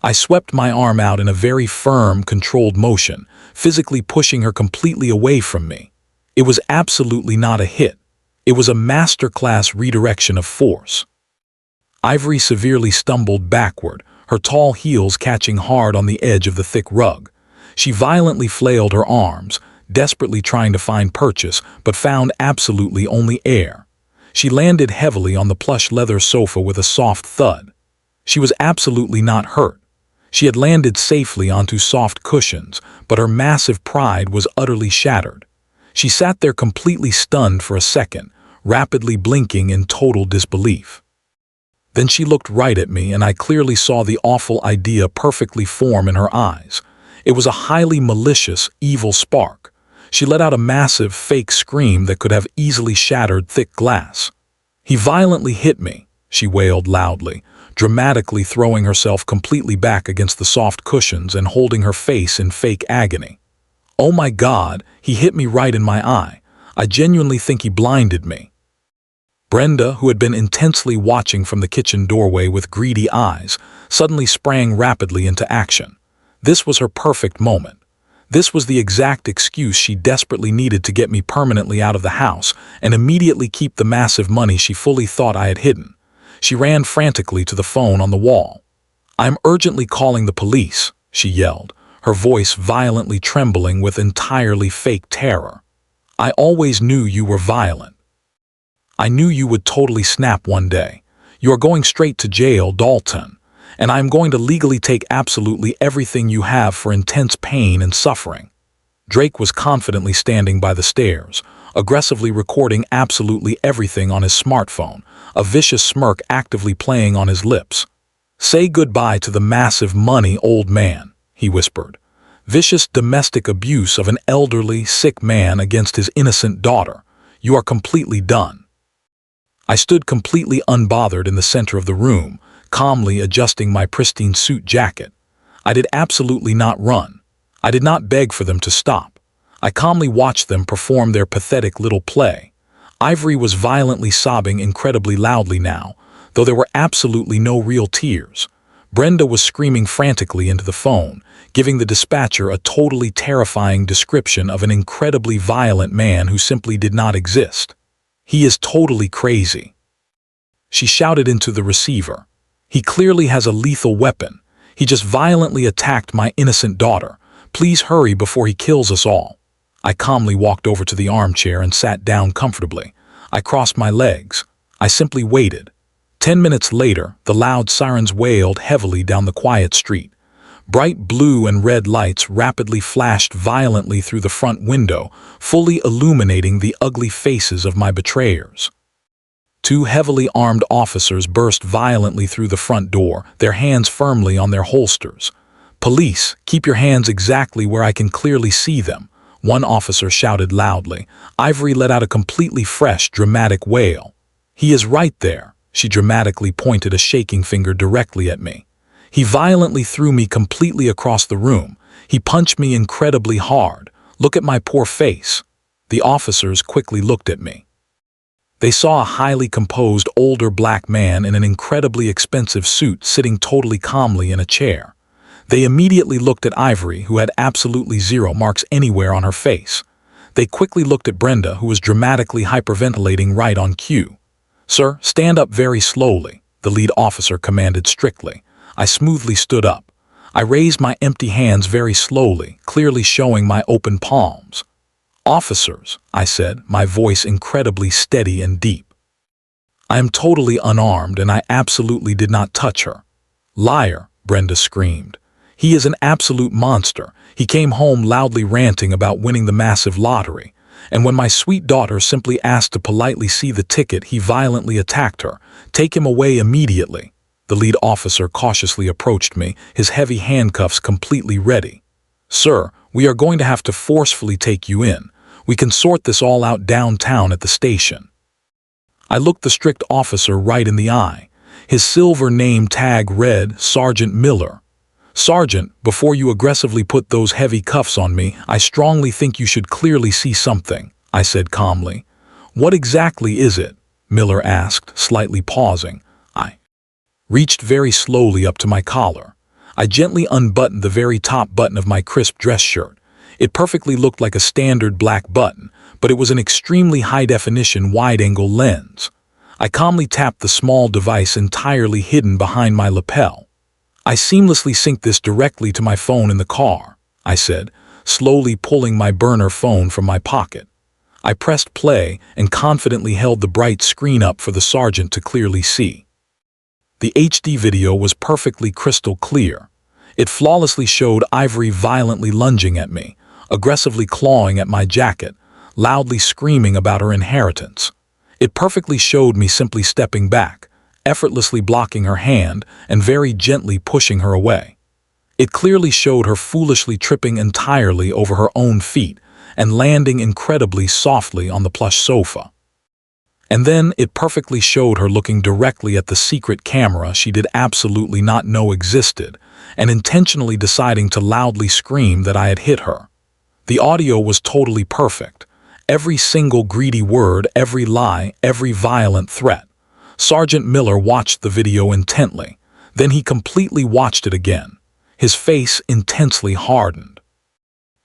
I swept my arm out in a very firm, controlled motion, physically pushing her completely away from me. It was absolutely not a hit. It was a masterclass redirection of force. Ivory severely stumbled backward, her tall heels catching hard on the edge of the thick rug. She violently flailed her arms, desperately trying to find purchase, but found absolutely only air. She landed heavily on the plush leather sofa with a soft thud. She was absolutely not hurt. She had landed safely onto soft cushions, but her massive pride was utterly shattered. She sat there completely stunned for a second, rapidly blinking in total disbelief. Then she looked right at me, and I clearly saw the awful idea perfectly form in her eyes. It was a highly malicious, evil spark. She let out a massive, fake scream that could have easily shattered thick glass. "He violently hit me," she wailed loudly, dramatically throwing herself completely back against the soft cushions and holding her face in fake agony. "Oh my God, he hit me right in my eye. I genuinely think he blinded me." Brenda, who had been intensely watching from the kitchen doorway with greedy eyes, suddenly sprang rapidly into action. This was her perfect moment. This was the exact excuse she desperately needed to get me permanently out of the house and immediately keep the massive money she fully thought I had hidden. She ran frantically to the phone on the wall. "I'm urgently calling the police," she yelled, her voice violently trembling with entirely fake terror. "I always knew you were violent. I knew you would totally snap one day. You are going straight to jail, Dalton, and I am going to legally take absolutely everything you have for intense pain and suffering." Drake was confidently standing by the stairs, aggressively recording absolutely everything on his smartphone, a vicious smirk actively playing on his lips. "Say goodbye to the massive money, old man," he whispered. "Vicious domestic abuse of an elderly, sick man against his innocent daughter. You are completely done." I stood completely unbothered in the center of the room, calmly adjusting my pristine suit jacket. I did absolutely not run. I did not beg for them to stop. I calmly watched them perform their pathetic little play. Ivory was violently sobbing incredibly loudly now, though there were absolutely no real tears. Brenda was screaming frantically into the phone, giving the dispatcher a totally terrifying description of an incredibly violent man who simply did not exist. "He is totally crazy," she shouted into the receiver. "He clearly has a lethal weapon. He just violently attacked my innocent daughter. Please hurry before he kills us all." I calmly walked over to the armchair and sat down comfortably. I crossed my legs. I simply waited. 10 minutes later, the loud sirens wailed heavily down the quiet street. Bright blue and red lights rapidly flashed violently through the front window, fully illuminating the ugly faces of my betrayers. Two heavily armed officers burst violently through the front door, their hands firmly on their holsters. "Police, keep your hands exactly where I can clearly see them," one officer shouted loudly. Ivory let out a completely fresh, dramatic wail. "He is right there." She dramatically pointed a shaking finger directly at me. He violently threw me completely across the room. He punched me incredibly hard. "Look at my poor face." The officers quickly looked at me. They saw a highly composed older black man in an incredibly expensive suit sitting totally calmly in a chair. They immediately looked at Ivory, who had absolutely zero marks anywhere on her face. They quickly looked at Brenda, who was dramatically hyperventilating right on cue. "Sir, stand up very slowly," the lead officer commanded strictly. I smoothly stood up. I raised my empty hands very slowly, clearly showing my open palms. "Officers," I said, my voice incredibly steady and deep. "I am totally unarmed and I absolutely did not touch her." "Liar," Brenda screamed. "He is an absolute monster. He came home loudly ranting about winning the massive lottery. And when my sweet daughter simply asked to politely see the ticket, he violently attacked her. Take him away immediately." The lead officer cautiously approached me, his heavy handcuffs completely ready. "Sir, we are going to have to forcefully take you in. We can sort this all out downtown at the station." I looked the strict officer right in the eye. His silver name tag read Sergeant Miller. "Sergeant, before you aggressively put those heavy cuffs on me, I strongly think you should clearly see something," I said calmly. "What exactly is it?" Miller asked, slightly pausing. I reached very slowly up to my collar. I gently unbuttoned the very top button of my crisp dress shirt. It perfectly looked like a standard black button, but it was an extremely high-definition wide-angle lens. I calmly tapped the small device entirely hidden behind my lapel. "I seamlessly sync this directly to my phone in the car," I said, slowly pulling my burner phone from my pocket. I pressed play and confidently held the bright screen up for the sergeant to clearly see. The HD video was perfectly crystal clear. It flawlessly showed Ivory violently lunging at me, aggressively clawing at my jacket, loudly screaming about her inheritance. It perfectly showed me simply stepping back, effortlessly blocking her hand and very gently pushing her away. It clearly showed her foolishly tripping entirely over her own feet and landing incredibly softly on the plush sofa. And then it perfectly showed her looking directly at the secret camera she did absolutely not know existed and intentionally deciding to loudly scream that I had hit her. The audio was totally perfect. Every single greedy word, every lie, every violent threat. Sergeant Miller watched the video intently. Then he completely watched it again. His face intensely hardened.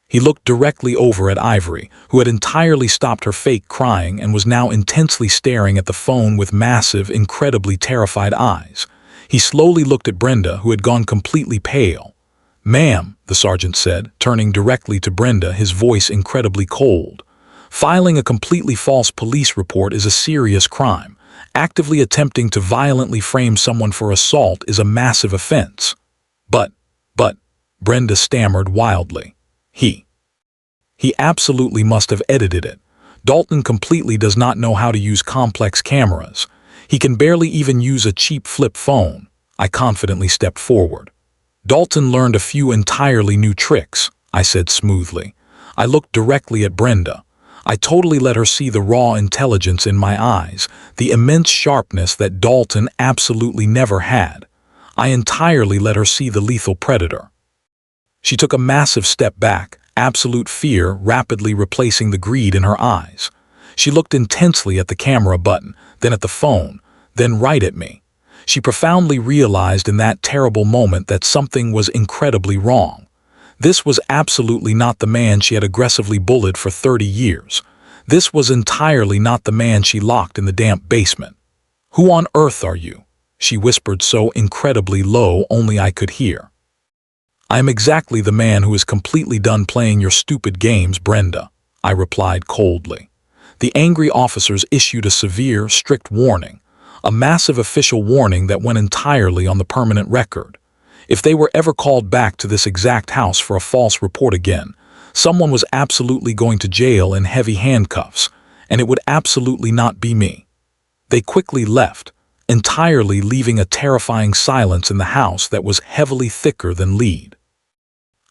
He looked directly over at Ivory, who had entirely stopped her fake crying and was now intensely staring at the phone with massive, incredibly terrified eyes. He slowly looked at Brenda, who had gone completely pale. "Ma'am," the sergeant said, turning directly to Brenda, his voice incredibly cold. "Filing a completely false police report is a serious crime. Actively attempting to violently frame someone for assault is a massive offense." But, Brenda stammered wildly. He absolutely must have edited it. Dalton completely does not know how to use complex cameras. He can barely even use a cheap flip phone. I confidently stepped forward. "Dalton learned a few entirely new tricks," I said smoothly. I looked directly at Brenda. I totally let her see the raw intelligence in my eyes, the immense sharpness that Dalton absolutely never had. I entirely let her see the lethal predator. She took a massive step back, absolute fear rapidly replacing the greed in her eyes. She looked intensely at the camera button, then at the phone, then right at me. She profoundly realized in that terrible moment that something was incredibly wrong. This was absolutely not the man she had aggressively bullied for 30 years. This was entirely not the man she locked in the damp basement. "Who on earth are you?" she whispered so incredibly low only I could hear. "I am exactly the man who is completely done playing your stupid games, Brenda," I replied coldly. The angry officers issued a severe, strict warning, a massive official warning that went entirely on the permanent record. If they were ever called back to this exact house for a false report again, someone was absolutely going to jail in heavy handcuffs, and it would absolutely not be me. They quickly left, entirely leaving a terrifying silence in the house that was heavily thicker than lead.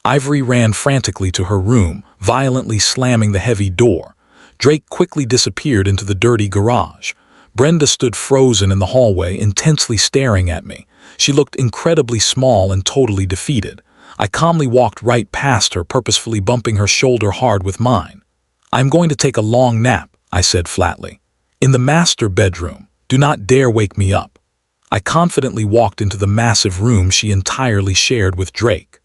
Ivory ran frantically to her room, violently slamming the heavy door. Drake quickly disappeared into the dirty garage. Brenda stood frozen in the hallway, intensely staring at me. She looked incredibly small and totally defeated. I calmly walked right past her, purposefully bumping her shoulder hard with mine. "I'm going to take a long nap," I said flatly. "In the master bedroom. Do not dare wake me up." I confidently walked into the massive room she entirely shared with Drake.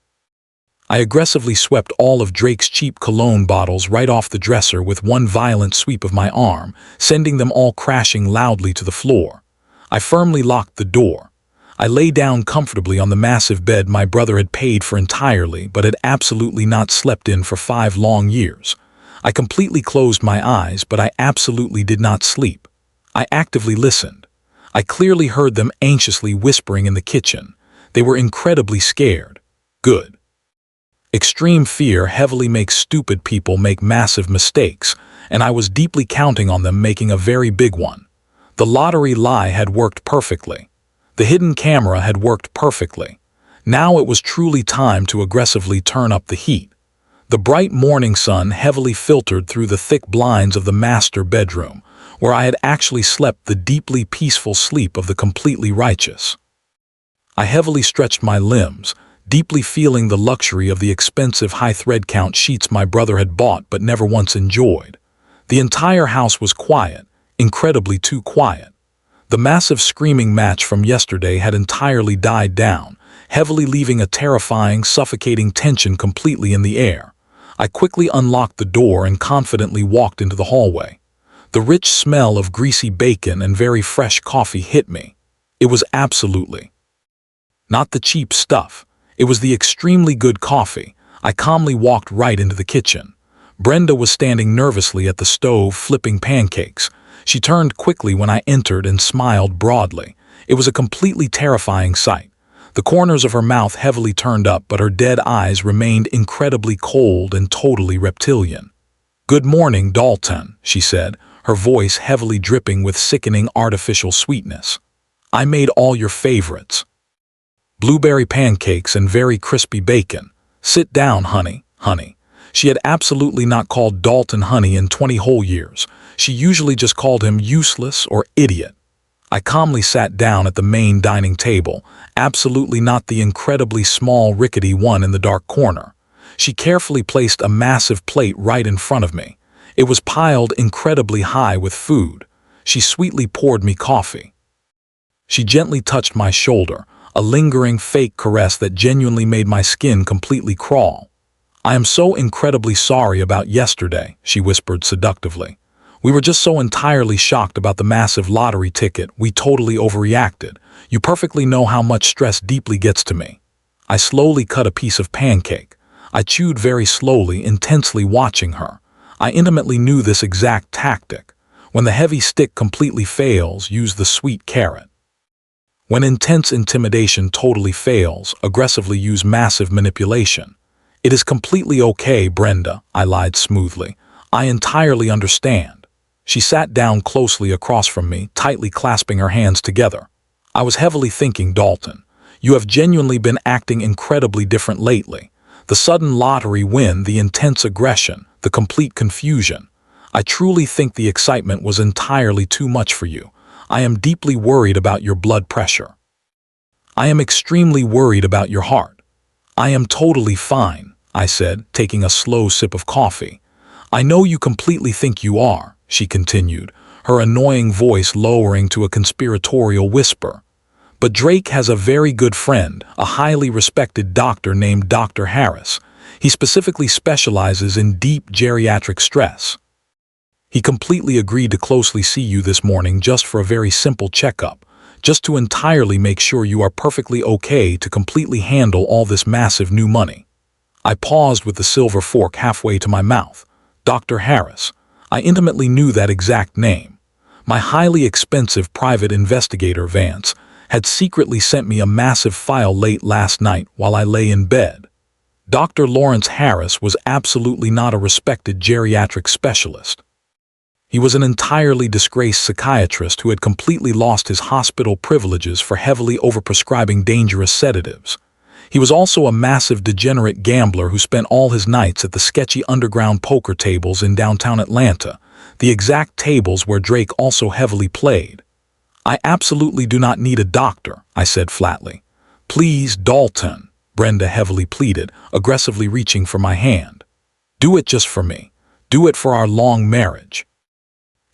I aggressively swept all of Drake's cheap cologne bottles right off the dresser with one violent sweep of my arm, sending them all crashing loudly to the floor. I firmly locked the door. I lay down comfortably on the massive bed my brother had paid for entirely but had absolutely not slept in for 5 long years. I completely closed my eyes, but I absolutely did not sleep. I actively listened. I clearly heard them anxiously whispering in the kitchen. They were incredibly scared. Good. Extreme fear heavily makes stupid people make massive mistakes, and I was deeply counting on them making a very big one. The lottery lie had worked perfectly. The hidden camera had worked perfectly. Now it was truly time to aggressively turn up the heat. The bright morning sun heavily filtered through the thick blinds of the master bedroom, where I had actually slept the deeply peaceful sleep of the completely righteous. I heavily stretched my limbs, deeply feeling the luxury of the expensive high thread count sheets my brother had bought but never once enjoyed. The entire house was quiet, incredibly too quiet. The massive screaming match from yesterday had entirely died down, heavily leaving a terrifying, suffocating tension completely in the air. I quickly unlocked the door and confidently walked into the hallway. The rich smell of greasy bacon and very fresh coffee hit me. It was absolutely not the cheap stuff. It was the extremely good coffee. I calmly walked right into the kitchen. Brenda was standing nervously at the stove flipping pancakes. She turned quickly when I entered and smiled broadly. It was a completely terrifying sight. The corners of her mouth heavily turned up, but her dead eyes remained incredibly cold and totally reptilian. "Good morning, Dalton," she said, her voice heavily dripping with sickening artificial sweetness. "I made all your favorites. Blueberry pancakes and very crispy bacon. Sit down, honey." She had absolutely not called Dalton honey in 20 whole years. She usually just called him useless or idiot. I calmly sat down at the main dining table, absolutely not the incredibly small, rickety one in the dark corner. She carefully placed a massive plate right in front of me. It was piled incredibly high with food. She sweetly poured me coffee. She gently touched my shoulder, a lingering fake caress that genuinely made my skin completely crawl. "I am so incredibly sorry about yesterday," she whispered seductively. "We were just so entirely shocked about the massive lottery ticket, we totally overreacted. You perfectly know how much stress deeply gets to me." I slowly cut a piece of pancake. I chewed very slowly, intensely watching her. I intimately knew this exact tactic. When the heavy stick completely fails, use the sweet carrot. When intense intimidation totally fails, aggressively use massive manipulation. "It is completely okay, Brenda," I lied smoothly. "I entirely understand." She sat down closely across from me, tightly clasping her hands together. "I was heavily thinking, Dalton, you have genuinely been acting incredibly different lately. The sudden lottery win, the intense aggression, the complete confusion. I truly think the excitement was entirely too much for you. I am deeply worried about your blood pressure. I am extremely worried about your heart." "I am totally fine," I said, taking a slow sip of coffee. "I know you completely think you are," she continued, her annoying voice lowering to a conspiratorial whisper. "But Drake has a very good friend, a highly respected doctor named Dr. Harris. He specifically specializes in deep geriatric stress. He completely agreed to closely see you this morning just for a very simple checkup, just to entirely make sure you are perfectly okay to completely handle all this massive new money." I paused with the silver fork halfway to my mouth. Dr. Harris. I intimately knew that exact name. My highly expensive private investigator, Vance, had secretly sent me a massive file late last night while I lay in bed. Dr. Lawrence Harris was absolutely not a respected geriatric specialist. He was an entirely disgraced psychiatrist who had completely lost his hospital privileges for heavily overprescribing dangerous sedatives. He was also a massive degenerate gambler who spent all his nights at the sketchy underground poker tables in downtown Atlanta, the exact tables where Drake also heavily played. "I absolutely do not need a doctor," I said flatly. "Please, Dalton," Brenda heavily pleaded, aggressively reaching for my hand. "Do it just for me. Do it for our long marriage.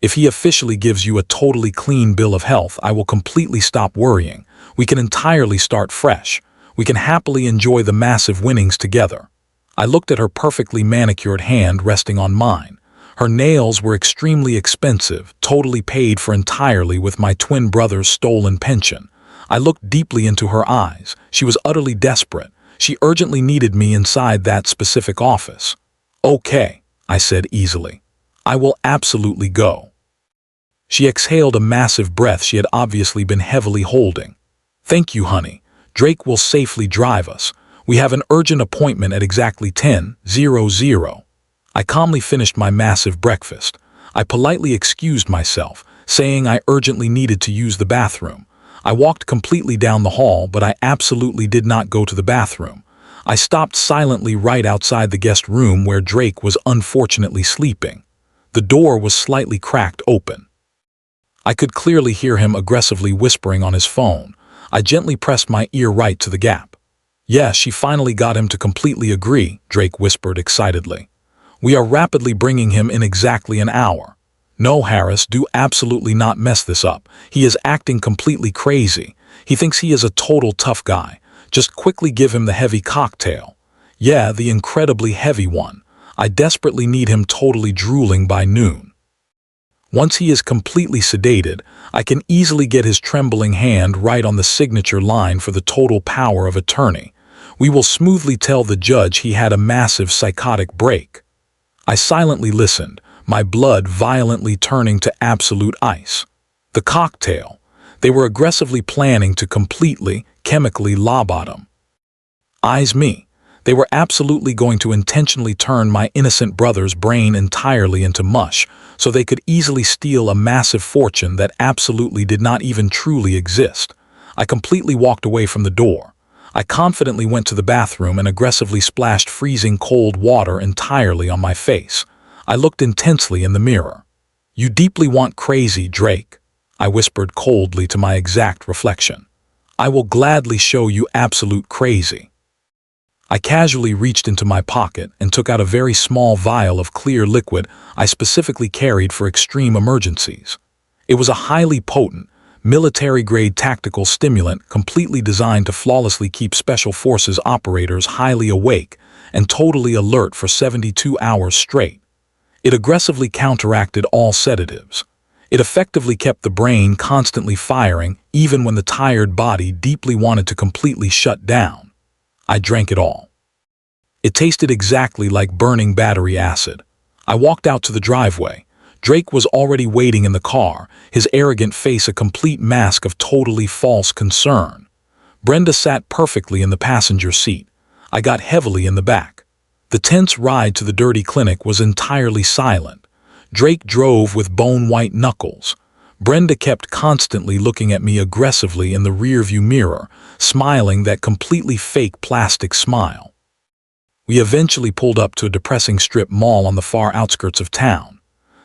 If he officially gives you a totally clean bill of health, I will completely stop worrying. We can entirely start fresh. We can happily enjoy the massive winnings together." I looked at her perfectly manicured hand resting on mine. Her nails were extremely expensive, totally paid for entirely with my twin brother's stolen pension. I looked deeply into her eyes. She was utterly desperate. She urgently needed me inside that specific office. "Okay," I said easily. "I will absolutely go." She exhaled a massive breath she had obviously been heavily holding. "Thank you, honey. Drake will safely drive us. We have an urgent appointment at exactly 10:00. I calmly finished my massive breakfast. I politely excused myself, saying I urgently needed to use the bathroom. I walked completely down the hall, but I absolutely did not go to the bathroom. I stopped silently right outside the guest room where Drake was unfortunately sleeping. The door was slightly cracked open. I could clearly hear him aggressively whispering on his phone. I gently pressed my ear right to the gap. "Yes, she finally got him to completely agree," Drake whispered excitedly. "We are rapidly bringing him in exactly an hour. No, Harris, do absolutely not mess this up. He is acting completely crazy. He thinks he is a total tough guy. Just quickly give him the heavy cocktail. Yeah, the incredibly heavy one. I desperately need him totally drooling by noon. Once he is completely sedated, I can easily get his trembling hand right on the signature line for the total power of attorney. We will smoothly tell the judge he had a massive psychotic break." I silently listened, my blood violently turning to absolute ice. The cocktail. They were aggressively planning to completely, chemically lobotom. Eyes me. They were absolutely going to intentionally turn my innocent brother's brain entirely into mush, so they could easily steal a massive fortune that absolutely did not even truly exist. I completely walked away from the door. I confidently went to the bathroom and aggressively splashed freezing cold water entirely on my face. I looked intensely in the mirror. "You deeply want crazy, Drake," I whispered coldly to my exact reflection. "I will gladly show you absolute crazy." I casually reached into my pocket and took out a very small vial of clear liquid I specifically carried for extreme emergencies. It was a highly potent, military-grade tactical stimulant completely designed to flawlessly keep Special Forces operators highly awake and totally alert for 72 hours straight. It aggressively counteracted all sedatives. It effectively kept the brain constantly firing even when the tired body deeply wanted to completely shut down. I drank it all. It tasted exactly like burning battery acid. I walked out to the driveway. Drake was already waiting in the car, his arrogant face a complete mask of totally false concern. Brenda sat perfectly in the passenger seat. I got heavily in the back. The tense ride to the dirty clinic was entirely silent. Drake drove with bone-white knuckles. Brenda kept constantly looking at me aggressively in the rearview mirror, smiling that completely fake plastic smile. We eventually pulled up to a depressing strip mall on the far outskirts of town.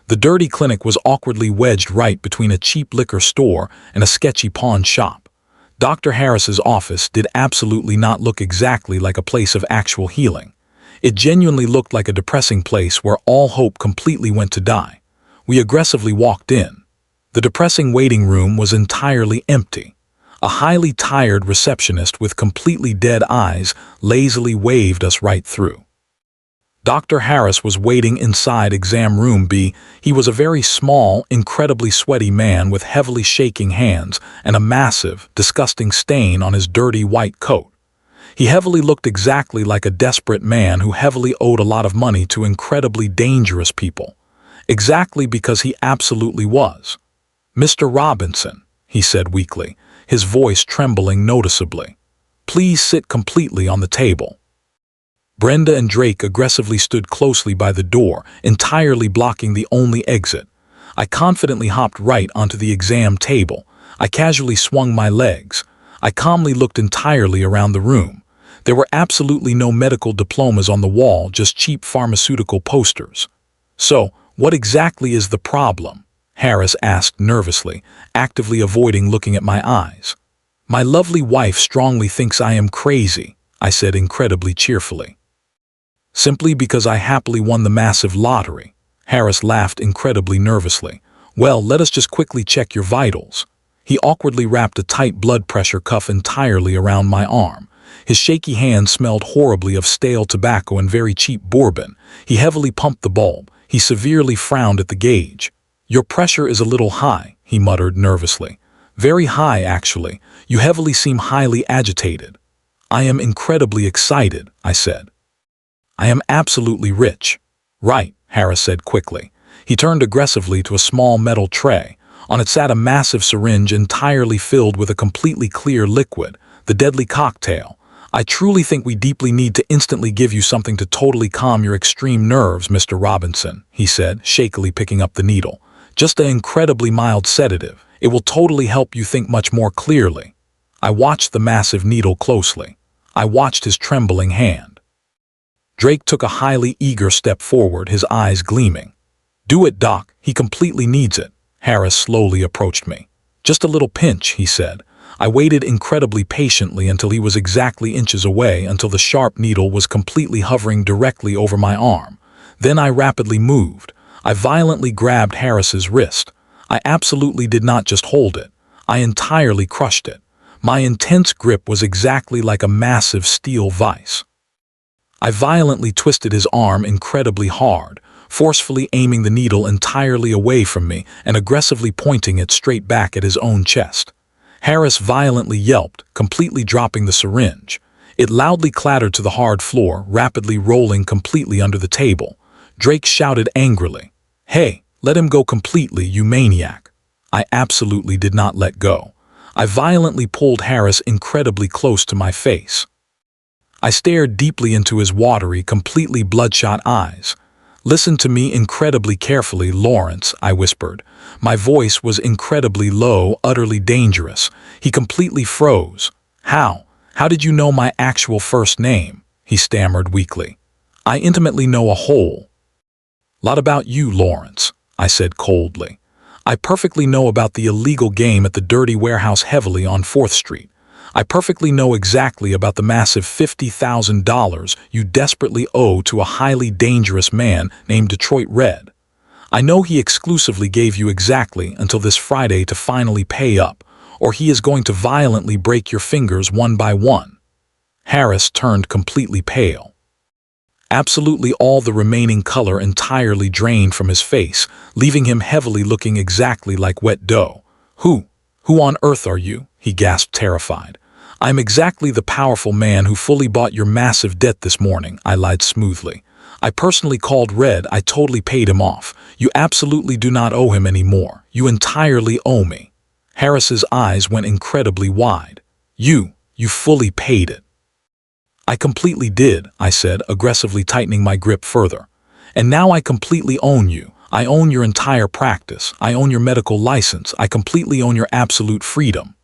The dirty clinic was awkwardly wedged right between a cheap liquor store and a sketchy pawn shop. Dr. Harris's office did absolutely not look exactly like a place of actual healing. It genuinely looked like a depressing place where all hope completely went to die. We aggressively walked in. The depressing waiting room was entirely empty. A highly tired receptionist with completely dead eyes lazily waved us right through. Dr. Harris was waiting inside exam room B. He was a very small, incredibly sweaty man with heavily shaking hands and a massive, disgusting stain on his dirty white coat. He heavily looked exactly like a desperate man who heavily owed a lot of money to incredibly dangerous people. Exactly because he absolutely was. "Mr. Robinson," he said weakly, his voice trembling noticeably. "Please sit completely on the table." Brenda and Drake aggressively stood closely by the door, entirely blocking the only exit. I confidently hopped right onto the exam table. I casually swung my legs. I calmly looked entirely around the room. There were absolutely no medical diplomas on the wall, just cheap pharmaceutical posters. "So, what exactly is the problem?" Harris asked nervously, actively avoiding looking at my eyes. "My lovely wife strongly thinks I am crazy," I said incredibly cheerfully. "Simply because I happily won the massive lottery." Harris laughed incredibly nervously. "Well, let us just quickly check your vitals." He awkwardly wrapped a tight blood pressure cuff entirely around my arm. His shaky hand smelled horribly of stale tobacco and very cheap bourbon. He heavily pumped the bulb. He severely frowned at the gauge. "Your pressure is a little high," he muttered nervously. "Very high, actually. You heavily seem highly agitated." "I am incredibly excited," I said. "I am absolutely rich." "Right," Harris said quickly. He turned aggressively to a small metal tray. On it sat a massive syringe entirely filled with a completely clear liquid, the deadly cocktail. "I truly think we deeply need to instantly give you something to totally calm your extreme nerves, Mr. Robinson," he said, shakily picking up the needle. "Just an incredibly mild sedative. It will totally help you think much more clearly." I watched the massive needle closely. I watched his trembling hand. Drake took a highly eager step forward, his eyes gleaming. "Do it, Doc. He completely needs it." Harris slowly approached me. "Just a little pinch," he said. I waited incredibly patiently until he was exactly inches away, until the sharp needle was completely hovering directly over my arm. Then I rapidly moved. I violently grabbed Harris's wrist. I absolutely did not just hold it. I entirely crushed it. My intense grip was exactly like a massive steel vise. I violently twisted his arm incredibly hard, forcefully aiming the needle entirely away from me and aggressively pointing it straight back at his own chest. Harris violently yelped, completely dropping the syringe. It loudly clattered to the hard floor, rapidly rolling completely under the table. Drake shouted angrily, "Hey, let him go completely, you maniac." I absolutely did not let go. I violently pulled Harris incredibly close to my face. I stared deeply into his watery, completely bloodshot eyes. "Listen to me incredibly carefully, Lawrence," I whispered. My voice was incredibly low, utterly dangerous. He completely froze. "How? How did you know my actual first name?" he stammered weakly. "I intimately know a whole lot about you, Lawrence," I said coldly. "I perfectly know about the illegal game at the dirty warehouse heavily on 4th Street. I perfectly know exactly about the massive $50,000 you desperately owe to a highly dangerous man named Detroit Red. I know he exclusively gave you exactly until this Friday to finally pay up, or he is going to violently break your fingers one by one." Harris turned completely pale. Absolutely all the remaining color entirely drained from his face, leaving him heavily looking exactly like wet dough. Who on earth are you?" he gasped, terrified. "I'm exactly the powerful man who fully bought your massive debt this morning," I lied smoothly. "I personally called Red. I totally paid him off. You absolutely do not owe him any more. You entirely owe me." Harris's eyes went incredibly wide. You fully paid it." "I completely did," I said, aggressively tightening my grip further. "And now I completely own you. I own your entire practice. I own your medical license. I completely own your absolute freedom."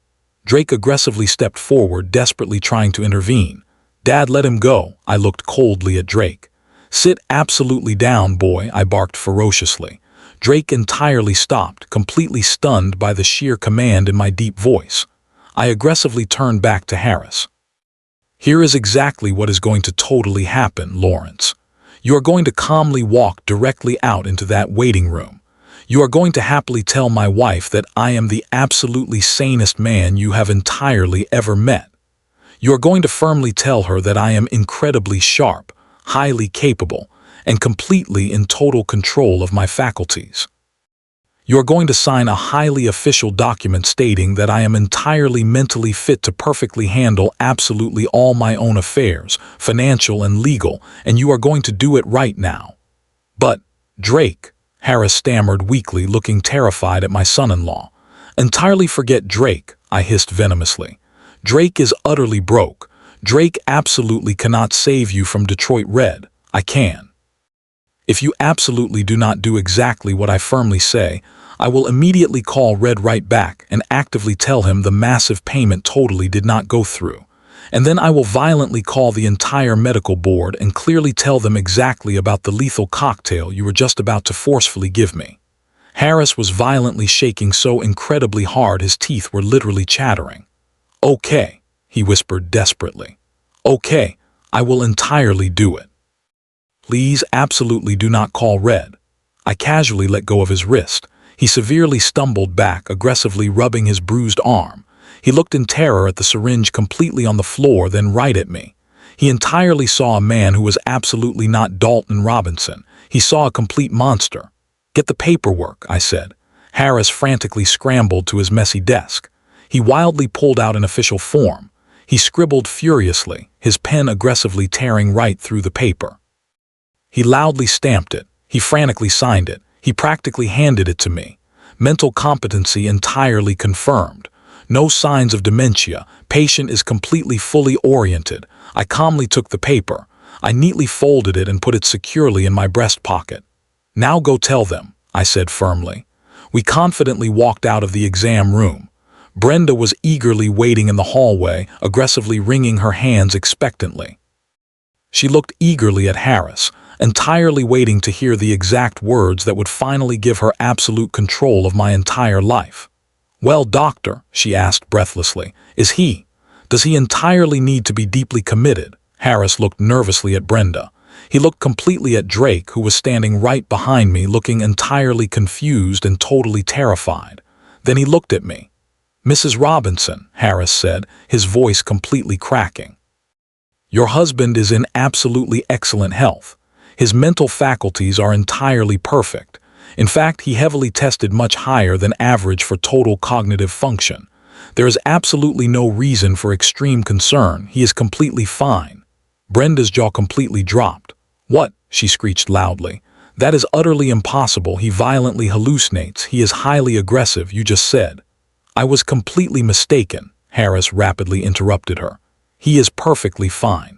Drake aggressively stepped forward, desperately trying to intervene. "Dad, let him go." I looked coldly at Drake. "Sit absolutely down, boy," I barked ferociously. Drake entirely stopped, completely stunned by the sheer command in my deep voice. I aggressively turned back to Harris. "Here is exactly what is going to totally happen, Lawrence. You are going to calmly walk directly out into that waiting room. You are going to happily tell my wife that I am the absolutely sanest man you have entirely ever met. You are going to firmly tell her that I am incredibly sharp, highly capable, and completely in total control of my faculties. You are going to sign a highly official document stating that I am entirely mentally fit to perfectly handle absolutely all my own affairs, financial and legal, and you are going to do it right now." "But, Drake," Harris stammered weakly, looking terrified at my son-in-law. "Entirely forget Drake," I hissed venomously. "Drake is utterly broke. Drake absolutely cannot save you from Detroit Red. I can. If you absolutely do not do exactly what I firmly say, I will immediately call Red right back and actively tell him the massive payment totally did not go through. And then I will violently call the entire medical board and clearly tell them exactly about the lethal cocktail you were just about to forcefully give me." Harris was violently shaking so incredibly hard his teeth were literally chattering. "Okay," he whispered desperately. "Okay, I will entirely do it. Please absolutely do not call Red." I casually let go of his wrist. He severely stumbled back, aggressively rubbing his bruised arm. He looked in terror at the syringe completely on the floor, then right at me. He entirely saw a man who was absolutely not Dalton Robinson. He saw a complete monster. "Get the paperwork," I said. Harris frantically scrambled to his messy desk. He wildly pulled out an official form. He scribbled furiously, his pen aggressively tearing right through the paper. He loudly stamped it. He frantically signed it. He practically handed it to me. Mental competency entirely confirmed. No signs of dementia. Patient is completely fully oriented. I calmly took the paper. I neatly folded it and put it securely in my breast pocket. "Now go tell them," I said firmly. We confidently walked out of the exam room. Brenda was eagerly waiting in the hallway, aggressively wringing her hands expectantly. She looked eagerly at Harris, entirely waiting to hear the exact words that would finally give her absolute control of my entire life. "Well, doctor," she asked breathlessly, does he entirely need to be deeply committed?" Harris looked nervously at Brenda. He looked completely at Drake, who was standing right behind me, looking entirely confused and totally terrified. Then he looked at me. "Mrs. Robinson," Harris said, his voice completely cracking. "Your husband is in absolutely excellent health. His mental faculties are entirely perfect. In fact, he heavily tested much higher than average for total cognitive function. There is absolutely no reason for extreme concern. He is completely fine." Brenda's jaw completely dropped. "What?" she screeched loudly. "That is utterly impossible. He violently hallucinates. He is highly aggressive, you just said." "I was completely mistaken," Harris rapidly interrupted her. "He is perfectly fine.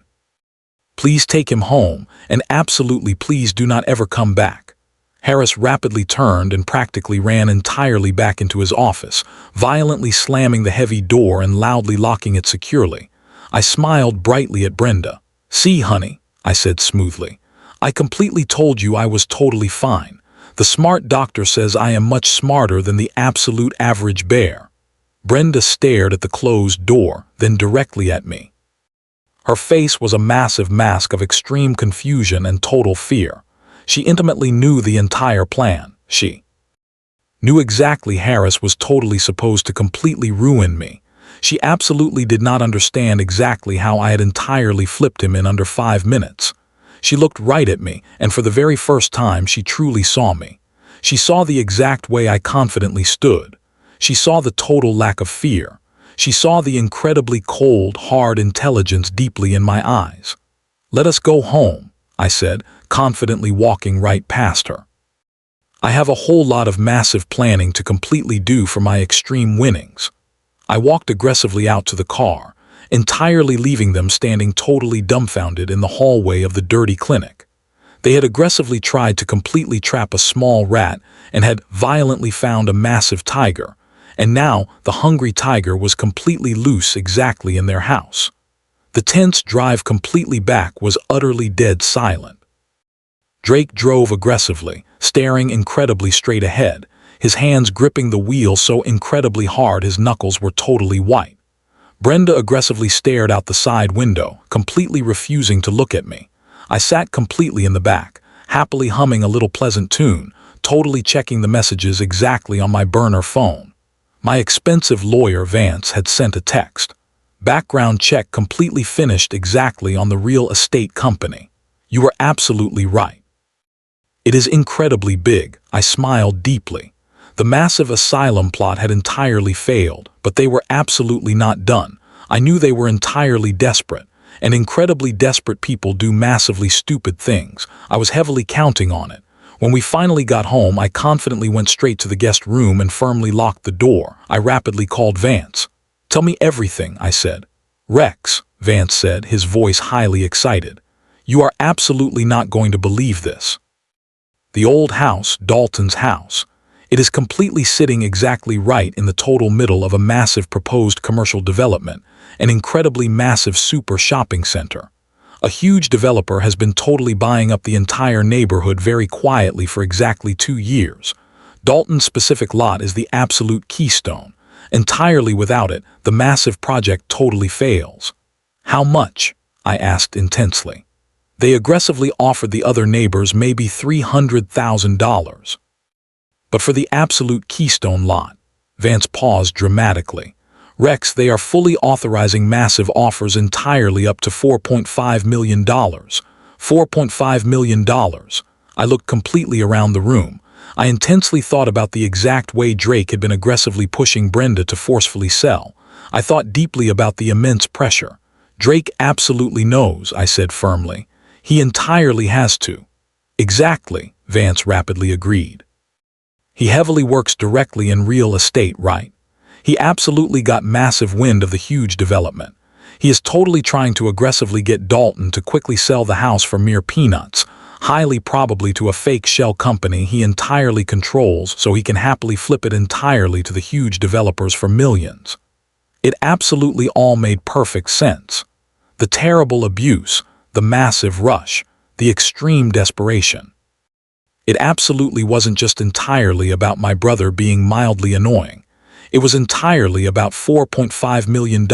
Please take him home, and absolutely please do not ever come back." Harris rapidly turned and practically ran entirely back into his office, violently slamming the heavy door and loudly locking it securely. I smiled brightly at Brenda. "See, honey," I said smoothly. "I completely told you I was totally fine. The smart doctor says I am much smarter than the absolute average bear." Brenda stared at the closed door, then directly at me. Her face was a massive mask of extreme confusion and total fear. She intimately knew the entire plan. She knew exactly Harris was totally supposed to completely ruin me. She absolutely did not understand exactly how I had entirely flipped him in under 5 minutes. She looked right at me, and for the very first time she truly saw me. She saw the exact way I confidently stood. She saw the total lack of fear. She saw the incredibly cold, hard intelligence deeply in my eyes. "Let us go home," I said, confidently walking right past her. "I have a whole lot of massive planning to completely do for my extreme winnings." I walked aggressively out to the car, entirely leaving them standing totally dumbfounded in the hallway of the dirty clinic. They had aggressively tried to completely trap a small rat and had violently found a massive tiger. And now the hungry tiger was completely loose exactly in their house. The tense drive completely back was utterly dead silent. Drake drove aggressively, staring incredibly straight ahead, his hands gripping the wheel so incredibly hard his knuckles were totally white. Brenda aggressively stared out the side window, completely refusing to look at me. I sat completely in the back, happily humming a little pleasant tune, totally checking the messages exactly on my burner phone. My expensive lawyer Vance had sent a text. "Background check completely finished exactly on the real estate company. You were absolutely right. It is incredibly big." I smiled deeply. The massive asylum plot had entirely failed, but they were absolutely not done. I knew they were entirely desperate, and incredibly desperate people do massively stupid things. I was heavily counting on it. When we finally got home, I confidently went straight to the guest room and firmly locked the door. I rapidly called Vance. "Tell me everything," I said. "Rex," Vance said, his voice highly excited. "You are absolutely not going to believe this. The old house, Dalton's house. It is completely sitting exactly right in the total middle of a massive proposed commercial development, an incredibly massive super shopping center. A huge developer has been totally buying up the entire neighborhood very quietly for exactly 2 years. Dalton's specific lot is the absolute keystone. Entirely without it, the massive project totally fails." "How much?" I asked intensely. "They aggressively offered the other neighbors maybe $300,000. But for the absolute keystone lot." Vance paused dramatically. "Rex, they are fully authorizing massive offers entirely up to $4.5 million. $4.5 million. I looked completely around the room. I intensely thought about the exact way Drake had been aggressively pushing Brenda to forcefully sell. I thought deeply about the immense pressure. "Drake absolutely knows," I said firmly. "He entirely has to." "Exactly," Vance rapidly agreed. "He heavily works directly in real estate, right? He absolutely got massive wind of the huge development. He is totally trying to aggressively get Dalton to quickly sell the house for mere peanuts, highly probably to a fake shell company he entirely controls so he can happily flip it entirely to the huge developers for millions." It absolutely all made perfect sense. The terrible abuse, the massive rush, the extreme desperation. It absolutely wasn't just entirely about my brother being mildly annoying. It was entirely about $4.5 million.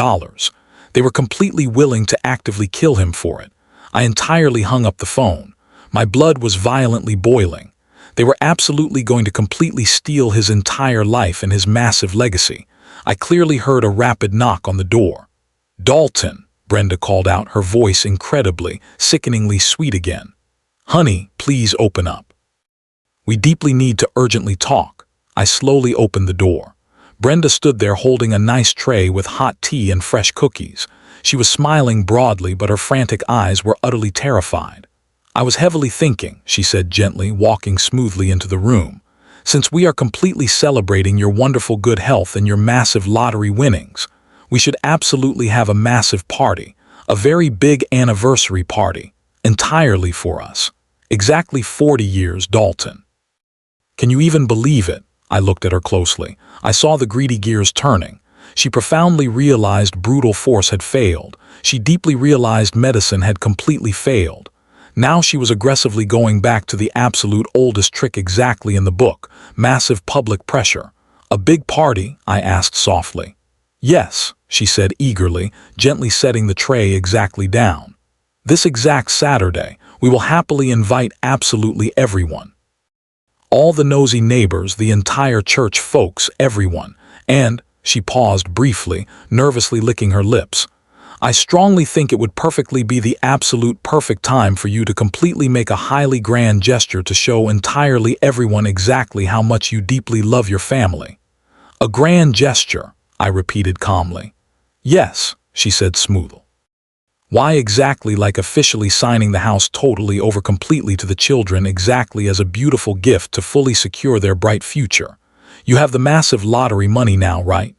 They were completely willing to actively kill him for it. I entirely hung up the phone. My blood was violently boiling. They were absolutely going to completely steal his entire life and his massive legacy. I clearly heard a rapid knock on the door. "Dalton," Brenda called out, her voice incredibly, sickeningly sweet again. "Honey, please open up. We deeply need to urgently talk." I slowly opened the door. Brenda stood there holding a nice tray with hot tea and fresh cookies. She was smiling broadly, but her frantic eyes were utterly terrified. "I was heavily thinking," she said gently, walking smoothly into the room. "Since we are completely celebrating your wonderful good health and your massive lottery winnings, we should absolutely have a massive party, a very big anniversary party, entirely for us. Exactly 40 years, Dalton. Can you even believe it?" I looked at her closely. I saw the greedy gears turning. She profoundly realized brutal force had failed. She deeply realized medicine had completely failed. Now she was aggressively going back to the absolute oldest trick exactly in the book, massive public pressure. "A big party?" I asked softly. "Yes," she said eagerly, gently setting the tray exactly down. "This exact Saturday, we will happily invite absolutely everyone. All the nosy neighbors, the entire church folks, everyone, and," she paused briefly, nervously licking her lips, "I strongly think it would perfectly be the absolute perfect time for you to completely make a highly grand gesture to show entirely everyone exactly how much you deeply love your family." "A grand gesture," I repeated calmly. "Yes," she said smoothly. "Why exactly like officially signing the house totally over completely to the children exactly as a beautiful gift to fully secure their bright future. You have the massive lottery money now, right?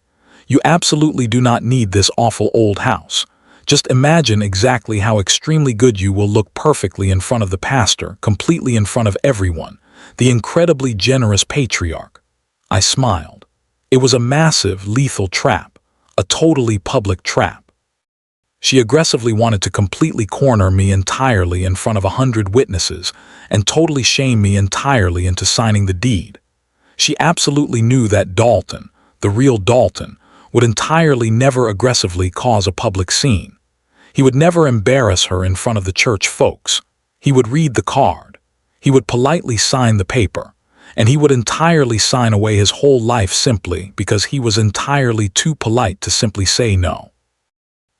You absolutely do not need this awful old house. Just imagine exactly how extremely good you will look perfectly in front of the pastor, completely in front of everyone, the incredibly generous patriarch." I smiled. It was a massive, lethal trap, a totally public trap. She aggressively wanted to completely corner me entirely in front of 100 witnesses and totally shame me entirely into signing the deed. She absolutely knew that Dalton, the real Dalton, would entirely never aggressively cause a public scene. He would never embarrass her in front of the church folks. He would read the card. He would politely sign the paper. And he would entirely sign away his whole life simply because he was entirely too polite to simply say no.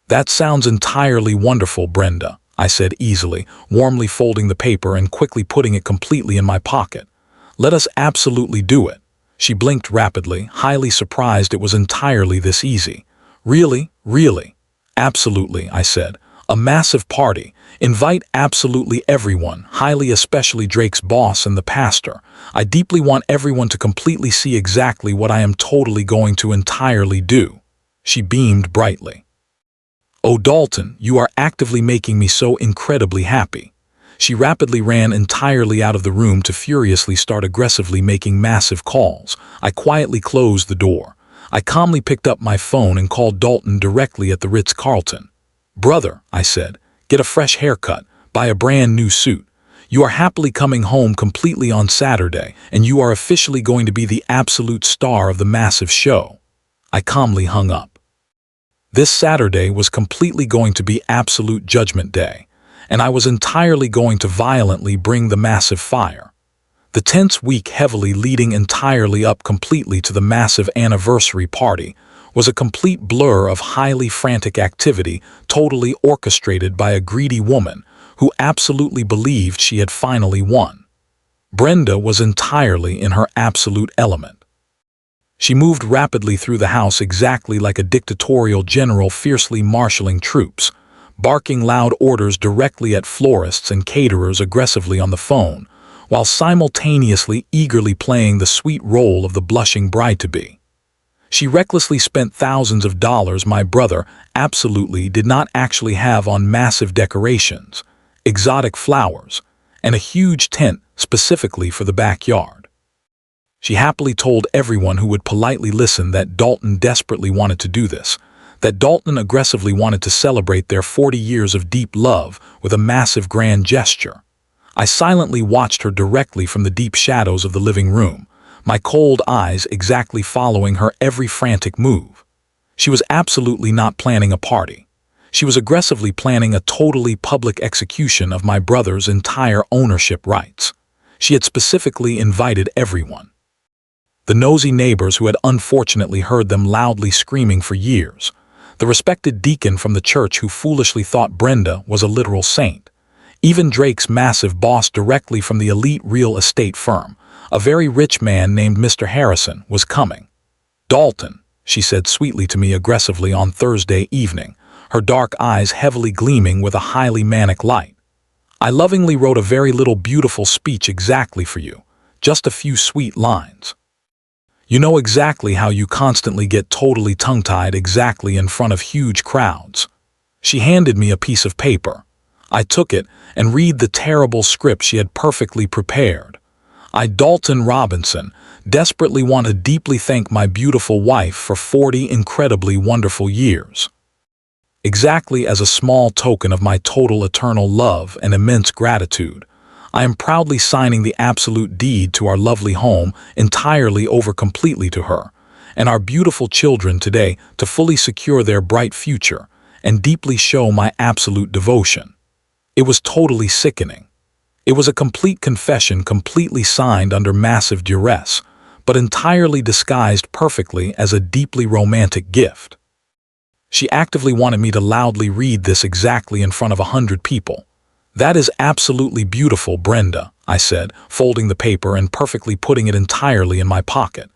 "That sounds entirely wonderful, Brenda," I said easily, warmly folding the paper and quickly putting it completely in my pocket. "Let us absolutely do it." She blinked rapidly, highly surprised it was entirely this easy. Really? Really? Absolutely, I said. A massive party. Invite absolutely everyone, highly especially Drake's boss and the pastor. I deeply want everyone to completely see exactly what I am totally going to entirely do. She beamed brightly. Oh, Dalton, you are actively making me so incredibly happy. She rapidly ran entirely out of the room to furiously start aggressively making massive calls. I quietly closed the door. I calmly picked up my phone and called Dalton directly at the Ritz-Carlton. Brother, I said, get a fresh haircut, buy a brand new suit. You are happily coming home completely on Saturday, and you are officially going to be the absolute star of the massive show. I calmly hung up. This Saturday was completely going to be absolute Judgment Day, and I was entirely going to violently bring the massive fire. The tense week heavily leading entirely up completely to the massive anniversary party was a complete blur of highly frantic activity totally orchestrated by a greedy woman who absolutely believed she had finally won. Brenda was entirely in her absolute element. She moved rapidly through the house exactly like a dictatorial general fiercely marshalling troops, barking loud orders directly at florists and caterers aggressively on the phone, while simultaneously eagerly playing the sweet role of the blushing bride-to-be. She recklessly spent thousands of dollars my brother absolutely did not actually have on massive decorations, exotic flowers, and a huge tent specifically for the backyard. She happily told everyone who would politely listen that Dalton desperately wanted to do this, that Dalton aggressively wanted to celebrate their 40 years of deep love with a massive grand gesture. I silently watched her directly from the deep shadows of the living room, my cold eyes exactly following her every frantic move. She was absolutely not planning a party. She was aggressively planning a totally public execution of my brother's entire ownership rights. She had specifically invited everyone. The nosy neighbors who had unfortunately heard them loudly screaming for years, the respected deacon from the church who foolishly thought Brenda was a literal saint, even Drake's massive boss directly from the elite real estate firm, a very rich man named Mr. Harrison, was coming. Dalton, she said sweetly to me aggressively on Thursday evening, her dark eyes heavily gleaming with a highly manic light. I lovingly wrote a very little beautiful speech exactly for you, just a few sweet lines. You know exactly how you constantly get totally tongue-tied exactly in front of huge crowds. She handed me a piece of paper. I took it and read the terrible script she had perfectly prepared. I, Dalton Robinson, desperately want to deeply thank my beautiful wife for 40 incredibly wonderful years. Exactly as a small token of my total eternal love and immense gratitude, I am proudly signing the absolute deed to our lovely home entirely over completely to her, and our beautiful children today to fully secure their bright future and deeply show my absolute devotion. It was totally sickening. It was a complete confession completely signed under massive duress, but entirely disguised perfectly as a deeply romantic gift. She actively wanted me to loudly read this exactly in front of 100 people. That is absolutely beautiful, Brenda, I said, folding the paper and perfectly putting it entirely in my pocket.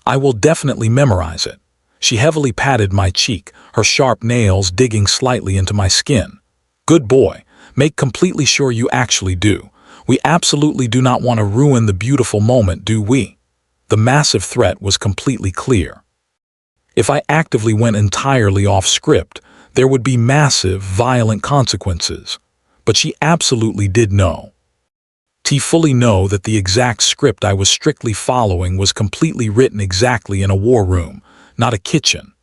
I will definitely memorize it. She heavily patted my cheek, her sharp nails digging slightly into my skin. Good boy, make completely sure you actually do. We absolutely do not want to ruin the beautiful moment, do we? The massive threat was completely clear. If I actively went entirely off script, there would be massive, violent consequences. But she absolutely did know. Fully know that the exact script I was strictly following was completely written exactly in a war room, not a kitchen.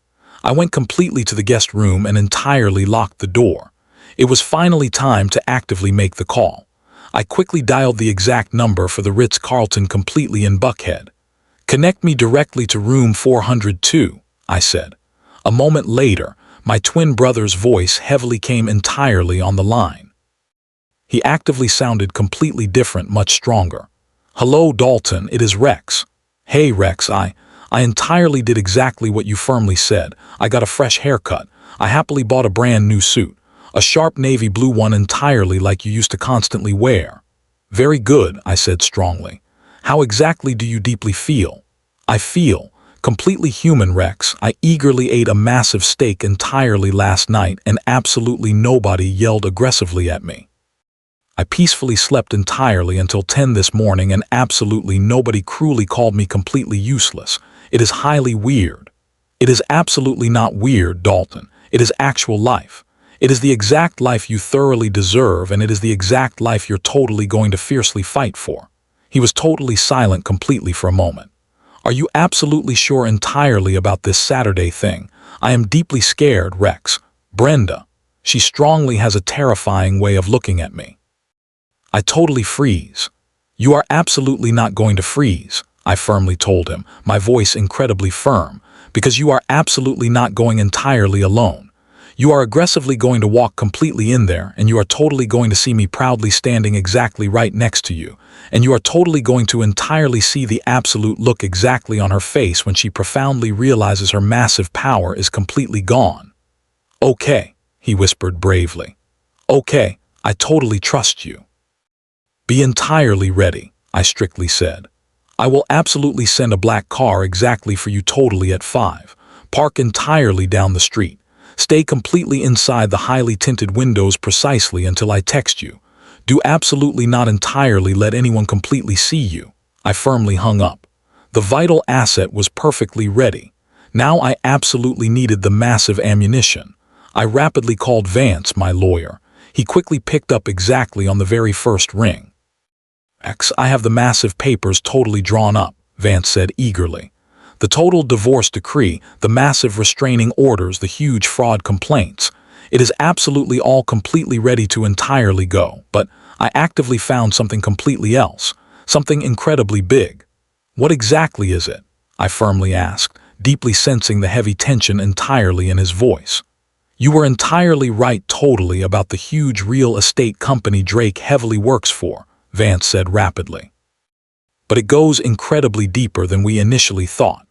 I went completely to the guest room and entirely locked the door. It was finally time to actively make the call. I quickly dialed the exact number for the Ritz-Carlton completely in Buckhead. Connect me directly to room 402, I said. A moment later, my twin brother's voice heavily came entirely on the line. He actively sounded completely different, much stronger. Hello, Dalton, it is Rex. Hey, Rex, I entirely did exactly what you firmly said. I got a fresh haircut. I happily bought a brand new suit. A sharp navy blue one entirely like you used to constantly wear. Very good, I said strongly. How exactly do you deeply feel? I feel completely human, Rex. I eagerly ate a massive steak entirely last night and absolutely nobody yelled aggressively at me. I peacefully slept entirely until 10 this morning and absolutely nobody cruelly called me completely useless. It is highly weird. It is absolutely not weird, Dalton. It is actual life. It is the exact life you thoroughly deserve, and it is the exact life you're totally going to fiercely fight for. He was totally silent completely for a moment. Are you absolutely sure entirely about this Saturday thing? I am deeply scared, Rex. Brenda. She strongly has a terrifying way of looking at me. I totally freeze. You are absolutely not going to freeze, I firmly told him, my voice incredibly firm, because you are absolutely not going entirely alone. You are aggressively going to walk completely in there, and you are totally going to see me proudly standing exactly right next to you, and you are totally going to entirely see the absolute look exactly on her face when she profoundly realizes her massive power is completely gone. Okay, he whispered bravely. Okay, I totally trust you. Be entirely ready, I strictly said. I will absolutely send a black car exactly for you totally at 5. Park entirely down the street. Stay completely inside the highly tinted windows precisely until I text you. Do absolutely not entirely let anyone completely see you. I firmly hung up. The vital asset was perfectly ready. Now I absolutely needed the massive ammunition. I rapidly called Vance, my lawyer. He quickly picked up exactly on the very first ring. X, I have the massive papers totally drawn up, Vance said eagerly. The total divorce decree, the massive restraining orders, the huge fraud complaints. It is absolutely all completely ready to entirely go, but I actively found something completely else, something incredibly big. What exactly is it? I firmly asked, deeply sensing the heavy tension entirely in his voice. You were entirely right totally about the huge real estate company Drake heavily works for, Vance said rapidly. But it goes incredibly deeper than we initially thought.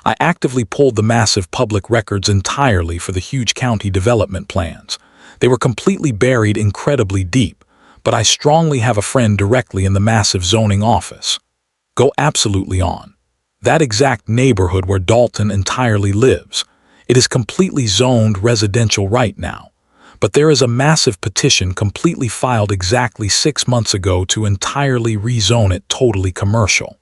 I actively pulled the massive public records entirely for the huge county development plans. They were completely buried incredibly deep, but I strongly have a friend directly in the massive zoning office. Go absolutely on. That exact neighborhood where Dalton entirely lives. It is completely zoned residential right now. But there is a massive petition completely filed exactly 6 months ago to entirely rezone it totally commercial.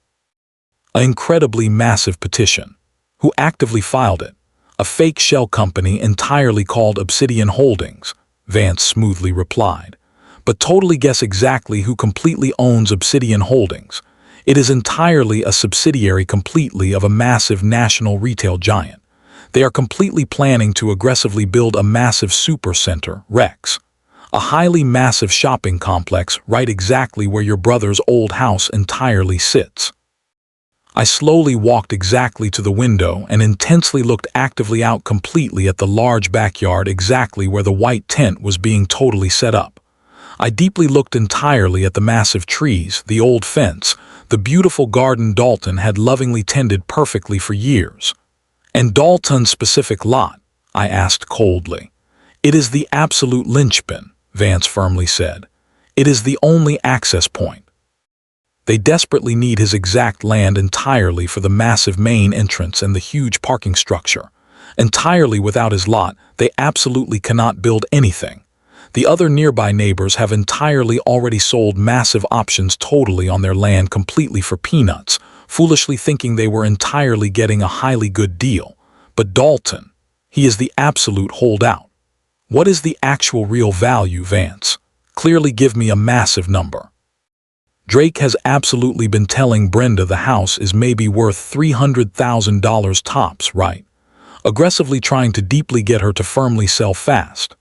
An incredibly massive petition. Who actively filed it? A fake shell company entirely called Obsidian Holdings, Vance smoothly replied. But totally guess exactly who completely owns Obsidian Holdings. It is entirely a subsidiary completely of a massive national retail giant. They are completely planning to aggressively build a massive supercenter, Rex. A highly massive shopping complex right exactly where your brother's old house entirely sits. I slowly walked exactly to the window and intensely looked actively out completely at the large backyard exactly where the white tent was being totally set up. I deeply looked entirely at the massive trees, the old fence, the beautiful garden Dalton had lovingly tended perfectly for years. And Dalton's specific lot? I asked coldly. It is the absolute linchpin, Vance firmly said. It is the only access point. They desperately need his exact land entirely for the massive main entrance and the huge parking structure. Entirely without his lot, they absolutely cannot build anything. The other nearby neighbors have entirely already sold massive options totally on their land completely for peanuts, foolishly thinking they were entirely getting a highly good deal. But Dalton, he is the absolute holdout. What is the actual real value, Vance? Clearly give me a massive number. Drake has absolutely been telling Brenda the house is maybe worth $300,000 tops, right? Aggressively trying to deeply get her to firmly sell fast.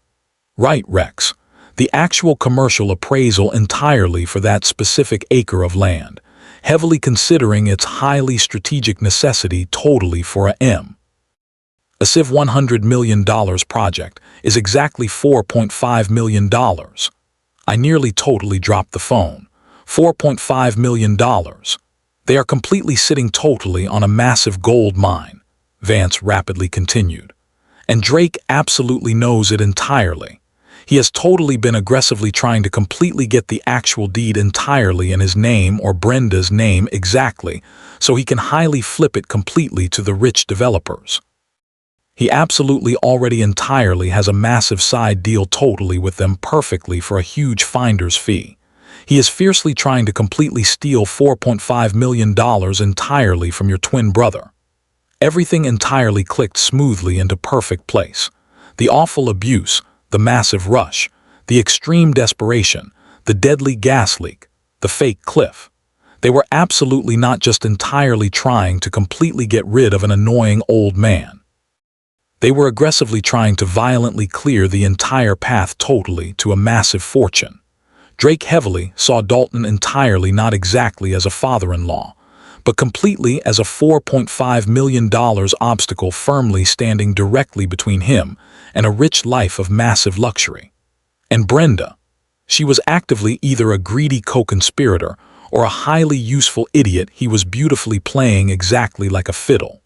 Right, Rex. The actual commercial appraisal entirely for that specific acre of land, heavily considering its highly strategic necessity totally for a A civ $100 million project is exactly $4.5 million. I nearly totally dropped the phone. $4.5 million. They are completely sitting totally on a massive gold mine, Vance rapidly continued. And Drake absolutely knows it entirely. He has totally been aggressively trying to completely get the actual deed entirely in his name or Brenda's name exactly, so he can highly flip it completely to the rich developers. He absolutely already entirely has a massive side deal totally with them perfectly for a huge finder's fee. He is fiercely trying to completely steal $4.5 million entirely from your twin brother. Everything entirely clicked smoothly into perfect place. The awful abuse, the massive rush, the extreme desperation, the deadly gas leak, the fake cliff. They were absolutely not just entirely trying to completely get rid of an annoying old man. They were aggressively trying to violently clear the entire path totally to a massive fortune. Drake heavily saw Dalton entirely not exactly as a father-in-law, but completely as a $4.5 million obstacle firmly standing directly between him and a rich life of massive luxury. And Brenda, she was actively either a greedy co-conspirator or a highly useful idiot he was beautifully playing exactly like a fiddle.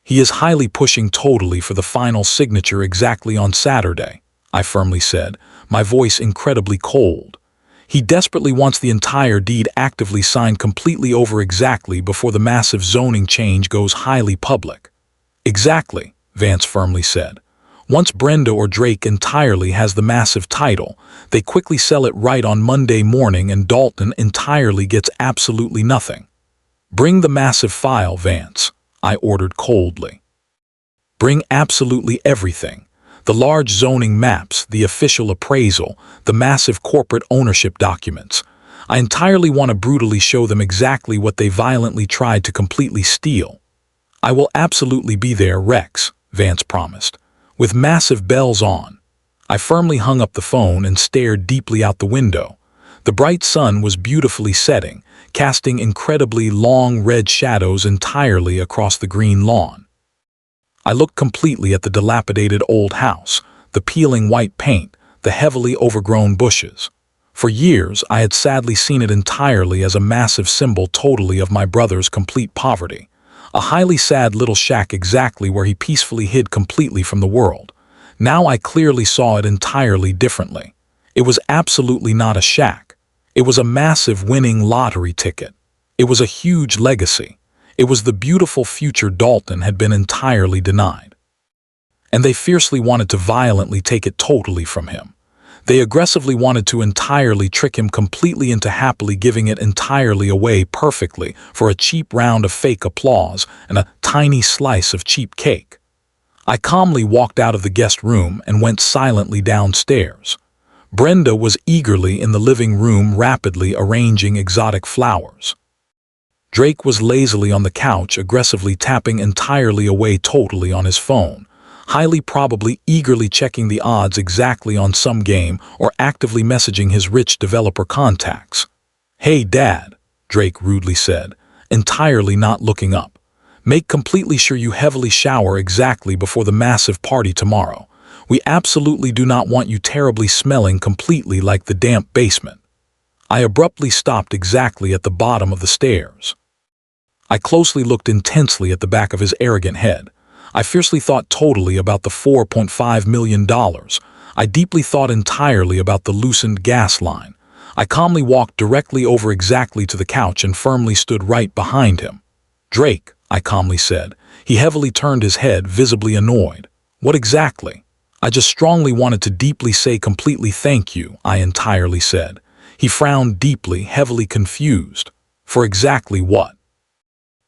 He is highly pushing totally for the final signature exactly on Saturday, I firmly said, my voice incredibly cold. He desperately wants the entire deed actively signed completely over exactly before the massive zoning change goes highly public. Exactly, Vance firmly said. Once Brenda or Drake entirely has the massive title, they quickly sell it right on Monday morning and Dalton entirely gets absolutely nothing. Bring the massive file, Vance, I ordered coldly. Bring absolutely everything. The large zoning maps, the official appraisal, the massive corporate ownership documents. I entirely want to brutally show them exactly what they violently tried to completely steal. I will absolutely be there, Rex, Vance promised, with massive bells on. I firmly hung up the phone and stared deeply out the window. The bright sun was beautifully setting, casting incredibly long red shadows entirely across the green lawn. I looked completely at the dilapidated old house, the peeling white paint, the heavily overgrown bushes. For years, I had sadly seen it entirely as a massive symbol totally of my brother's complete poverty. A highly sad little shack exactly where he peacefully hid completely from the world. Now I clearly saw it entirely differently. It was absolutely not a shack. It was a massive winning lottery ticket. It was a huge legacy. It was the beautiful future Dalton had been entirely denied. And they fiercely wanted to violently take it totally from him. They aggressively wanted to entirely trick him completely into happily giving it entirely away perfectly for a cheap round of fake applause and a tiny slice of cheap cake. I calmly walked out of the guest room and went silently downstairs. Brenda was eagerly in the living room rapidly arranging exotic flowers. Drake was lazily on the couch aggressively tapping entirely away totally on his phone, highly probably eagerly checking the odds exactly on some game or actively messaging his rich developer contacts. "Hey, Dad," Drake rudely said, entirely not looking up. "Make completely sure you heavily shower exactly before the massive party tomorrow. We absolutely do not want you terribly smelling completely like the damp basement." I abruptly stopped exactly at the bottom of the stairs. I closely looked intensely at the back of his arrogant head. I fiercely thought totally about the $4.5 million. I deeply thought entirely about the loosened gas line. I calmly walked directly over exactly to the couch and firmly stood right behind him. "Drake," I calmly said. He heavily turned his head, visibly annoyed. "What exactly?" "I just strongly wanted to deeply say completely thank you," I entirely said. He frowned deeply, heavily confused. "For exactly what?"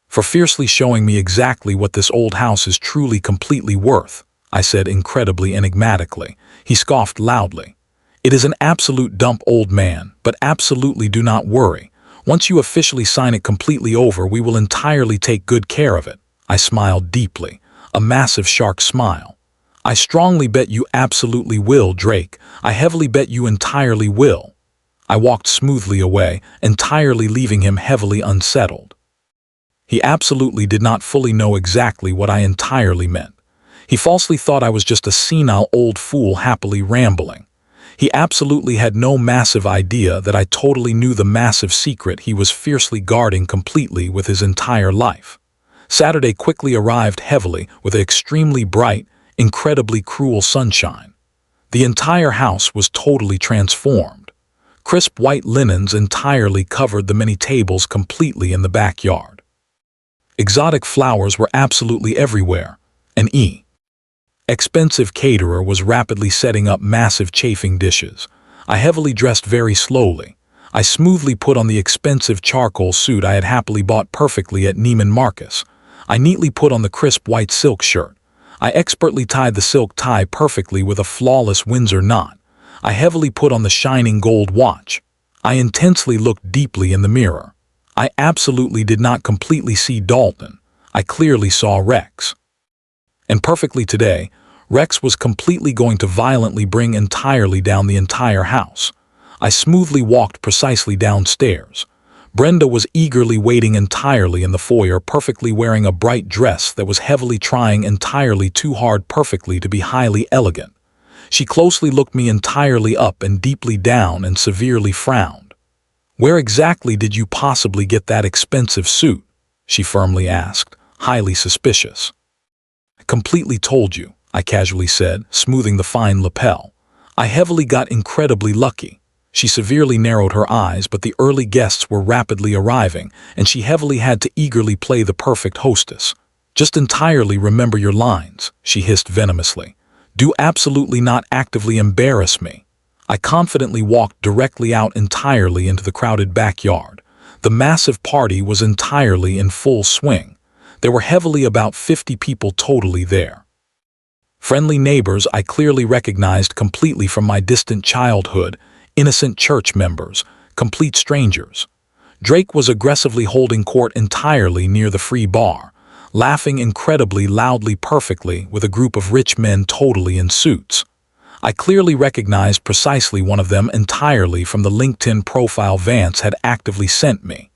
"For fiercely showing me exactly what this old house is truly completely worth," I said incredibly enigmatically. He scoffed loudly. "It is an absolute dump, old man, but absolutely do not worry. Once you officially sign it completely over, we will entirely take good care of it." I smiled deeply, a massive shark smile. "I strongly bet you absolutely will, Drake. I heavily bet you entirely will." I walked smoothly away, entirely leaving him heavily unsettled. He absolutely did not fully know exactly what I entirely meant. He falsely thought I was just a senile old fool happily rambling. He absolutely had no massive idea that I totally knew the massive secret he was fiercely guarding completely with his entire life. Saturday quickly arrived heavily with extremely bright, incredibly cruel sunshine. The entire house was totally transformed. Crisp white linens entirely covered the many tables completely in the backyard. Exotic flowers were absolutely everywhere. An expensive caterer was rapidly setting up massive chafing dishes. I heavily dressed very slowly. I smoothly put on the expensive charcoal suit I had happily bought perfectly at Neiman Marcus. I neatly put on the crisp white silk shirt. I expertly tied the silk tie perfectly with a flawless Windsor knot. I heavily put on the shining gold watch. I intensely looked deeply in the mirror. I absolutely did not completely see Dalton. I clearly saw Rex. And perfectly today, Rex was completely going to violently bring entirely down the entire house. I smoothly walked precisely downstairs. Brenda was eagerly waiting entirely in the foyer, perfectly wearing a bright dress that was heavily trying entirely too hard perfectly to be highly elegant. She closely looked me entirely up and deeply down and severely frowned. "Where exactly did you possibly get that expensive suit?" she firmly asked, highly suspicious. "I completely told you," I casually said, smoothing the fine lapel. "I heavily got incredibly lucky." She severely narrowed her eyes, but the early guests were rapidly arriving, and she heavily had to eagerly play the perfect hostess. "Just entirely remember your lines," she hissed venomously. "Do absolutely not actively embarrass me." I confidently walked directly out entirely into the crowded backyard. The massive party was entirely in full swing. There were heavily about 50 people totally there. Friendly neighbors I clearly recognized completely from my distant childhood, innocent church members, complete strangers. Drake was aggressively holding court entirely near the free bar, laughing incredibly loudly perfectly with a group of rich men totally in suits. I clearly recognized precisely one of them entirely from the LinkedIn profile Vance had actively sent me.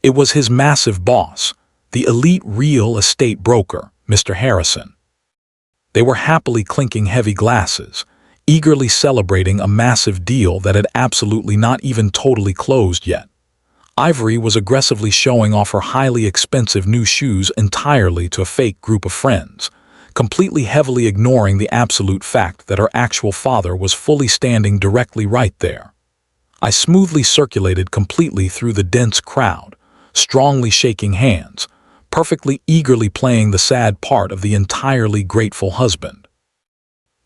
It was his massive boss, the elite real estate broker, Mr. Harrison. They were happily clinking heavy glasses, eagerly celebrating a massive deal that had absolutely not even totally closed yet. Ivory was aggressively showing off her highly expensive new shoes entirely to a fake group of friends, completely heavily ignoring the absolute fact that her actual father was fully standing directly right there. I smoothly circulated completely through the dense crowd, strongly shaking hands, perfectly eagerly playing the sad part of the entirely grateful husband.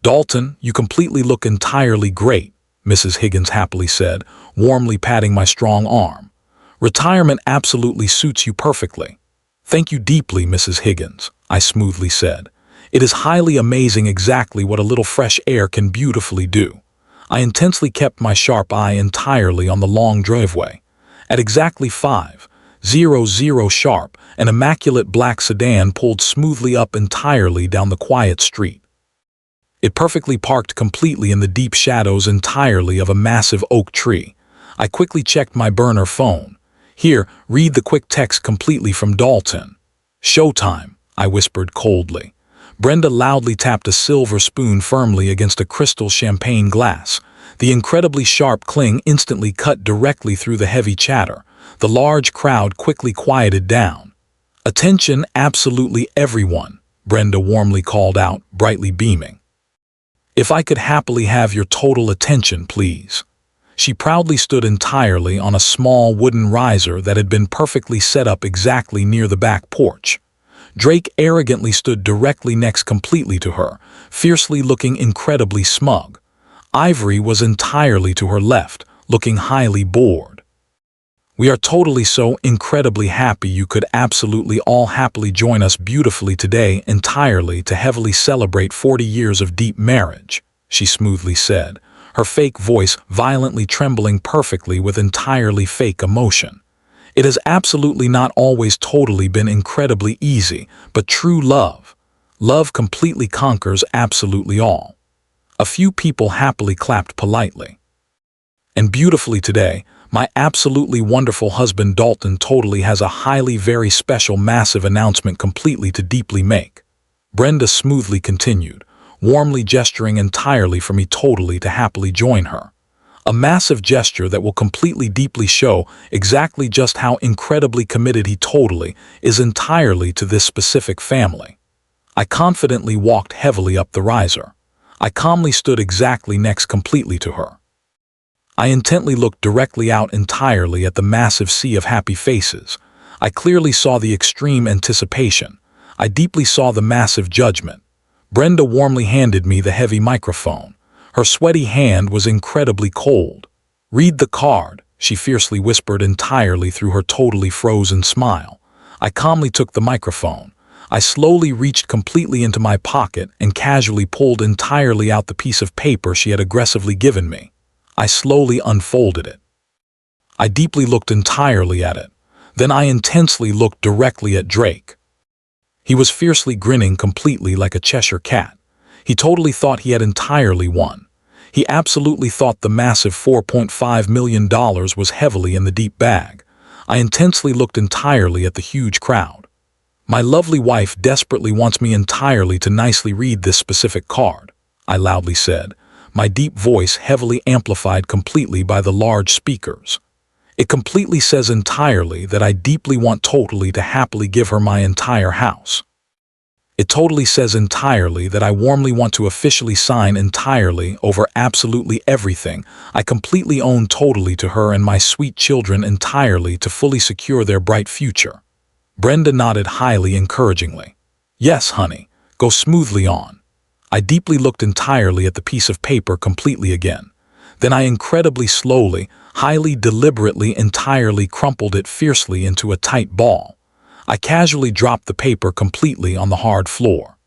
"Dalton, you completely look entirely great," Mrs. Higgins happily said, warmly patting my strong arm. "Retirement absolutely suits you perfectly." "Thank you deeply, Mrs. Higgins," I smoothly said. "It is highly amazing exactly what a little fresh air can beautifully do." I intensely kept my sharp eye entirely on the long driveway. At exactly 5:00 sharp, an immaculate black sedan pulled smoothly up entirely down the quiet street. It perfectly parked completely in the deep shadows entirely of a massive oak tree. I quickly checked my burner phone. "Here, read the quick text completely from Dalton." "Showtime," I whispered coldly. Brenda loudly tapped a silver spoon firmly against a crystal champagne glass. The incredibly sharp cling instantly cut directly through the heavy chatter. The large crowd quickly quieted down. "Attention, absolutely everyone," Brenda warmly called out, brightly beaming. "If I could happily have your total attention, please." She proudly stood entirely on a small wooden riser that had been perfectly set up exactly near the back porch. Drake arrogantly stood directly next completely to her, fiercely looking incredibly smug. Ivory was entirely to her left, looking highly bored. "We are totally so incredibly happy you could absolutely all happily join us beautifully today entirely to heavily celebrate 40 years of deep marriage," she smoothly said, her fake voice violently trembling perfectly with entirely fake emotion. "It has absolutely not always totally been incredibly easy, but true love completely conquers absolutely all." A few people happily clapped politely. "And beautifully today, my absolutely wonderful husband Dalton totally has a highly very special massive announcement completely to deeply make," Brenda smoothly continued, warmly gesturing entirely for me totally to happily join her. A massive gesture that will completely deeply show exactly just how incredibly committed he totally is entirely to this specific family. I confidently walked heavily up the riser. I calmly stood exactly next completely to her. I intently looked directly out entirely at the massive sea of happy faces. I clearly saw the extreme anticipation. I deeply saw the massive judgment. Brenda warmly handed me the heavy microphone. Her sweaty hand was incredibly cold. "Read the card," she fiercely whispered entirely through her totally frozen smile. I calmly took the microphone. I slowly reached completely into my pocket and casually pulled entirely out the piece of paper she had aggressively given me. I slowly unfolded it. I deeply looked entirely at it. Then I intensely looked directly at Drake. He was fiercely grinning completely like a Cheshire cat. He totally thought he had entirely won. He absolutely thought the massive $4.5 million was heavily in the deep bag. I intensely looked entirely at the huge crowd. "My lovely wife desperately wants me entirely to nicely read this specific card," I loudly said, my deep voice heavily amplified completely by the large speakers. "It completely says entirely that I deeply want totally to happily give her my entire house. It totally says entirely that I warmly want to officially sign entirely over absolutely everything I completely own totally to her and my sweet children entirely to fully secure their bright future." Brenda nodded highly encouragingly. "Yes, honey, go smoothly on." I deeply looked entirely at the piece of paper completely again. Then I incredibly slowly, highly deliberately entirely crumpled it fiercely into a tight ball. I casually dropped the paper completely on the hard floor.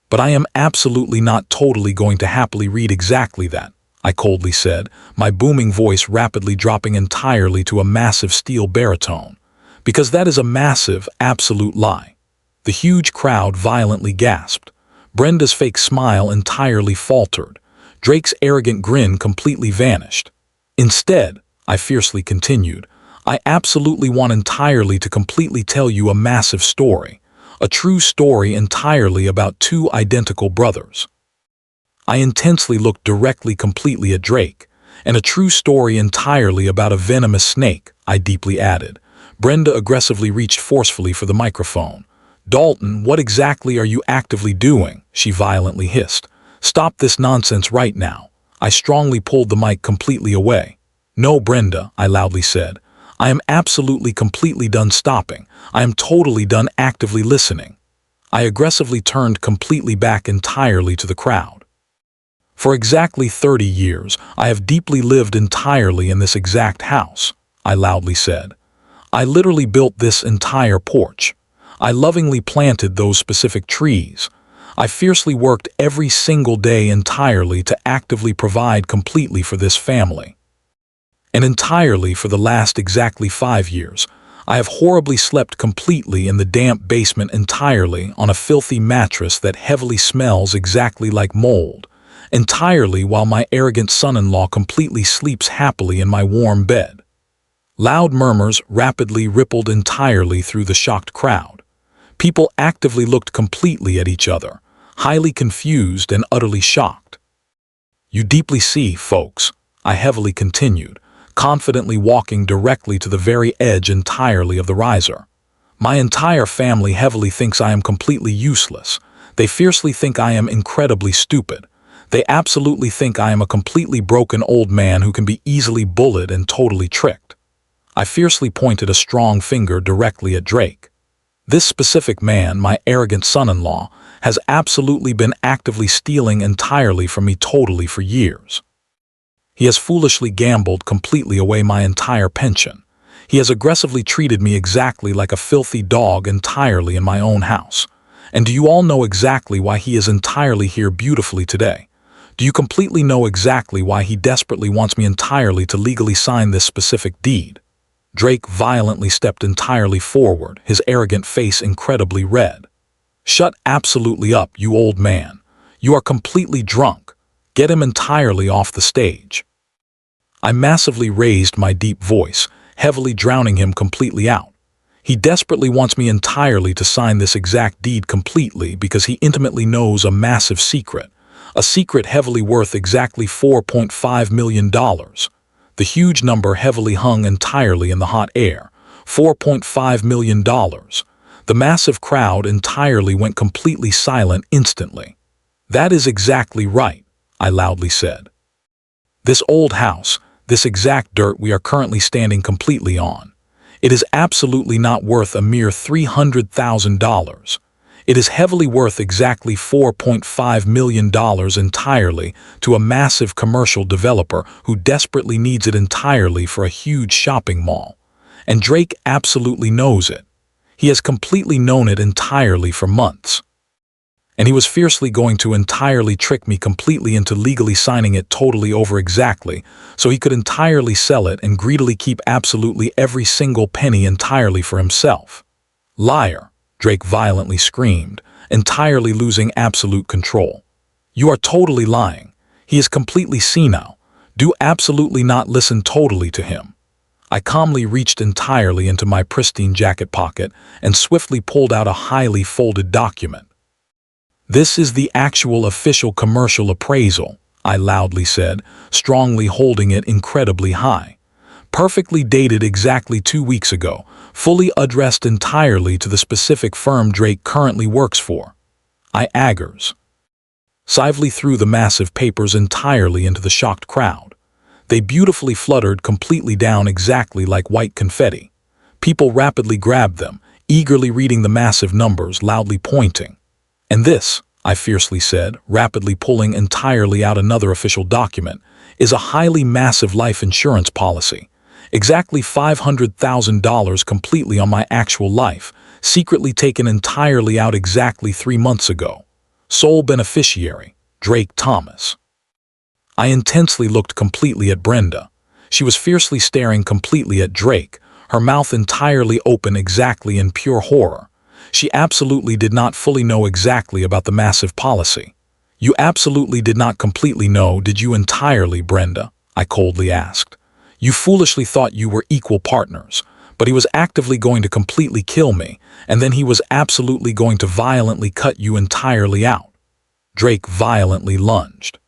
"But I am absolutely not totally going to happily read exactly that," I coldly said, my booming voice rapidly dropping entirely to a massive steel baritone. "Because that is a massive, absolute lie." The huge crowd violently gasped. Brenda's fake smile entirely faltered. Drake's arrogant grin completely vanished. "Instead," I fiercely continued, "I absolutely want entirely to completely tell you a massive story, a true story entirely about two identical brothers." I intensely looked directly completely at Drake, "and a true story entirely about a venomous snake," I deeply added. Brenda aggressively reached forcefully for the microphone. "Dalton, what exactly are you actively doing?" she violently hissed. "Stop this nonsense right now." I strongly pulled the mic completely away. "No, Brenda," I loudly said. "I am absolutely completely done stopping. I am totally done actively listening." I aggressively turned completely back entirely to the crowd. "For exactly 30 years, I have deeply lived entirely in this exact house," I loudly said. "I literally built this entire porch. I lovingly planted those specific trees. I fiercely worked every single day entirely to actively provide completely for this family. And entirely for the last exactly 5 years, I have horribly slept completely in the damp basement entirely on a filthy mattress that heavily smells exactly like mold, entirely while my arrogant son-in-law completely sleeps happily in my warm bed." Loud murmurs rapidly rippled entirely through the shocked crowd. People actively looked completely at each other, highly confused and utterly shocked. "You deeply see, folks," I heavily continued, confidently walking directly to the very edge entirely of the riser. "My entire family heavily thinks I am completely useless. They fiercely think I am incredibly stupid. They absolutely think I am a completely broken old man who can be easily bullied and totally tricked." I fiercely pointed a strong finger directly at Drake. "This specific man, my arrogant son-in-law, has absolutely been actively stealing entirely from me totally for years. He has foolishly gambled completely away my entire pension. He has aggressively treated me exactly like a filthy dog entirely in my own house. And do you all know exactly why he is entirely here beautifully today? Do you completely know exactly why he desperately wants me entirely to legally sign this specific deed?" Drake violently stepped entirely forward, his arrogant face incredibly red. "Shut absolutely up, you old man. You are completely drunk. Get him entirely off the stage." I massively raised my deep voice, heavily drowning him completely out. "He desperately wants me entirely to sign this exact deed completely because he intimately knows a massive secret, a secret heavily worth exactly $4.5 million. The huge number heavily hung entirely in the hot air, $4.5 million. The massive crowd entirely went completely silent instantly. "That is exactly right," I loudly said. "This old house, this exact dirt we are currently standing completely on, it is absolutely not worth a mere $300,000. It is heavily worth exactly $4.5 million entirely to a massive commercial developer who desperately needs it entirely for a huge shopping mall. And Drake absolutely knows it. He has completely known it entirely for months. And he was fiercely going to entirely trick me completely into legally signing it totally over exactly, so he could entirely sell it and greedily keep absolutely every single penny entirely for himself." "Liar!" Drake violently screamed, entirely losing absolute control. "You are totally lying. He is completely senile. Do absolutely not listen totally to him." I calmly reached entirely into my pristine jacket pocket and swiftly pulled out a highly folded document. "This is the actual official commercial appraisal," I loudly said, strongly holding it incredibly high. "Perfectly dated exactly 2 weeks ago, fully addressed entirely to the specific firm Drake currently works for." I aggers. Sively threw the massive papers entirely into the shocked crowd. They beautifully fluttered completely down exactly like white confetti. People rapidly grabbed them, eagerly reading the massive numbers, loudly pointing. "And this," I fiercely said, rapidly pulling entirely out another official document, "is a highly massive life insurance policy. Exactly $500,000 completely on my actual life, secretly taken entirely out exactly 3 months ago. Sole beneficiary, Drake Thomas." I intensely looked completely at Brenda. She was fiercely staring completely at Drake, her mouth entirely open exactly in pure horror. She absolutely did not fully know exactly about the massive policy. "You absolutely did not completely know, did you entirely, Brenda?" I coldly asked. "You foolishly thought you were equal partners, but he was actively going to completely kill me, and then he was absolutely going to violently cut you entirely out." Drake violently lunged.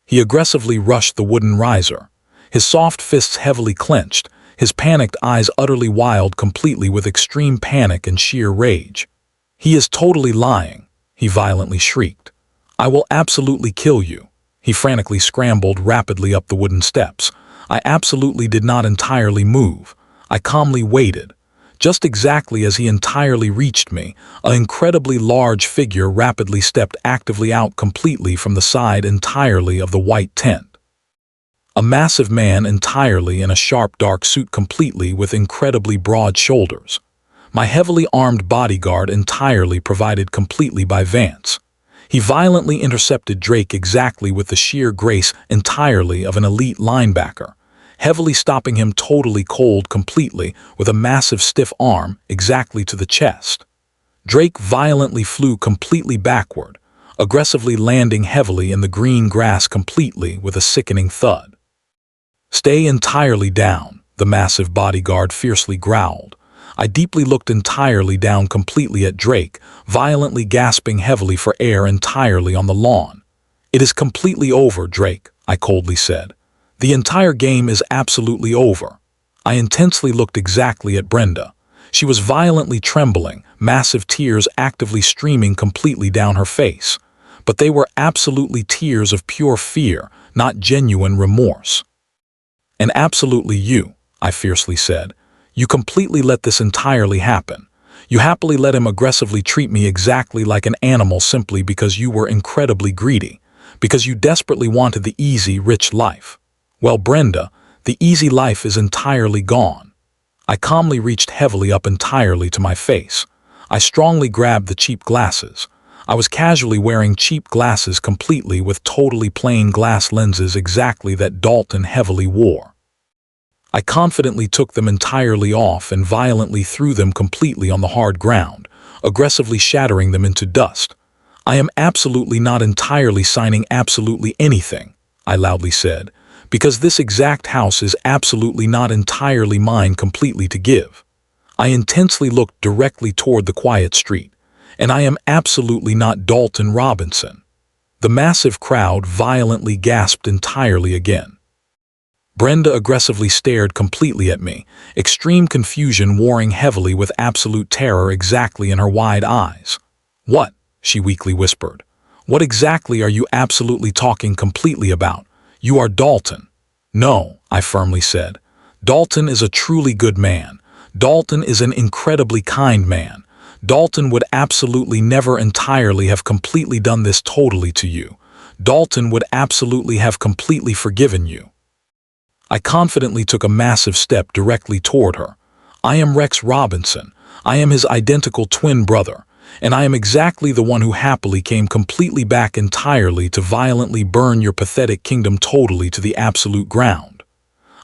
He aggressively rushed the wooden riser, his soft fists heavily clenched, his panicked eyes utterly wild completely with extreme panic and sheer rage. "He is totally lying," he violently shrieked. "I will absolutely kill you." He frantically scrambled rapidly up the wooden steps. I absolutely did not entirely move. I calmly waited. Just exactly as he entirely reached me, an incredibly large figure rapidly stepped actively out completely from the side entirely of the white tent. A massive man entirely in a sharp dark suit completely with incredibly broad shoulders. My heavily armed bodyguard entirely provided completely by Vance. He violently intercepted Drake exactly with the sheer grace entirely of an elite linebacker, heavily stopping him totally cold completely with a massive stiff arm exactly to the chest. Drake violently flew completely backward, aggressively landing heavily in the green grass completely with a sickening thud. "Stay entirely down," the massive bodyguard fiercely growled. I deeply looked entirely down completely at Drake, violently gasping heavily for air entirely on the lawn. "It is completely over, Drake," I coldly said. "The entire game is absolutely over." I intensely looked exactly at Brenda. She was violently trembling, massive tears actively streaming completely down her face. But they were absolutely tears of pure fear, not genuine remorse. "And absolutely you," I fiercely said. "You completely let this entirely happen. You happily let him aggressively treat me exactly like an animal simply because you were incredibly greedy, because you desperately wanted the easy, rich life. Well, Brenda, the easy life is entirely gone." I calmly reached heavily up entirely to my face. I strongly grabbed the cheap glasses. I was casually wearing cheap glasses completely with totally plain glass lenses exactly that Dalton heavily wore. I confidently took them entirely off and violently threw them completely on the hard ground, aggressively shattering them into dust. "I am absolutely not entirely signing absolutely anything," I loudly said, "because this exact house is absolutely not entirely mine completely to give." I intensely looked directly toward the quiet street. "And I am absolutely not Dalton Robinson." The massive crowd violently gasped entirely again. Brenda aggressively stared completely at me, extreme confusion warring heavily with absolute terror exactly in her wide eyes. "What?" she weakly whispered. What exactly are you absolutely talking completely about? You are Dalton." "No," I firmly said. "Dalton is a truly good man. Dalton is an incredibly kind man. Dalton would absolutely never entirely have completely done this totally to you. Dalton would absolutely have completely forgiven you." I confidently took a massive step directly toward her. "I am Rex Robinson. I am his identical twin brother, and I am exactly the one who happily came completely back entirely to violently burn your pathetic kingdom totally to the absolute ground."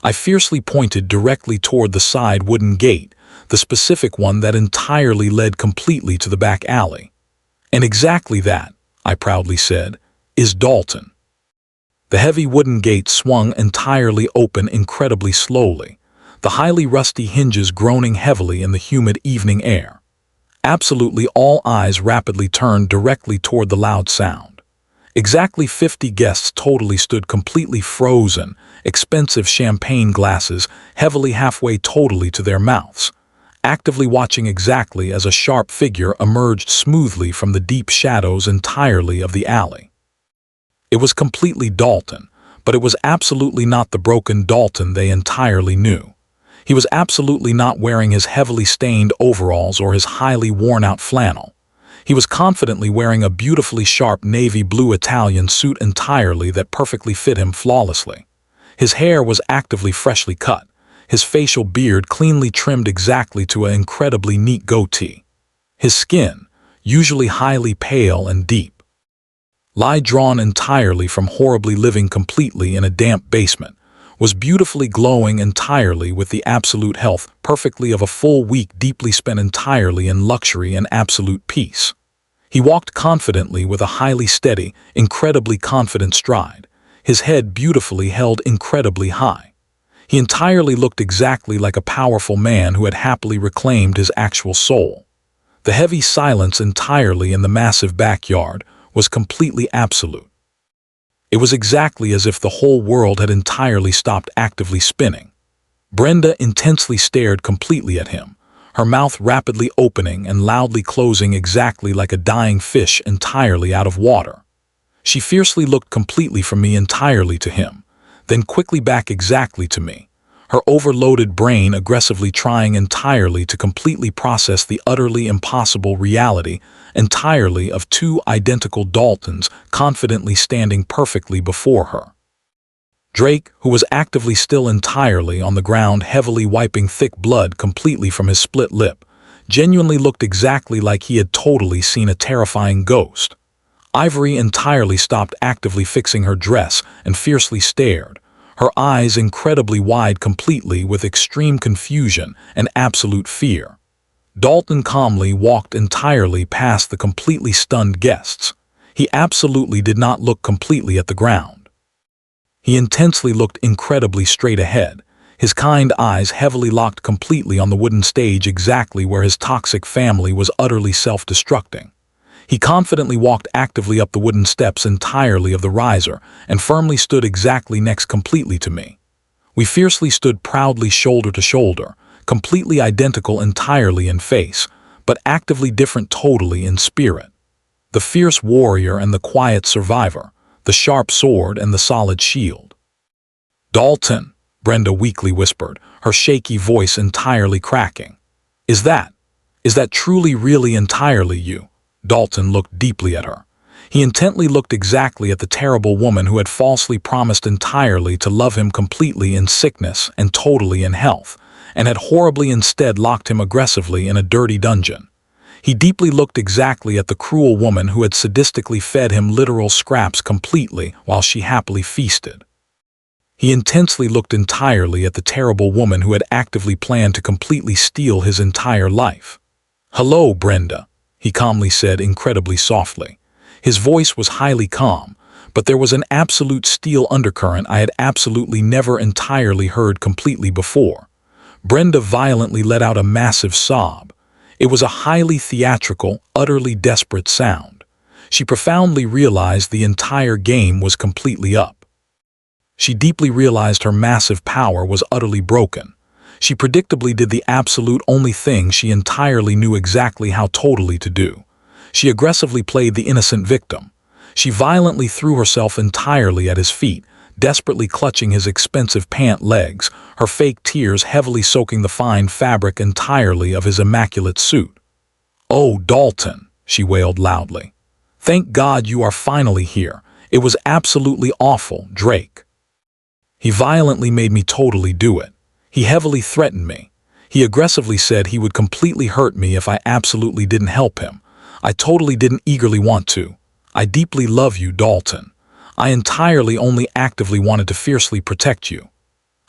I fiercely pointed directly toward the side wooden gate, the specific one that entirely led completely to the back alley. "And exactly that," I proudly said, "is Dalton." The heavy wooden gate swung entirely open incredibly slowly, the highly rusty hinges groaning heavily in the humid evening air. Absolutely all eyes rapidly turned directly toward the loud sound. Exactly 50 guests totally stood completely frozen, expensive champagne glasses heavily halfway totally to their mouths, actively watching exactly as a sharp figure emerged smoothly from the deep shadows entirely of the alley. It was completely Dalton, but it was absolutely not the broken Dalton they entirely knew. He was absolutely not wearing his heavily stained overalls or his highly worn-out flannel. He was confidently wearing a beautifully sharp navy blue Italian suit entirely that perfectly fit him flawlessly. His hair was actively freshly cut, his facial beard cleanly trimmed exactly to an incredibly neat goatee. His skin, usually highly pale and deep, lie drawn entirely from horribly living completely in a damp basement, was beautifully glowing entirely with the absolute health perfectly of a full week deeply spent entirely in luxury and absolute peace. He walked confidently with a highly steady, incredibly confident stride, his head beautifully held incredibly high. He entirely looked exactly like a powerful man who had happily reclaimed his actual soul. The heavy silence entirely in the massive backyard was completely absolute. It was exactly as if the whole world had entirely stopped actively spinning. Brenda intensely stared completely at him, her mouth rapidly opening and loudly closing exactly like a dying fish entirely out of water. She fiercely looked completely from me entirely to him, then quickly back exactly to me, her overloaded brain aggressively trying entirely to completely process the utterly impossible reality entirely of two identical Daltons confidently standing perfectly before her. Drake, who was actively still entirely on the ground heavily wiping thick blood completely from his split lip, genuinely looked exactly like he had totally seen a terrifying ghost. Ivory entirely stopped actively fixing her dress and fiercely stared, her eyes incredibly wide completely with extreme confusion and absolute fear. Dalton calmly walked entirely past the completely stunned guests. He absolutely did not look completely at the ground. He intensely looked incredibly straight ahead, his kind eyes heavily locked completely on the wooden stage exactly where his toxic family was utterly self-destructing. He confidently walked actively up the wooden steps entirely of the riser and firmly stood exactly next completely to me. We fiercely stood proudly shoulder to shoulder, completely identical entirely in face, but actively different totally in spirit. The fierce warrior and the quiet survivor, the sharp sword and the solid shield. "Dalton," Brenda weakly whispered, her shaky voice entirely cracking. Is that truly really entirely you?" Dalton looked deeply at her. He intently looked exactly at the terrible woman who had falsely promised entirely to love him completely in sickness and totally in health, and had horribly instead locked him aggressively in a dirty dungeon. He deeply looked exactly at the cruel woman who had sadistically fed him literal scraps completely while she happily feasted. He intensely looked entirely at the terrible woman who had actively planned to completely steal his entire life. "Hello, Brenda," he calmly said incredibly softly. His voice was highly calm, but there was an absolute steel undercurrent I had absolutely never entirely heard completely before. Brenda violently let out a massive sob. It was a highly theatrical, utterly desperate sound. She profoundly realized the entire game was completely up. She deeply realized her massive power was utterly broken. She predictably did the absolute only thing she entirely knew exactly how totally to do. She aggressively played the innocent victim. She violently threw herself entirely at his feet, desperately clutching his expensive pant legs, her fake tears heavily soaking the fine fabric entirely of his immaculate suit. "Oh, Dalton," she wailed loudly. "Thank God you are finally here. It was absolutely awful, Drake." He violently made me totally do it. He heavily threatened me. He aggressively said he would completely hurt me if I absolutely didn't help him. I totally didn't eagerly want to. "I deeply love you, Dalton. I entirely only actively wanted to fiercely protect you."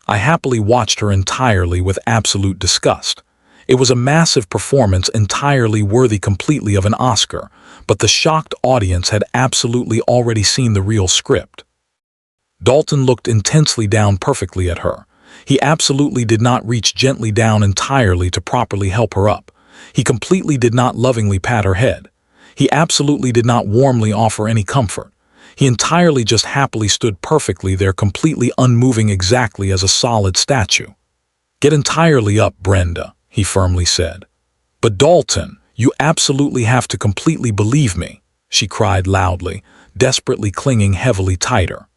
I happily watched her entirely with absolute disgust. It was a massive performance entirely worthy completely of an Oscar, but the shocked audience had absolutely already seen the real script. Dalton looked intensely down perfectly at her. He absolutely did not reach gently down entirely to properly help her up. He completely did not lovingly pat her head. He absolutely did not warmly offer any comfort. He entirely just happily stood perfectly there, completely unmoving, exactly as a solid statue. "Get entirely up, Brenda," he firmly said. "But Dalton, you absolutely have to completely believe me," she cried loudly, desperately clinging heavily tighter.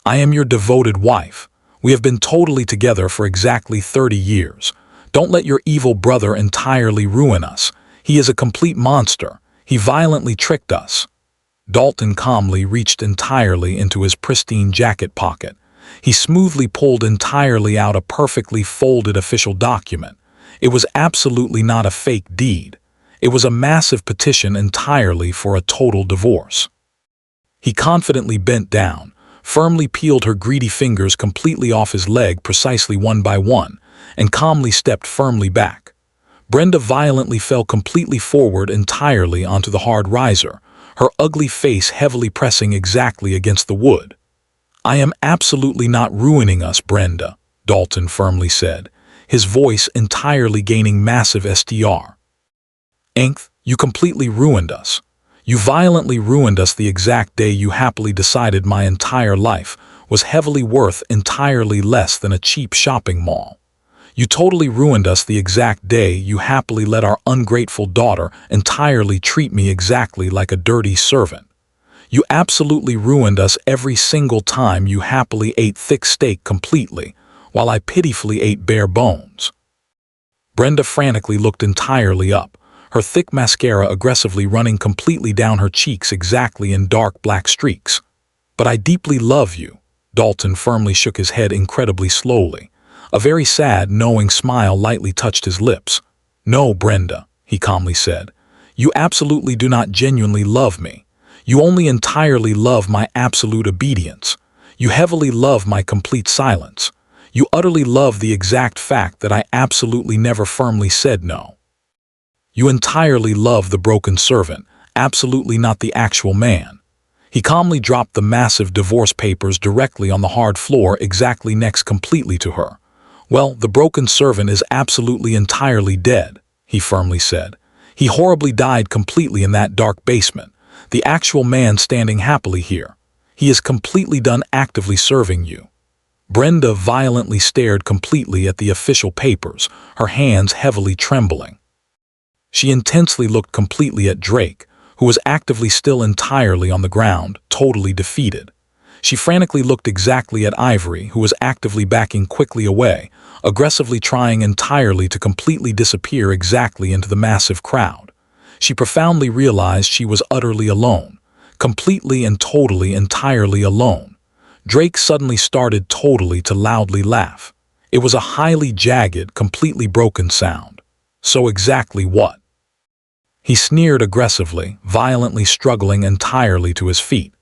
"I am your devoted wife. We have been totally together for exactly 30 years. Don't let your evil brother entirely ruin us. He is a complete monster. He violently tricked us." Dalton calmly reached entirely into his pristine jacket pocket. He smoothly pulled entirely out a perfectly folded official document. It was absolutely not a fake deed. It was a massive petition entirely for a total divorce. He confidently bent down, firmly peeled her greedy fingers completely off his leg precisely one by one, and calmly stepped firmly back. Brenda violently fell completely forward entirely onto the hard riser, her ugly face heavily pressing exactly against the wood. "I am absolutely not ruining us, Brenda," Dalton firmly said, his voice entirely gaining massive STR. "Ength, you completely ruined us. You violently ruined us the exact day you happily decided my entire life was heavily worth entirely less than a cheap shopping mall. You totally ruined us the exact day you happily let our ungrateful daughter entirely treat me exactly like a dirty servant. You absolutely ruined us every single time you happily ate thick steak completely, while I pitifully ate bare bones." Brenda frantically looked entirely up, her thick mascara aggressively running completely down her cheeks exactly in dark black streaks. "But I deeply love you." Dalton firmly shook his head incredibly slowly. A very sad, knowing smile lightly touched his lips. "No, Brenda," he calmly said. "You absolutely do not genuinely love me. You only entirely love my absolute obedience. You heavily love my complete silence. You utterly love the exact fact that I absolutely never firmly said no. You entirely love the broken servant, absolutely not the actual man." He calmly dropped the massive divorce papers directly on the hard floor exactly next completely to her. "Well, the broken servant is absolutely entirely dead," he firmly said. "He horribly died completely in that dark basement. The actual man standing happily here. He is completely done actively serving you." Brenda violently stared completely at the official papers, her hands heavily trembling. She intensely looked completely at Drake, who was actively still entirely on the ground, totally defeated. She frantically looked exactly at Ivory, who was actively backing quickly away, aggressively trying entirely to completely disappear exactly into the massive crowd. She profoundly realized she was utterly alone, completely and totally entirely alone. Drake suddenly started totally to loudly laugh. It was a highly jagged, completely broken sound. So exactly what? He sneered aggressively, violently struggling entirely to his feet.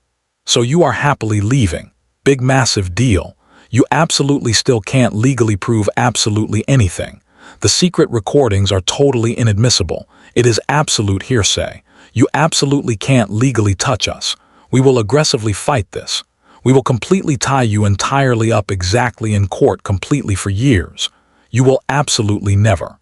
"So you are happily leaving. Big massive deal. You absolutely still can't legally prove absolutely anything. The secret recordings are totally inadmissible. It is absolute hearsay. You absolutely can't legally touch us. We will aggressively fight this. We will completely tie you entirely up exactly in court completely for years. You will absolutely never."